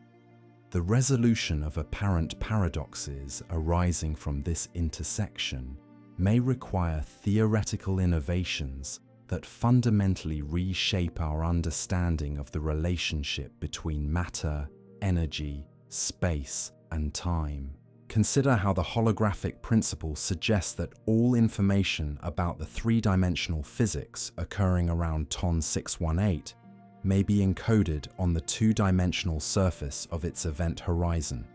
The resolution of apparent paradoxes arising from this intersection may require theoretical innovations that fundamentally reshape our understanding of the relationship between matter, energy, space, and time. Consider how the holographic principle suggests that all information about the three-dimensional physics occurring around TON 618 may be encoded on the two-dimensional surface of its event horizon.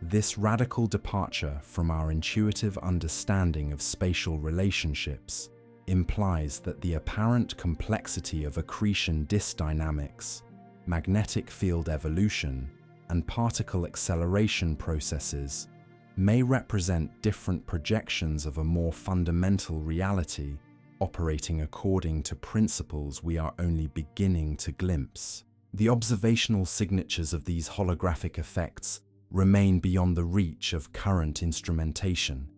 This radical departure from our intuitive understanding of spatial relationships implies that the apparent complexity of accretion disk dynamics, magnetic field evolution, and particle acceleration processes may represent different projections of a more fundamental reality operating according to principles we are only beginning to glimpse. The observational signatures of these holographic effects remain beyond the reach of current instrumentation,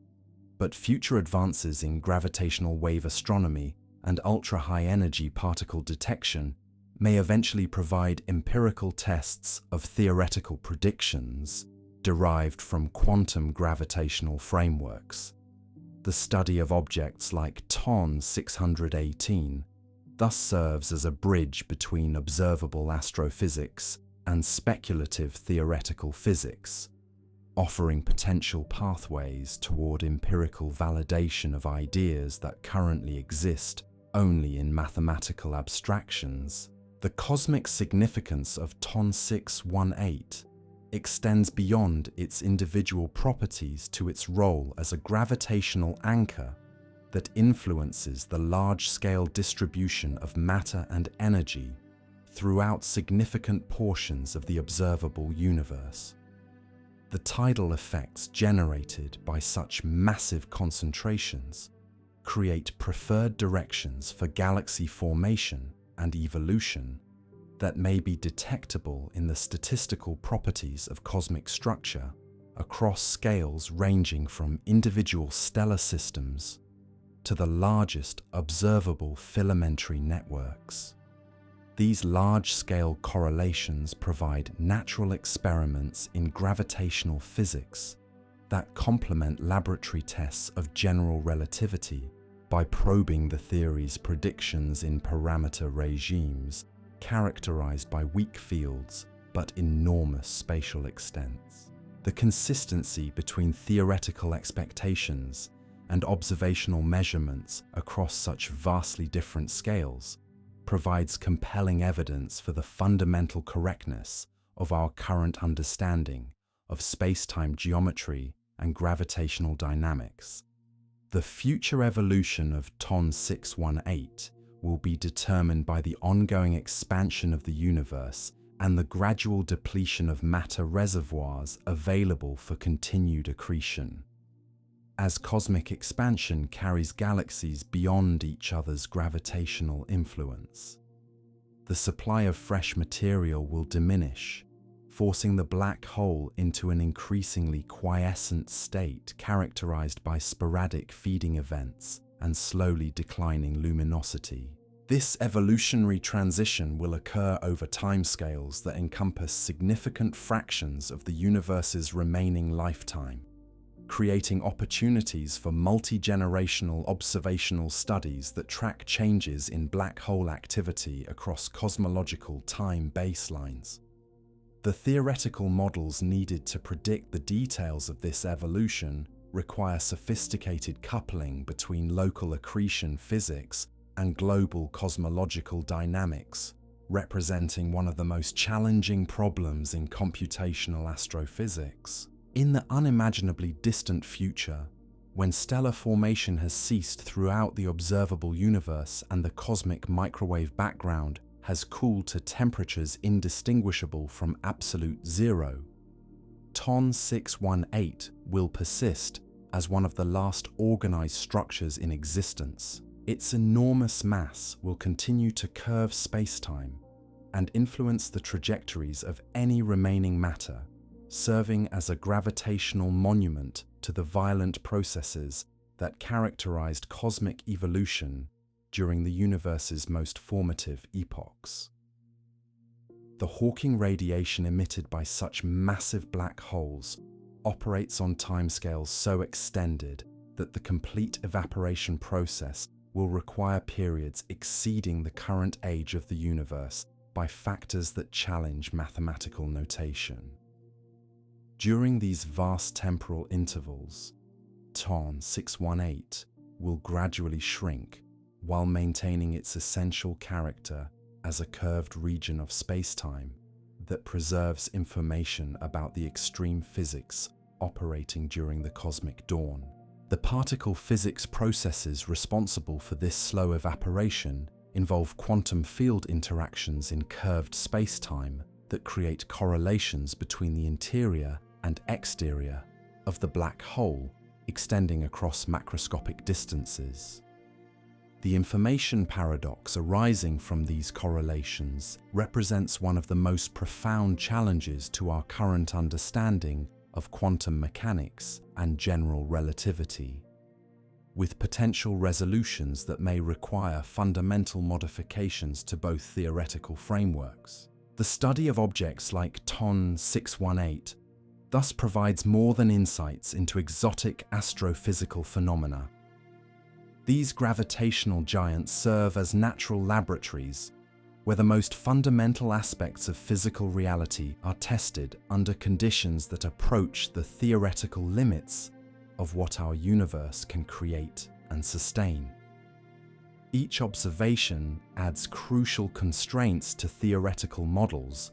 but future advances in gravitational wave astronomy and ultra-high energy particle detection may eventually provide empirical tests of theoretical predictions derived from quantum gravitational frameworks. The study of objects like TON 618 thus serves as a bridge between observable astrophysics and speculative theoretical physics, offering potential pathways toward empirical validation of ideas that currently exist only in mathematical abstractions. The cosmic significance of TON 618 extends beyond its individual properties to its role as a gravitational anchor that influences the large-scale distribution of matter and energy throughout significant portions of the observable universe. The tidal effects generated by such massive concentrations create preferred directions for galaxy formation and evolution that may be detectable in the statistical properties of cosmic structure across scales ranging from individual stellar systems to the largest observable filamentary networks. These large-scale correlations provide natural experiments in gravitational physics that complement laboratory tests of general relativity by probing the theory's predictions in parameter regimes characterized by weak fields but enormous spatial extents. The consistency between theoretical expectations and observational measurements across such vastly different scales provides compelling evidence for the fundamental correctness of our current understanding of space-time geometry and gravitational dynamics. The future evolution of TON 618 will be determined by the ongoing expansion of the universe and the gradual depletion of matter reservoirs available for continued accretion. As cosmic expansion carries galaxies beyond each other's gravitational influence, the supply of fresh material will diminish, forcing the black hole into an increasingly quiescent state characterized by sporadic feeding events and slowly declining luminosity. This evolutionary transition will occur over timescales that encompass significant fractions of the universe's remaining lifetime, creating opportunities for multi-generational observational studies that track changes in black hole activity across cosmological time baselines. The theoretical models needed to predict the details of this evolution require sophisticated coupling between local accretion physics and global cosmological dynamics, representing one of the most challenging problems in computational astrophysics. In the unimaginably distant future, when stellar formation has ceased throughout the observable universe and the cosmic microwave background has cooled to temperatures indistinguishable from absolute zero, TON 618 will persist as one of the last organized structures in existence. Its enormous mass will continue to curve spacetime and influence the trajectories of any remaining matter, serving as a gravitational monument to the violent processes that characterized cosmic evolution during the universe's most formative epochs. The Hawking radiation emitted by such massive black holes operates on timescales so extended that the complete evaporation process will require periods exceeding the current age of the universe by factors that challenge mathematical notation. During these vast temporal intervals, TON 618 will gradually shrink while maintaining its essential character as a curved region of spacetime that preserves information about the extreme physics operating during the cosmic dawn. The particle physics processes responsible for this slow evaporation involve quantum field interactions in curved spacetime that create correlations between the interior and exterior of the black hole, extending across macroscopic distances. The information paradox arising from these correlations represents one of the most profound challenges to our current understanding of quantum mechanics and general relativity, with potential resolutions that may require fundamental modifications to both theoretical frameworks. The study of objects like TON 618 thus provides more than insights into exotic astrophysical phenomena. These gravitational giants serve as natural laboratories where the most fundamental aspects of physical reality are tested under conditions that approach the theoretical limits of what our universe can create and sustain. Each observation adds crucial constraints to theoretical models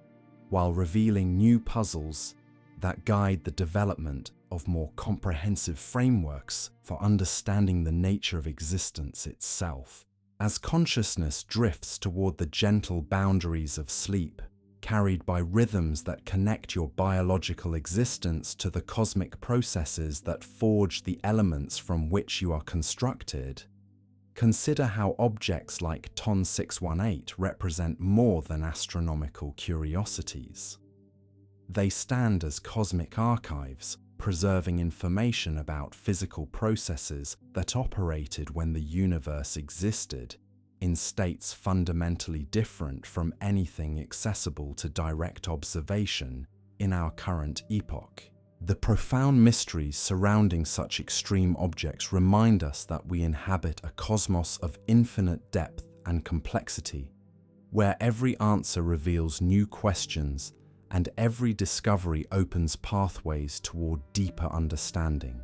while revealing new puzzles that guide the development of more comprehensive frameworks for understanding the nature of existence itself. As consciousness drifts toward the gentle boundaries of sleep, carried by rhythms that connect your biological existence to the cosmic processes that forge the elements from which you are constructed, consider how objects like TON 618 represent more than astronomical curiosities. They stand as cosmic archives, preserving information about physical processes that operated when the universe existed, in states fundamentally different from anything accessible to direct observation in our current epoch. The profound mysteries surrounding such extreme objects remind us that we inhabit a cosmos of infinite depth and complexity, where every answer reveals new questions and every discovery opens pathways toward deeper understanding.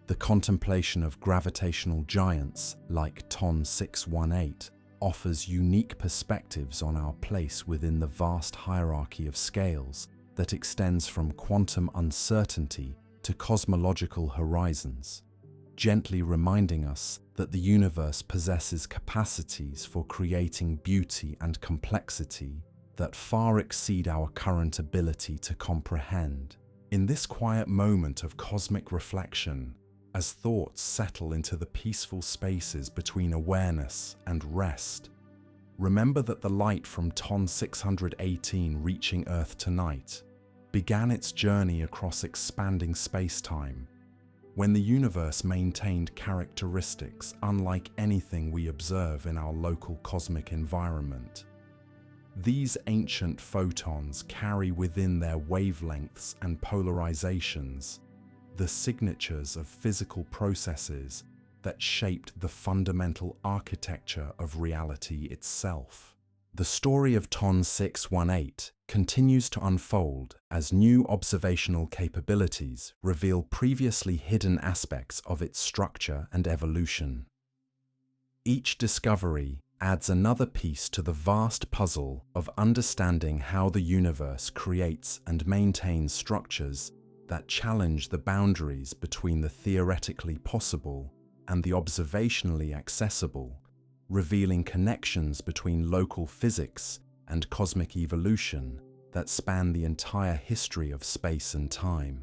The contemplation of gravitational giants like TON 618 offers unique perspectives on our place within the vast hierarchy of scales that extends from quantum uncertainty to cosmological horizons, gently reminding us that the universe possesses capacities for creating beauty and complexity that far exceed our current ability to comprehend. In this quiet moment of cosmic reflection, as thoughts settle into the peaceful spaces between awareness and rest, remember that the light from TON 618 reaching Earth tonight began its journey across expanding spacetime, when the universe maintained characteristics unlike anything we observe in our local cosmic environment. These ancient photons carry within their wavelengths and polarizations the signatures of physical processes that shaped the fundamental architecture of reality itself. The story of TON 618 continues to unfold as new observational capabilities reveal previously hidden aspects of its structure and evolution. Each discovery adds another piece to the vast puzzle of understanding how the universe creates and maintains structures that challenge the boundaries between the theoretically possible and the observationally accessible, revealing connections between local physics and cosmic evolution that span the entire history of space and time.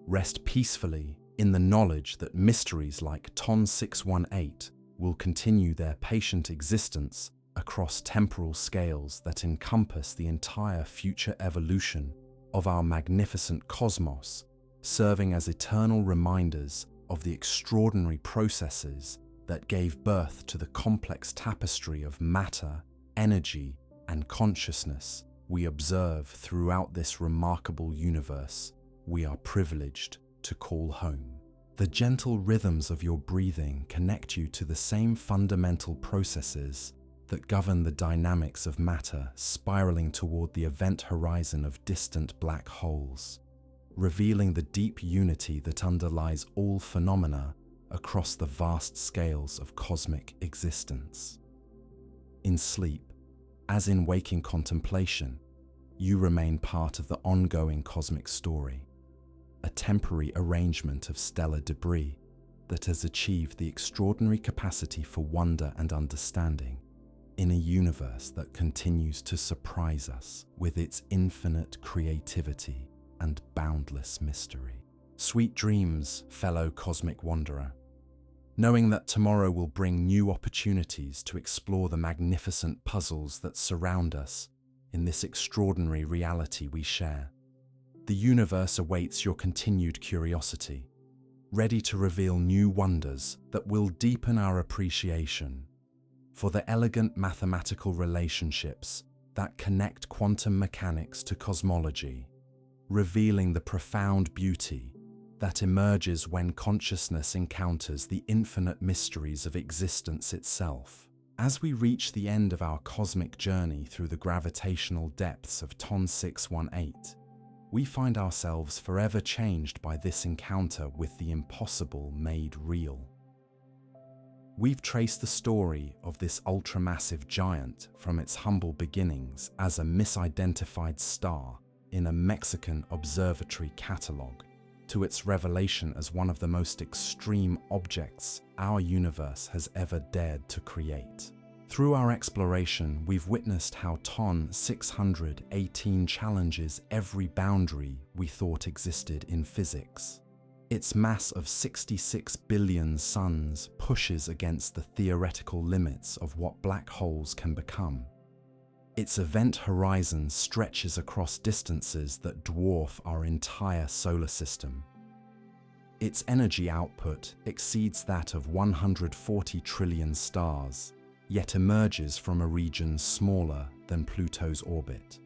Rest peacefully in the knowledge that mysteries like TON 618 will continue their patient existence across temporal scales that encompass the entire future evolution of our magnificent cosmos, serving as eternal reminders of the extraordinary processes that gave birth to the complex tapestry of matter, energy, and consciousness we observe throughout this remarkable universe we are privileged to call home. The gentle rhythms of your breathing connect you to the same fundamental processes that govern the dynamics of matter spiraling toward the event horizon of distant black holes, revealing the deep unity that underlies all phenomena across the vast scales of cosmic existence. In sleep, as in waking contemplation, you remain part of the ongoing cosmic story, a temporary arrangement of stellar debris that has achieved the extraordinary capacity for wonder and understanding, in a universe that continues to surprise us with its infinite creativity and boundless mystery. Sweet dreams, fellow cosmic wanderer, knowing that tomorrow will bring new opportunities to explore the magnificent puzzles that surround us in this extraordinary reality we share. The universe awaits your continued curiosity, ready to reveal new wonders that will deepen our appreciation for the elegant mathematical relationships that connect quantum mechanics to cosmology, revealing the profound beauty that emerges when consciousness encounters the infinite mysteries of existence itself. As we reach the end of our cosmic journey through the gravitational depths of TON 618, we find ourselves forever changed by this encounter with the impossible made real. We've traced the story of this ultramassive giant from its humble beginnings as a misidentified star in a Mexican observatory catalog to its revelation as one of the most extreme objects our universe has ever dared to create. Through our exploration, we've witnessed how TON 618 challenges every boundary we thought existed in physics. Its mass of 66 billion suns pushes against the theoretical limits of what black holes can become. Its event horizon stretches across distances that dwarf our entire solar system. Its energy output exceeds that of 140 trillion stars, yet emerges from a region smaller than Pluto's orbit.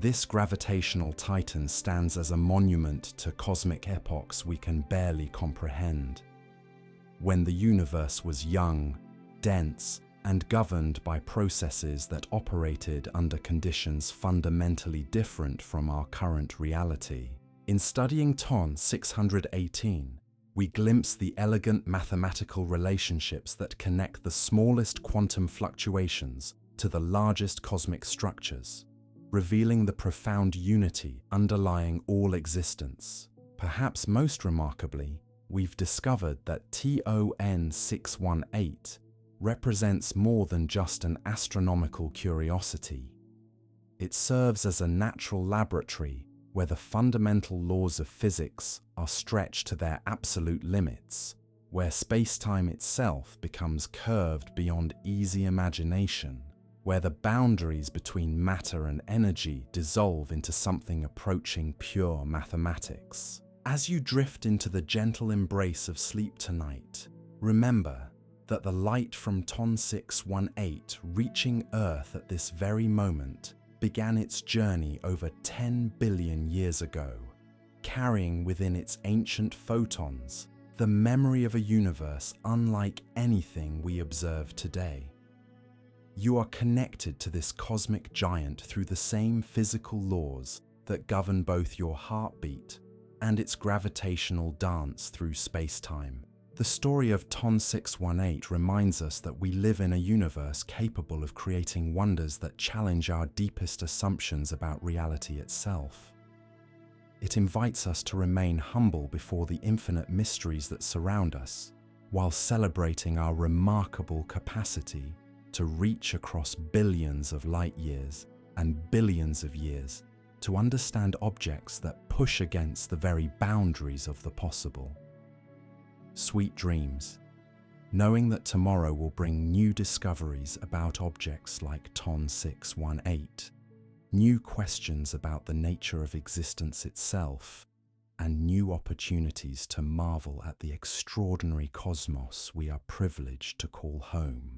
This gravitational titan stands as a monument to cosmic epochs we can barely comprehend. When the universe was young, dense, and governed by processes that operated under conditions fundamentally different from our current reality. In studying TON 618, we glimpse the elegant mathematical relationships that connect the smallest quantum fluctuations to the largest cosmic structures, revealing the profound unity underlying all existence. Perhaps most remarkably, we've discovered that TON 618 represents more than just an astronomical curiosity. It serves as a natural laboratory where the fundamental laws of physics are stretched to their absolute limits, where spacetime itself becomes curved beyond easy imagination, where the boundaries between matter and energy dissolve into something approaching pure mathematics. As you drift into the gentle embrace of sleep tonight, remember that the light from TON 618 reaching Earth at this very moment began its journey over 10 billion years ago, carrying within its ancient photons the memory of a universe unlike anything we observe today. You are connected to this cosmic giant through the same physical laws that govern both your heartbeat and its gravitational dance through space-time. The story of TON 618 reminds us that we live in a universe capable of creating wonders that challenge our deepest assumptions about reality itself. It invites us to remain humble before the infinite mysteries that surround us, while celebrating our remarkable capacity to reach across billions of light years and billions of years to understand objects that push against the very boundaries of the possible. Sweet dreams, knowing that tomorrow will bring new discoveries about objects like TON 618, new questions about the nature of existence itself, and new opportunities to marvel at the extraordinary cosmos we are privileged to call home.